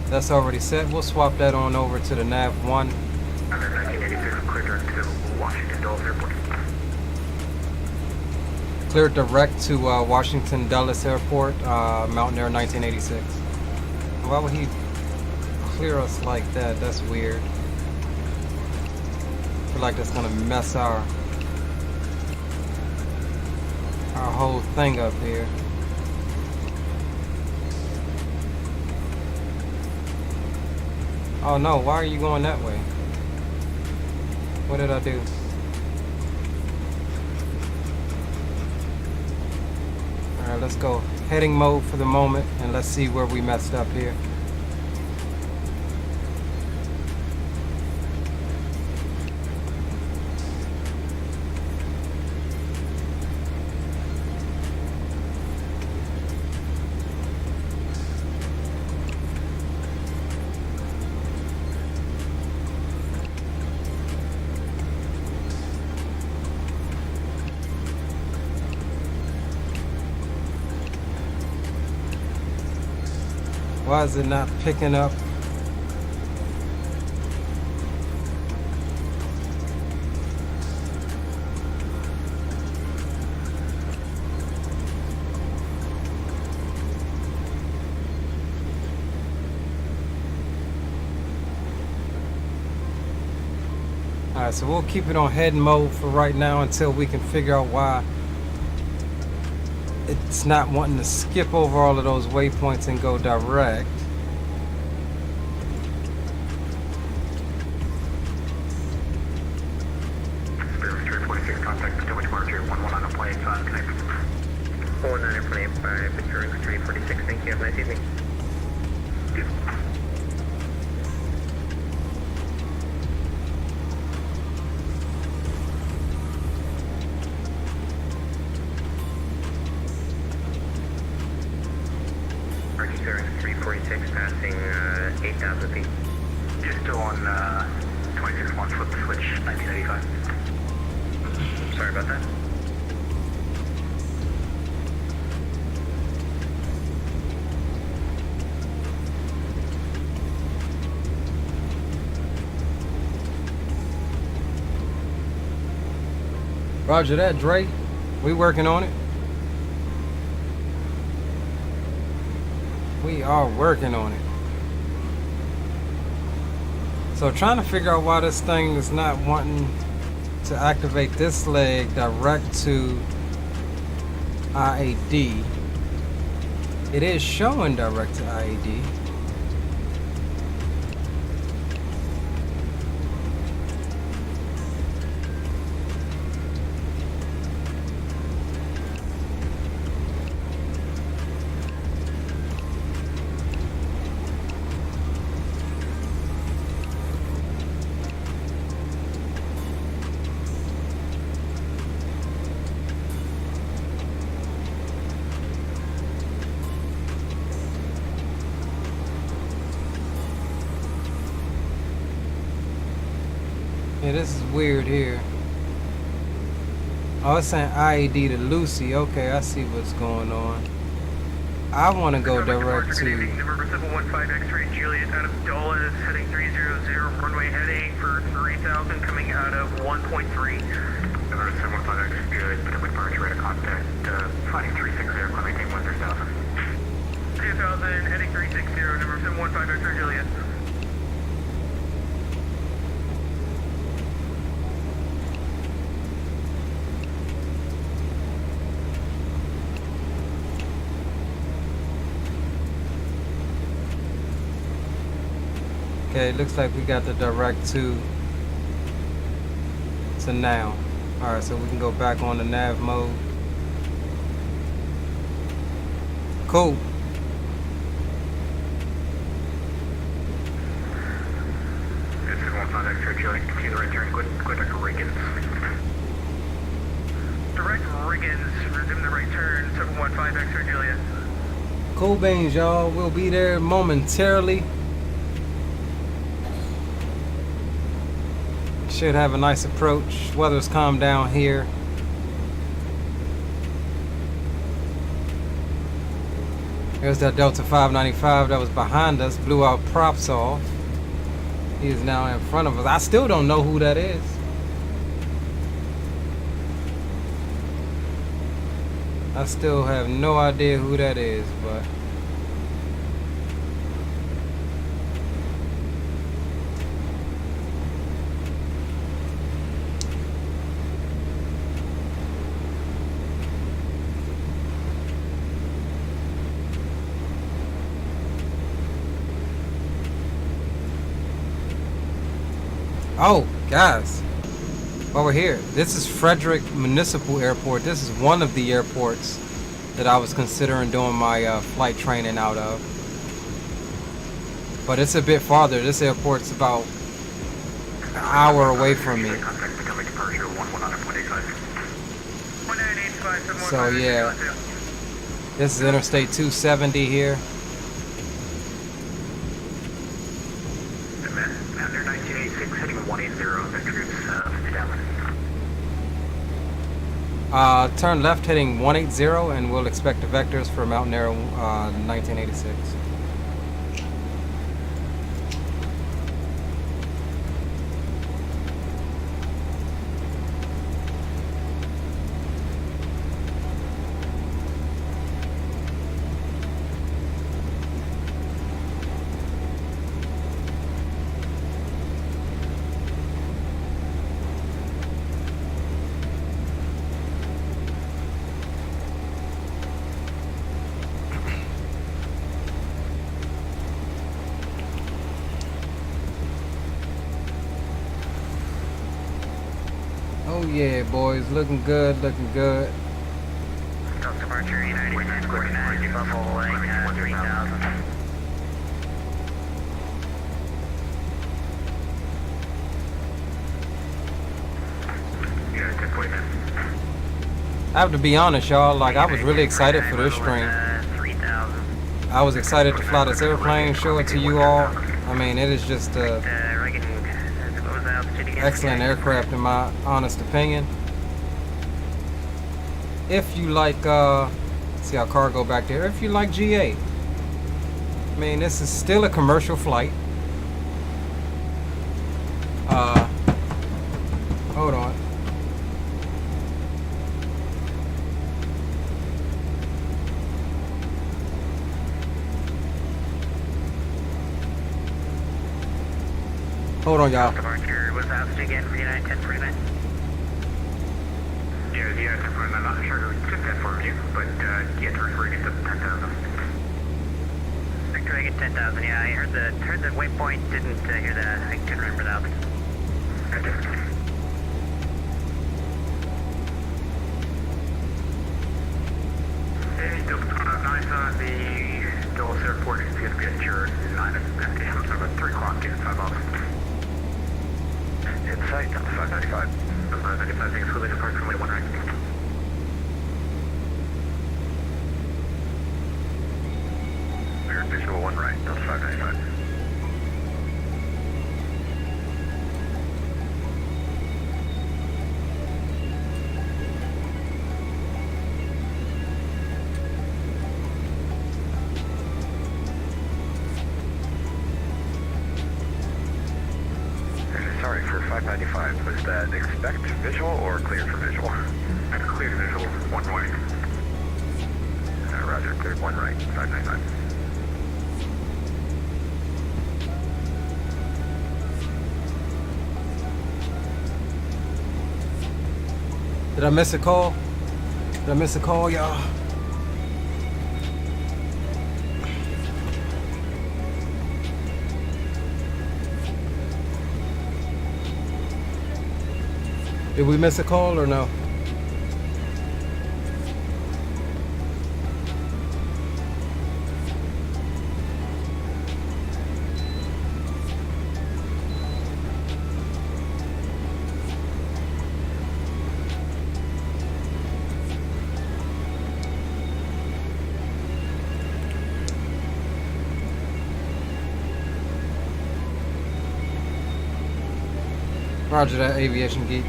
That's already set. We'll swap that on over to the nav 1. 1986, clear direct to Washington Dulles Airport. Clear direct to Washington Dulles Airport, Mountaineer 1986. Why would he clear us like that? That's weird. I feel like that's gonna mess our whole thing up here. Oh no, why are you going that way? What did I do? Alright, let's go heading mode for the moment and let's see where we messed up here. Why is it not picking up? Alright, so we'll keep it on head mode for right now until we can figure out why it's not wanting to skip over all of those waypoints and go direct. Spirit 346, contact Village Marker 11 on a plane, connect. 1945, Victoria 346, thank you, have a nice evening. Bearing 346, passing 8,000 feet. Just still on 26-1, flip the switch, 1985. Sorry about that. Roger that, Dre. We working on it. We are working on it. So trying to figure out why this thing is not wanting to activate this leg direct to IAD. It is showing direct to IAD. Yeah, this is weird here. Oh, it's saying IAD to Lucy. Okay, I see what's going on. I want to go direct to... Number 715 X-ray Juliet out of Dulles, heading 300, runway heading for 3000, coming out of 1.3. Number 715 X-ray Juliet, put up with departure at a contact, flighting 360, runway maintain 10,000. 3000, heading 360, number 715 X-ray Juliet. Okay, looks like we got the direct to now. Alright, so we can go back on the nav mode. Cool. This is 15 X-ray Juliet, continue the return, go to Riggins. Direct Riggins, resume the right turn, 715 X-ray Juliet. Cool beans, y'all. We'll be there momentarily. Should have a nice approach. Weather's calmed down here. There's that Delta 595 that was behind us, blew our props off. He is now in front of us. I still don't know who that is. I still have no idea who that is, but oh, guys, while we're here, this is Frederick Municipal Airport. This is one of the airports that I was considering doing my flight training out of. But it's a bit farther. This airport's about an hour away from me. So yeah, this is Interstate 270 here. Under 1986, heading 180, vectors 5000. Turn left heading 180 and we'll expect the vectors for Mountain Air 1986. Oh yeah, boys, looking good, looking good. Delta departure United 949, Buffalo, 3000. Yeah, 10.9. I have to be honest, y'all, like I was really excited for this stream. 3000. I was excited to fly this airplane, show it to you all. I mean, it is just excellent aircraft in my honest opinion. If you like, see our cargo back there, if you like GA. I mean, this is still a commercial flight. Hold on. Hold on, y'all. Departure was asked again for United 1049. Yeah, the United 1049, I'm not sure who took that from you, but yeah, to get to 10,000. Victor, I get 10,000, yeah, I heard the waypoint, didn't hear that, I couldn't remember that. Hey, Delta 209 on the Dulles Airport is going to be at your 9 a.m. So about 3 o'clock, get 5 off. Insight, 595. 595, thanks for the departure from 1 right. Clear visual 1 right, Delta 595. Sorry, for 595, was that expect visual or clear for visual? Clear visual, 1 way. Roger, cleared 1 right, 595. Did I miss a call? Did I miss a call, y'all? Did we miss a call or no? Roger that, Aviation Geek.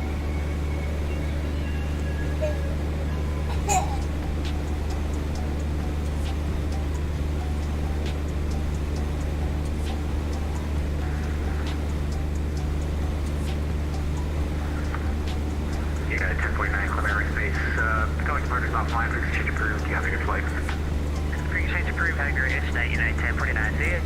Yeah, 1049, Clement Airspace. Going departures offline for exchange approved. You have a good flight. For exchange approved, have a great night, United 1049, see ya.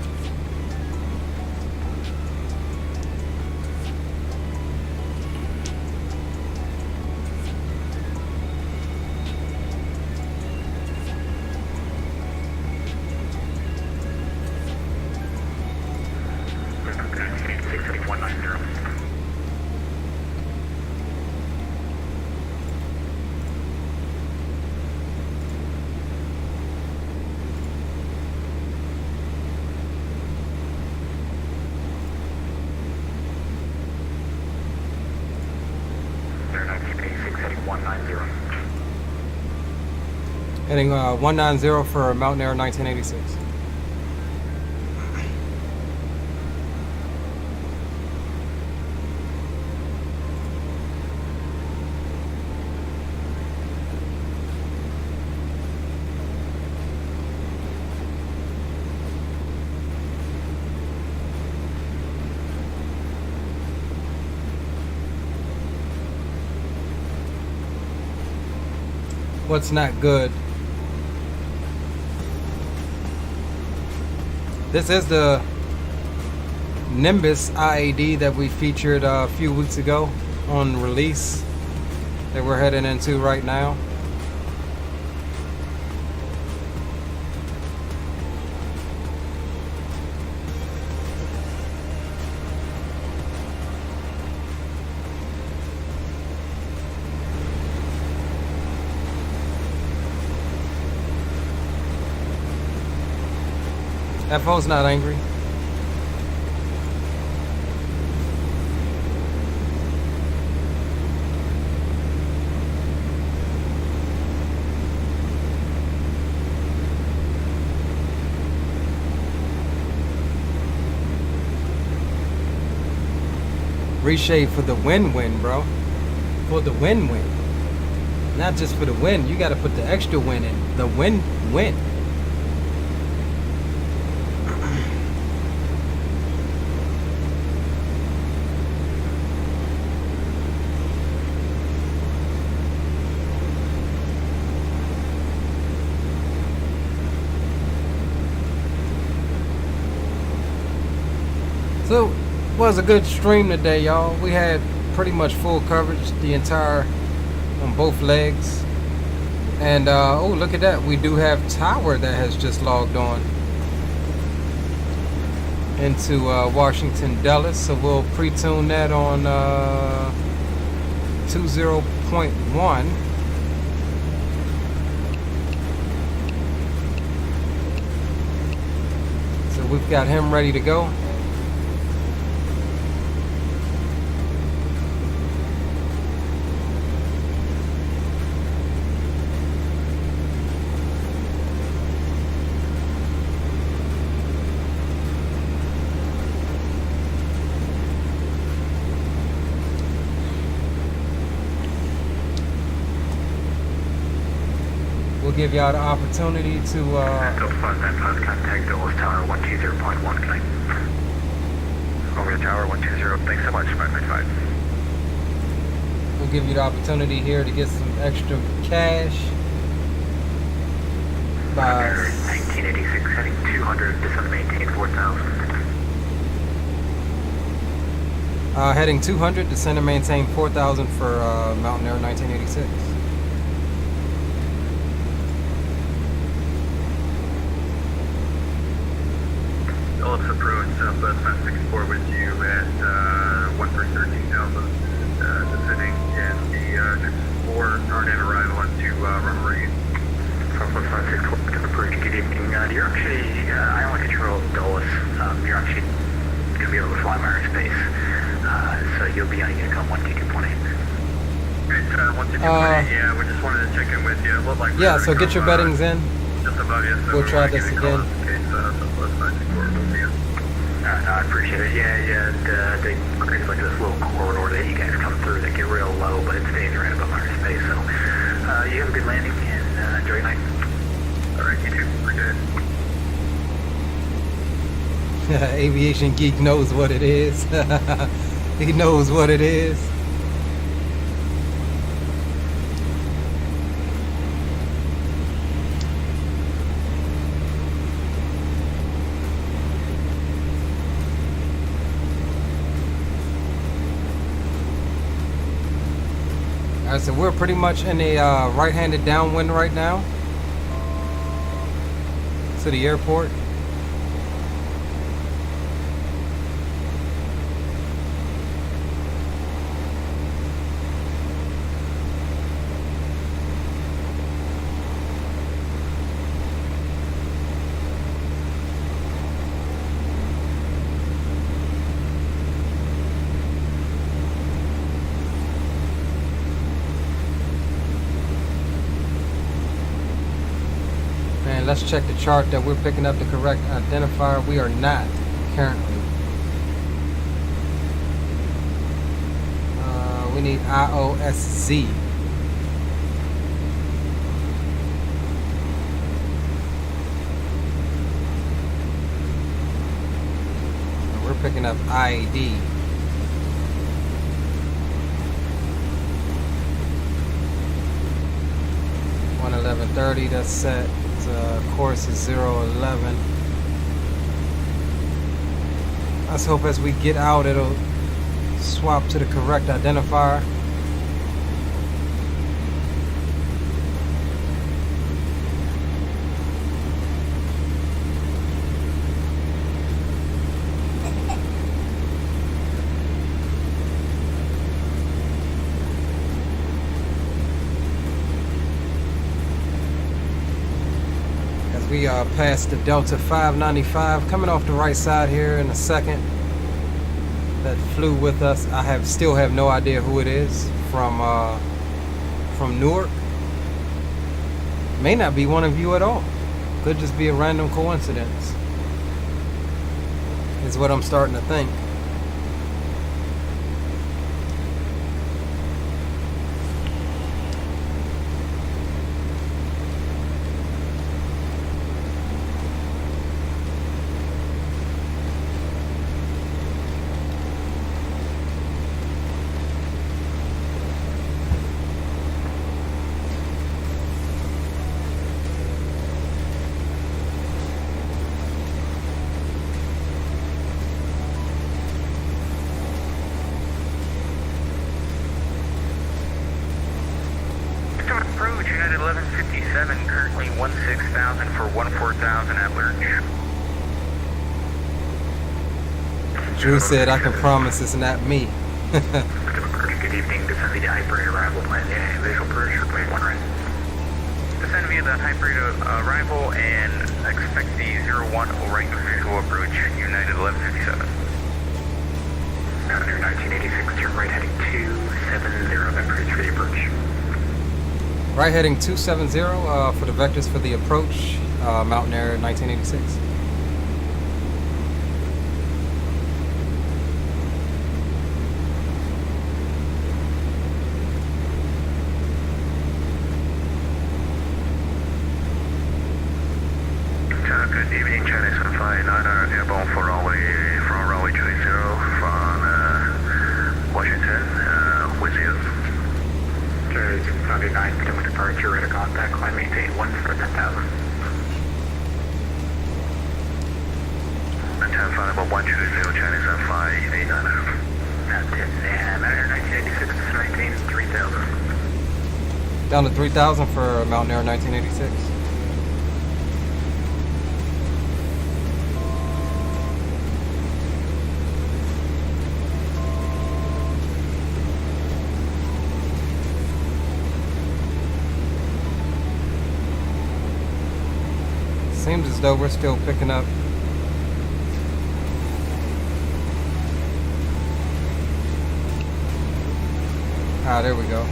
Heading 190 for Mountain Air 1986. What's not good? This is the Nimbus IAD that we featured a few weeks ago on release that we're heading into right now. FO's not angry. Reshape for the win-win, bro. For the win-win. Not just for the win. You gotta put the extra win in. The win-win. So, Was a good stream today, y'all. We had pretty much full coverage the entire on both legs. And oh, look at that, we do have Tower that has just logged on into Washington Dulles, so we'll pre-tune that on 20.1. So we've got him ready to go. Give y'all the opportunity to contact Dulles Tower 120.1. Can I? Over to Tower 120. Thanks so much. 595. We'll give you the opportunity here to get some extra cash. By 1986, heading 200, descend maintain 4,000. Heading 200, descend and maintain 4,000 for Mountain Air 1986. Phillips approach, Southwest 564 with you at 1313,000, descending, and the 4 aren't in arrival into runway. Southwest 564 to approach, good evening. You're actually, I only control Dulles. You're actually going to be able to fly my airspace, so you'll be on Unicom 122.8. Great, 122.8, yeah, we just wanted to check in with you. It looked like yeah, so get your beddings in. Just above you, so we'll try this again. No, I appreciate it. Yeah, they create like this little corridor that you guys come through that get real low, but it stays right above our space. So, you have a good landing and enjoy your night. All right, you too. Appreciate it. Aviation Geek knows what it is. He knows what it is. So we're pretty much in a right-handed downwind right now to the airport. Let's check the chart that we're picking up the correct identifier. We are not currently. We need IOSZ. We're picking up IAD. 1130, that's set. Course is 011. Let's hope as we get out it'll swap to the correct identifier. We passed the Delta 595 coming off the right side here in a second. That flew with us. I still have no idea who it is from Newark. May not be one of you at all. Could just be a random coincidence. Is what I'm starting to think. currently 16,000 for 14,000 at Lurch. Drew said, I can promise it's not me. Good evening, descend via the hybrid arrival plan. Yeah, visual approach, request 1 right. Descend via the hybrid arrival and expect the 01 right visual approach, United 1157. Mountaineer 1986, turn right heading 270, vectors for the approach. Right heading 270 for the vectors for the approach, Mountaineer 1986. Good evening, Chinese 159 airborne for Raleigh, from Raleigh 20 from Washington, with you. Chinese 159, continuing departure, ready to contact, climb maintain 1 for 10,000. 10 final 120, Chinese 589. And Mountaineer 1986, maintain 3,000. Down to 3,000 for Mountaineer 1986. Seems as though we're still picking up. Ah, there we go.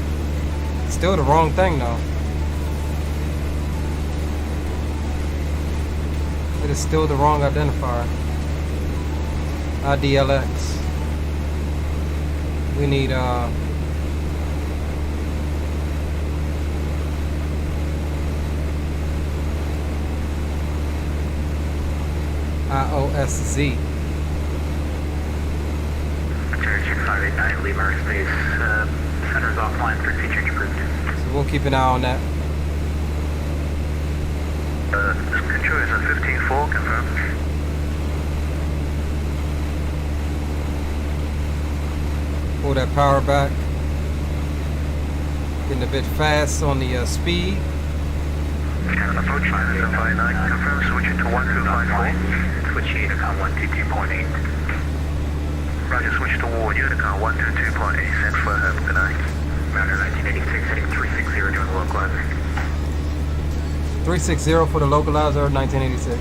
Still the wrong thing though. It is still the wrong identifier. IDLX. We need IOSZ. Cherry 589, leave our space. Center's offline, frequency change approved. So we'll keep an eye on that. Control is a 15-4, confirm. Pull that power back. Getting a bit fast on the speed. Approach line is 59, confirm, switching to 1254. Switch Unicom 122.8. Roger, switch to Ward, Unicom 122.8, send for help, good night. Mountaineer 1986, heading 360 doing the localizer. 360 for the localizer, 1986.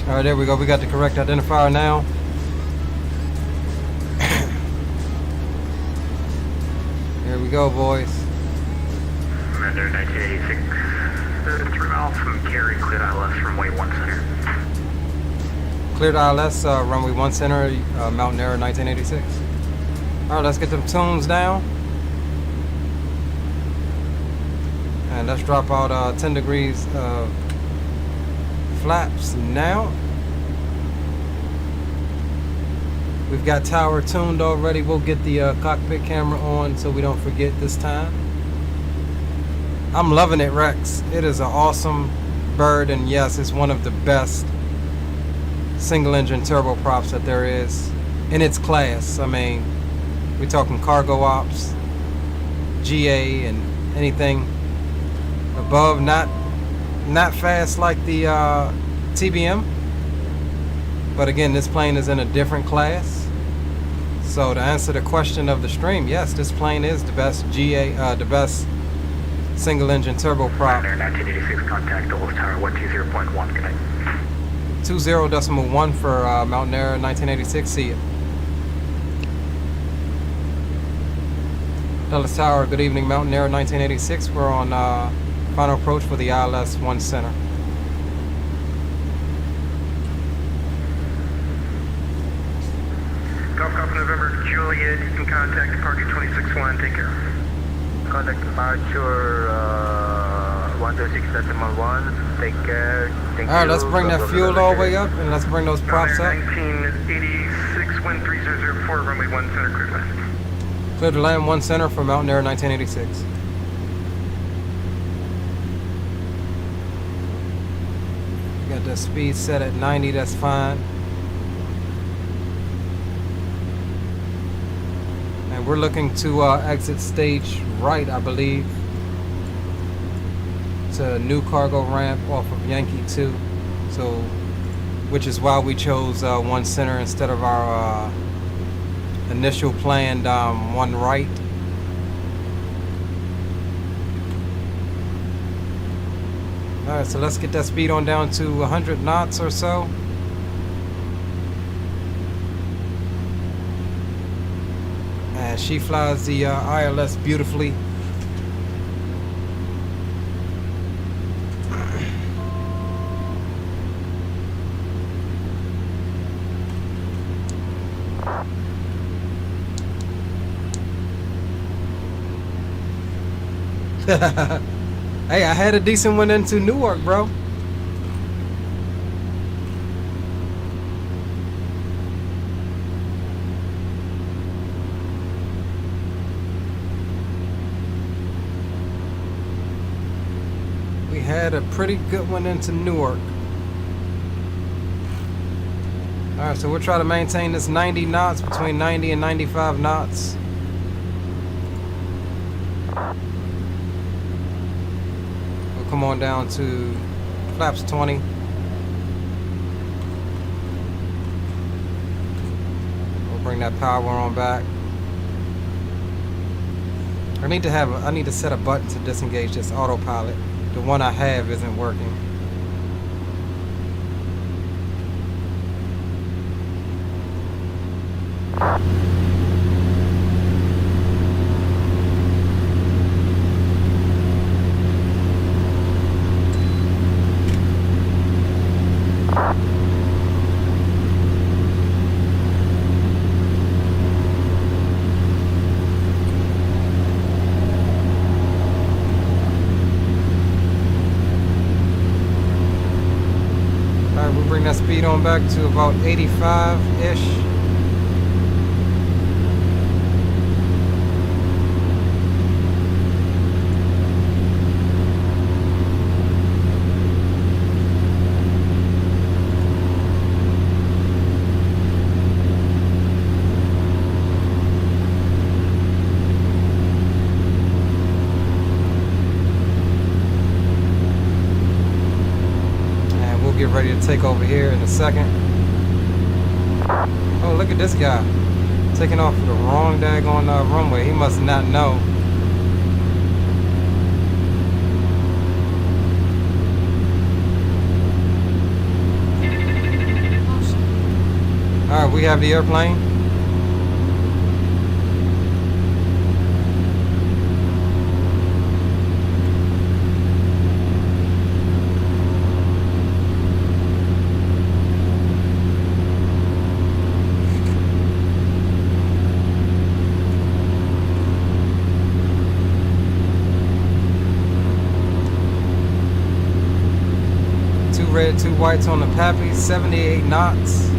All right, there we go. We got the correct identifier now. Here we go, boys. Mountaineer 1986, 3 miles from Cary, cleared ILS runway 1 center. Cleared ILS, runway 1 center, Mountaineer 1986. All right, let's get them tunes down. And let's drop out 10 degrees flaps now. We've got tower tuned already. We'll get the cockpit camera on so we don't forget this time. I'm loving it, Rex. It is an awesome bird, and yes, it's one of the best single engine turboprops that there is in its class. I mean, we're talking cargo ops, GA, and anything above. Not fast like the TBM, but again, this plane is in a different class. So to answer the question of the stream, yes, this plane is the best GA, the best single engine turboprop. Mountaineer 1986, contact Dulles Tower 120.1, good night. 20.1 for Mountaineer 1986. See you. Dulles Tower, good evening, Mountaineer 1986. We're on final approach for the ILS 1 center. Golf November, Juliet, you can contact departure 26-1, take care. Contact departure 126.1, take care. Thank All right, you. let's bring that fuel all the way up, and let's bring those props up. 1980 wind 3004, runway 1 center, clear to land. Clear to land 1 center for Mountain Air 1986. Got the speed set at 90, that's fine. And we're looking to exit stage right, I believe. It's a new cargo ramp off of Yankee 2. So, which is why we chose 1 center instead of our initial planned 1 right. Alright, so let's get that speed on down to 100 knots or so. And she flies the ILS beautifully. Hey, I had a decent one into Newark, bro. We had a pretty good one into Newark. Alright, so we'll try to maintain this 90 knots, between 90 and 95 knots. Come on down to flaps 20. We'll bring that power on back. I need to set a button to disengage this autopilot. The one I have isn't working. Bring that speed on back to about 85-ish. Get ready to take over here in a second. Oh, look at this guy taking off the wrong daggone runway. He must not know. All right, we have the airplane. Red, 2 whites on the Pappy, 78 knots.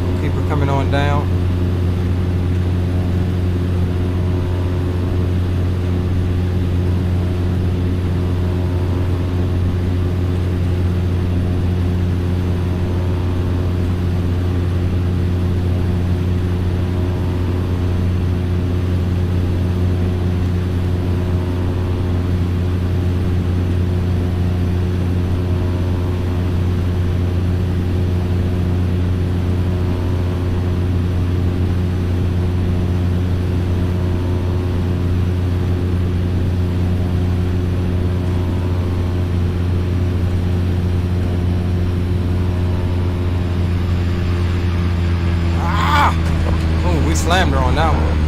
We'll keep her coming on down. Slammed her on that one.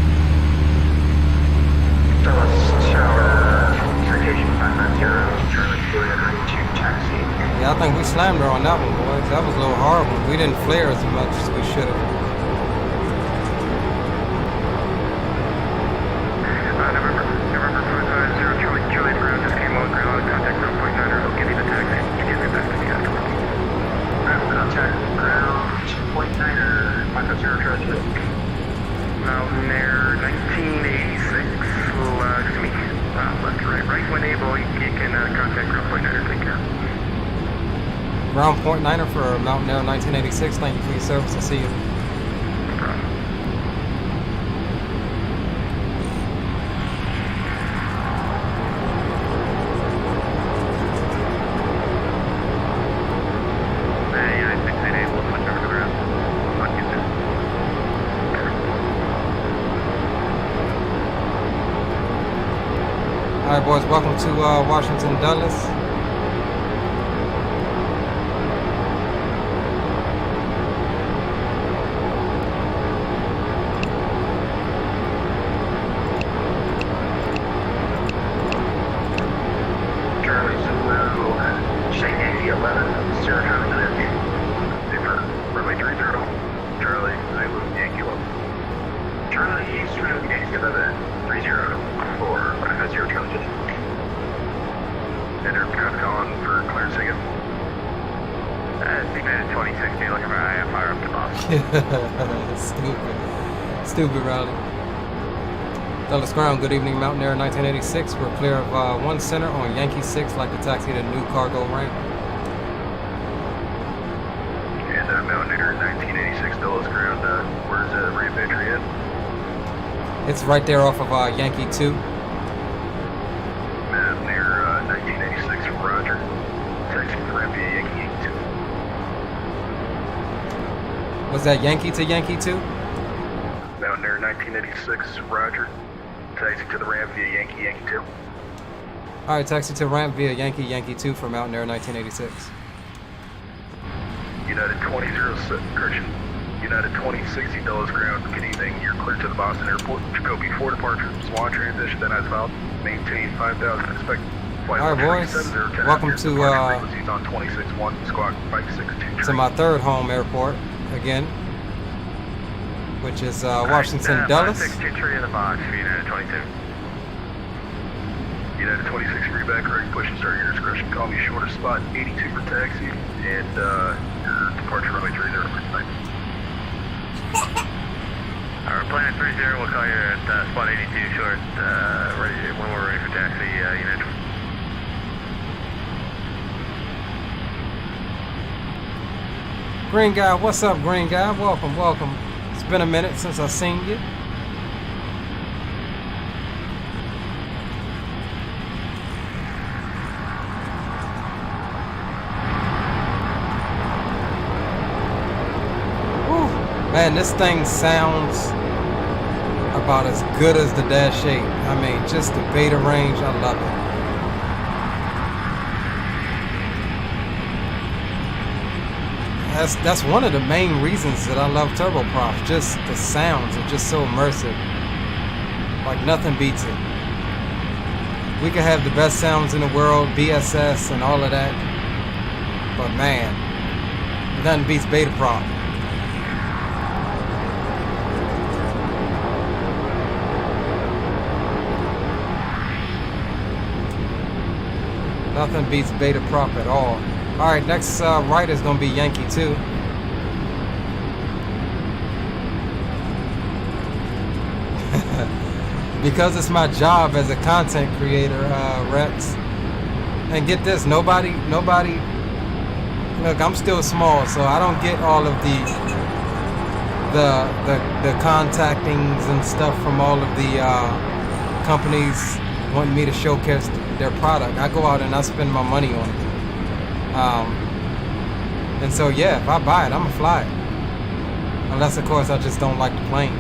Yeah, I think we slammed her on that one, boys. That was a little horrible. We didn't flare as much as we should have. November 0 Juliet ground just came on ground. Contact 0.9 or he'll give you the taxi to get me back to the afterwards. Contact ground 2.9. Ground Point Niner for Mountain Air 1986. Thank you for your service. I'll see you. Alright boys, welcome to Washington Dulles. Charlie Zulu, Yankee 11, Sierra County Energy. Different, runway 30. Charlie Zulu, Yankee 11. Charlie Zulu, Yankee 11, 30 for 0 Charlie. And aircraft calling for clearance again. Seagate 2060, looking for fire up to boss. Stupid rally. Dulles Ground, good evening, Mountain Air 1986. We're clear of 1 center on Yankee 6, like to taxi to new cargo ramp. And Mountain Air 1986, Dulles Ground, where's the ramp entry at? It's right there off of Yankee 2. Mountain Air 1986, roger. Taxi to ramp via Yankee 2. Was that Yankee to Yankee 2? Mountain Air 1986, roger. Taxi to the ramp via Yankee 2. Alright, taxi to ramp via Yankee 2 for Mountain Air 1986. United 2006, correction. United 2060, Dulles Ground. Good evening. You're clear to the Boston Airport. Jacoby 4 departure. Swan transition, then as filed. Maintain 5,000. Expect flight. Alright, boys. Welcome to on 26-1, squawk 562. to my third home airport again, which is Washington Dulles. 562 in the box for United 22. United 26, free back, correct, push and start your discretion. Call me shortest spot, 82 for taxi, and your departure runway 30 for tonight. Our Planet 30, we'll call you at spot 82 short, ready when we're ready for taxi, United. Green guy, what's up, green guy? Welcome, welcome. It's been a minute since I've seen you. Whew. Man, this thing sounds about as good as the Dash 8. I mean, just the beta range, I love it. That's one of the main reasons that I love Turboprop. Just the sounds are just so immersive. Like nothing beats it. We could have the best sounds in the world, BSS and all of that. But man, nothing beats Betaprop. Nothing beats Betaprop at all. Alright, next right is going to be Yankee 2. Because it's my job as a content creator, Rex. And get this, nobody, look, I'm still small, so I don't get all of the contactings and stuff from all of the companies wanting me to showcase their product. I go out and I spend my money on it. And so yeah, if I buy it, I'm gonna fly it. Unless of course I just don't like the plane.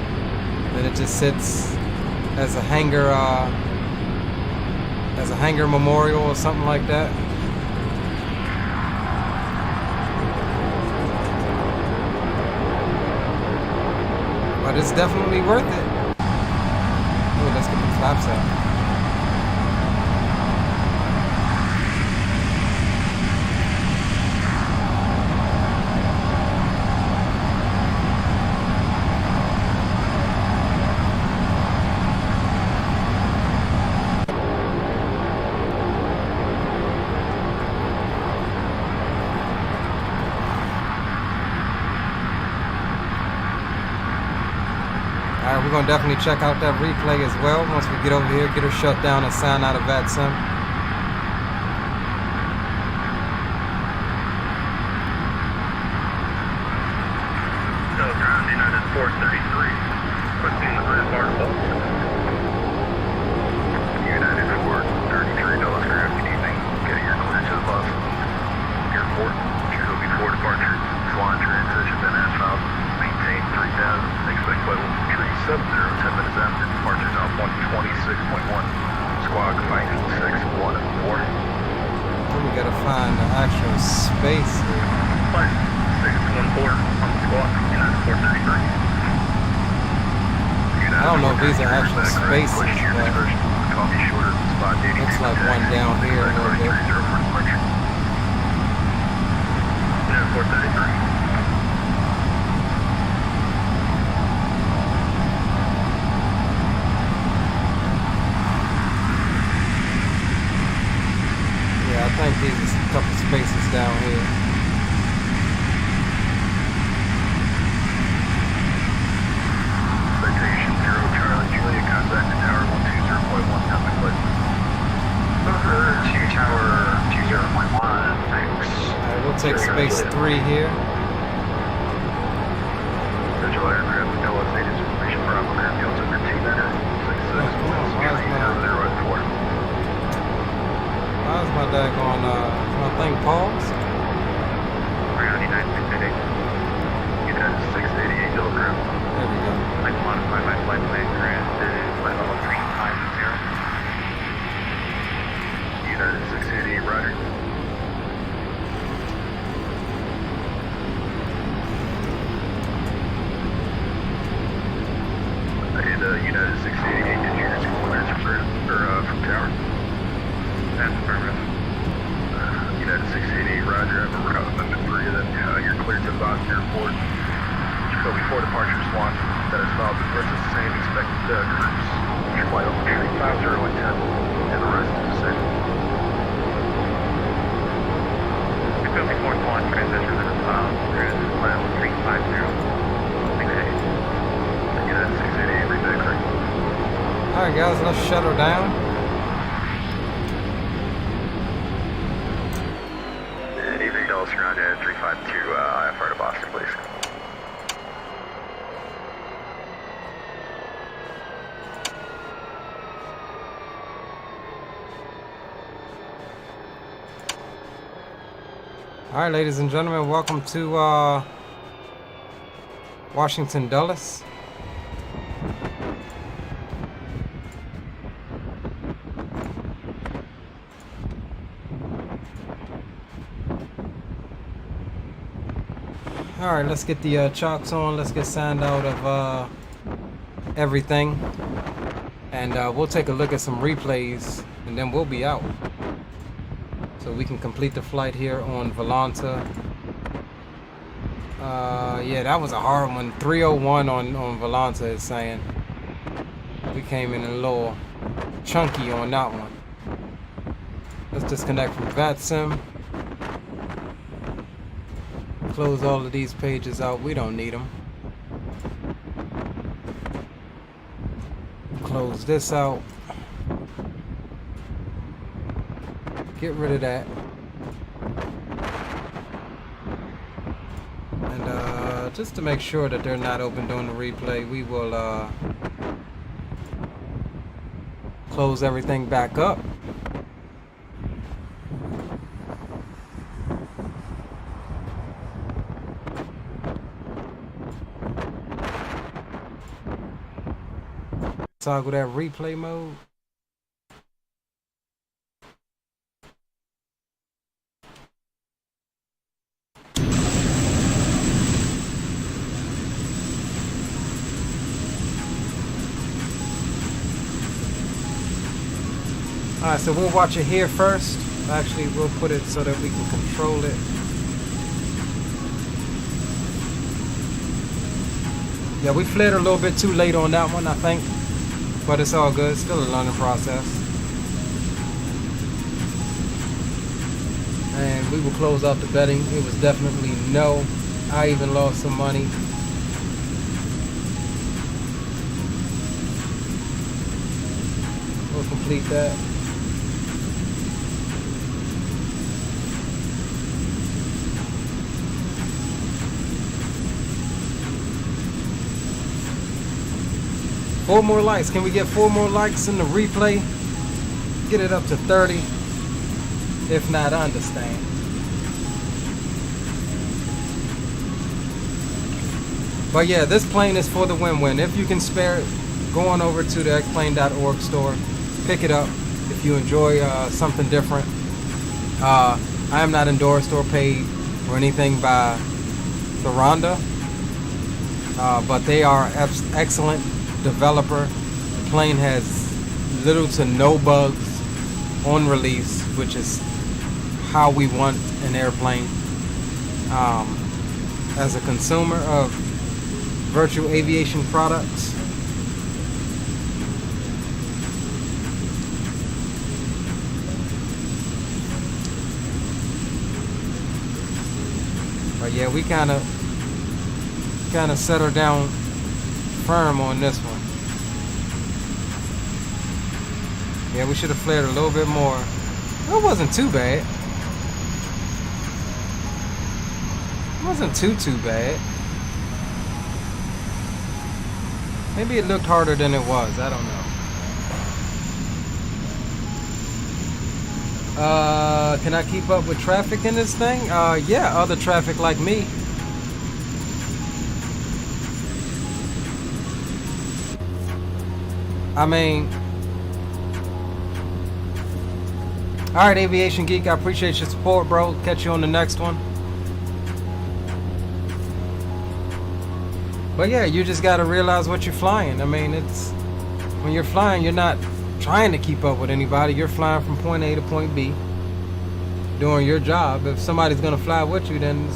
Then it just sits as a hangar memorial or something like that. But it's definitely worth it. Ooh, let's get the flaps out. We're going to definitely check out that replay as well once we get over here, get her shut down and sign out of VATSIM. 433. Pushing the bridge bar to Boston. United 433 Dallas Ground, good evening. Getting your clear to the Boston Airport. Should be 4 departure. Flying transition, then asphalt. Maintain 3000. Expect flight will 370, 10 minutes after departure on 126.1. Squawk, flight 614. We gotta find the actual space here. Flight 614 on the squawk, United 433. I don't know if these are actual spaces, but looks like one down here a little bit. United 433. I think these are a couple spaces down here. Citation 0 Charlie Julia, contact to tower 120.1, coming please. Over to tower 20.1, thanks. Alright, we'll take space 3 here. Digital aircraft, LS status information for Aquaman, the altimeter 2 meter, 66.004. How's my daggone, my thing paused? Ground United 688. United 688 kilogram. There we go. I'd like to modify my flight plan grant to flight level 350. United 688, roger. And United 688, did you receive clearance from tower? That's affirmative. United 688, roger. I have a route amendment for you. Then you're cleared to the Boston Airport. Jacoby 4 departure swan. That is filed with the same expected cruise. Your flight over 350 and 10. And the rest is the same. Jacoby 4 swan, transition to the south. Cruise flight over 350. 688. United 688, read back, correct. Alright guys, let's shut her down. Surrounded at 352 IFR to Boston, please. Alright, ladies and gentlemen, welcome to Washington Dulles. Alright, let's get the chocks on. Let's get signed out of everything. And we'll take a look at some replays and then we'll be out. So we can complete the flight here on Volanta. Yeah, that was a hard one. 301 on Volanta is saying. We came in a little chunky on that one. Let's disconnect from VATSIM. Close all of these pages out. We don't need them. Close this out. Get rid of that. And just to make sure that they're not open during the replay, we will close everything back up. Toggle that replay mode. Alright, so we'll watch it here first. Actually, we'll put it so that we can control it. Yeah, we fled a little bit too late on that one, I think. But it's all good. Still a learning process. And we will close out the betting. It was definitely no. I even lost some money. We'll complete that. 4 more likes. Can we get 4 more likes in the replay? Get it up to 30. If not, I understand. But yeah, this plane is for the win-win. If you can spare it, go on over to the xplane.org store. Pick it up if you enjoy something different. I am not endorsed or paid or anything by Thranda. But they are excellent developer. The plane has little to no bugs on release, which is how we want an airplane. As a consumer of virtual aviation products, but yeah, we kind of settled down firm on this one. Yeah, we should have flared a little bit more. It wasn't too bad. It wasn't too bad. Maybe it looked harder than it was. I don't know. Can I keep up with traffic in this thing? Yeah, other traffic like me. I mean, alright, Aviation Geek, I appreciate your support, bro. Catch you on the next one. But yeah, you just gotta realize what you're flying. I mean, it's when you're flying, you're not trying to keep up with anybody. You're flying from point A to point B, doing your job. If somebody's gonna fly with you, then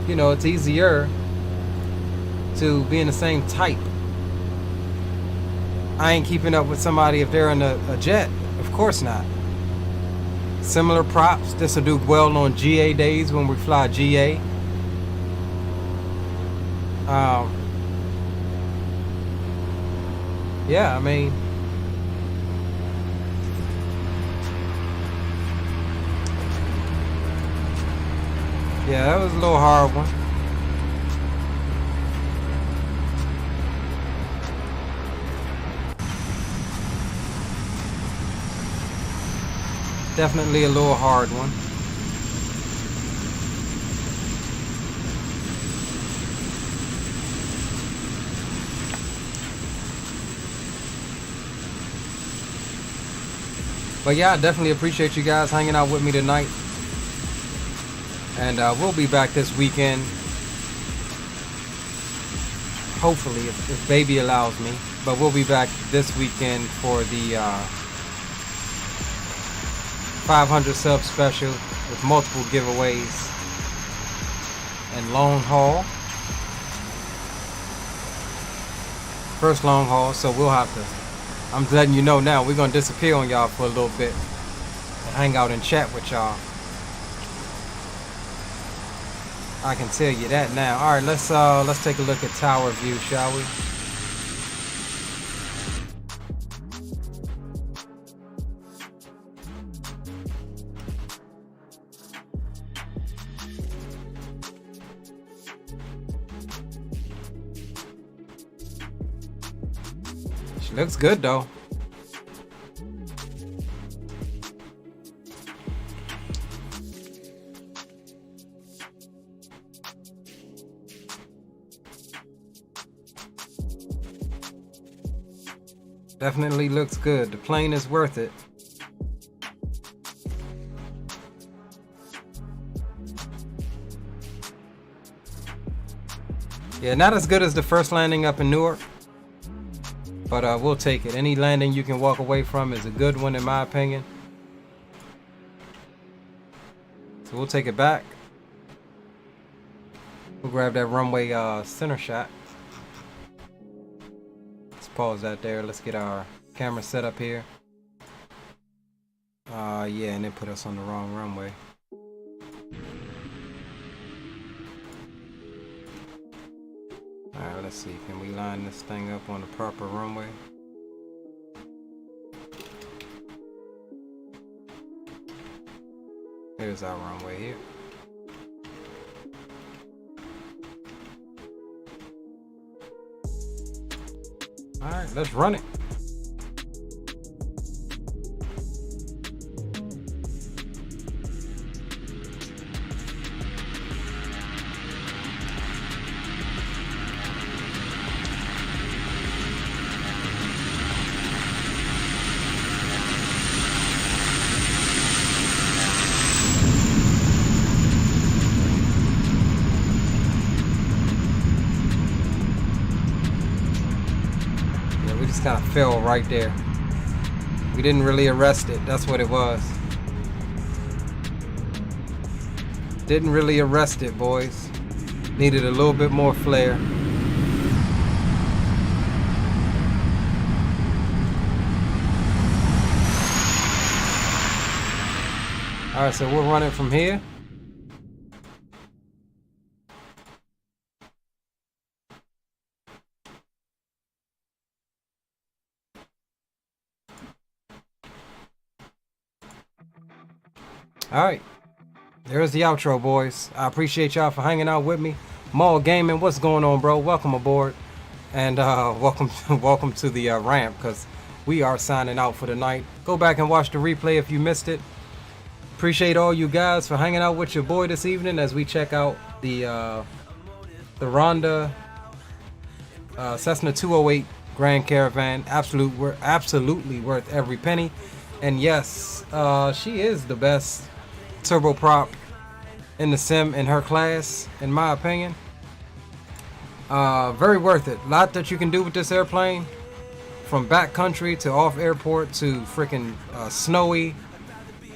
you know it's easier to be in the same type. I ain't keeping up with somebody if they're in a jet. Of course not. Similar props. This will do well on GA days when we fly GA. Yeah, I mean, yeah, that was a little hard one. Definitely a little hard one. But yeah, I definitely appreciate you guys hanging out with me tonight. And we'll be back this weekend. Hopefully, if baby allows me. But we'll be back this weekend for the 500 sub special with multiple giveaways and long haul. First long haul, so we'll have to, I'm letting you know now, we're gonna disappear on y'all for a little bit and hang out and chat with y'all. I can tell you that now. All right, let's take a look at tower view, shall we? She looks good though. Definitely looks good. The plane is worth it. Yeah, not as good as the first landing up in Newark, but we'll take it. Any landing you can walk away from is a good one in my opinion. So we'll take it back. We'll grab that runway center shot. Pause that there. Let's get our camera set up here. Yeah, and then put us on the wrong runway. Alright, let's see. Can we line this thing up on the proper runway? Here's our runway here. All right, let's run it. Kind of fell right there. We didn't really arrest it. That's what it was. Didn't really arrest it, boys. Needed a little bit more flare. All right, so we're running from here. All right, there's the outro, boys. I appreciate y'all for hanging out with me. Maul Gaming, what's going on, bro? Welcome aboard, and welcome to the ramp, because we are signing out for the night. Go back and watch the replay if you missed it. Appreciate all you guys for hanging out with your boy this evening as we check out the Ronda Cessna 208 Grand Caravan. Absolutely worth every penny. And yes, she is the best turboprop in the sim in her class, in my opinion. Very worth it. A lot that you can do with this airplane, from backcountry to off airport to freaking snowy,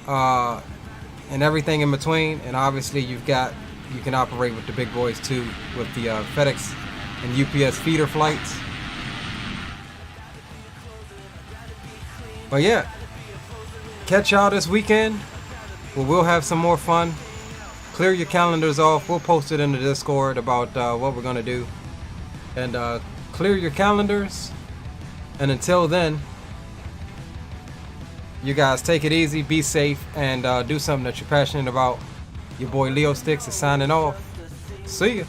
and everything in between. And obviously you can operate with the big boys too, with the FedEx and UPS feeder flights. But yeah, catch y'all this weekend. We'll have some more fun. Clear your calendars off. We'll post it in the Discord about what we're gonna do. And clear your calendars. And until then, you guys take it easy, be safe, and do something that you're passionate about. Your boy Leo Sticks is signing off. See ya.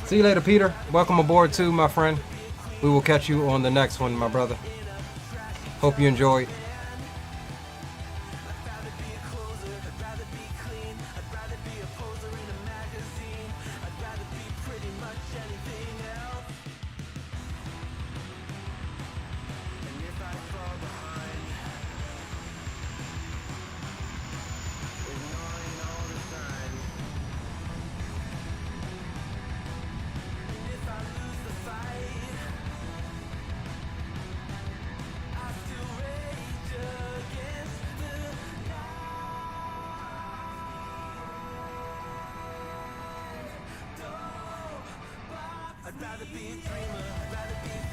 See you later, Peter. Welcome aboard too, my friend. We will catch you on the next one, my brother. Hope you enjoyed. I'd rather be a dreamer, I'd rather be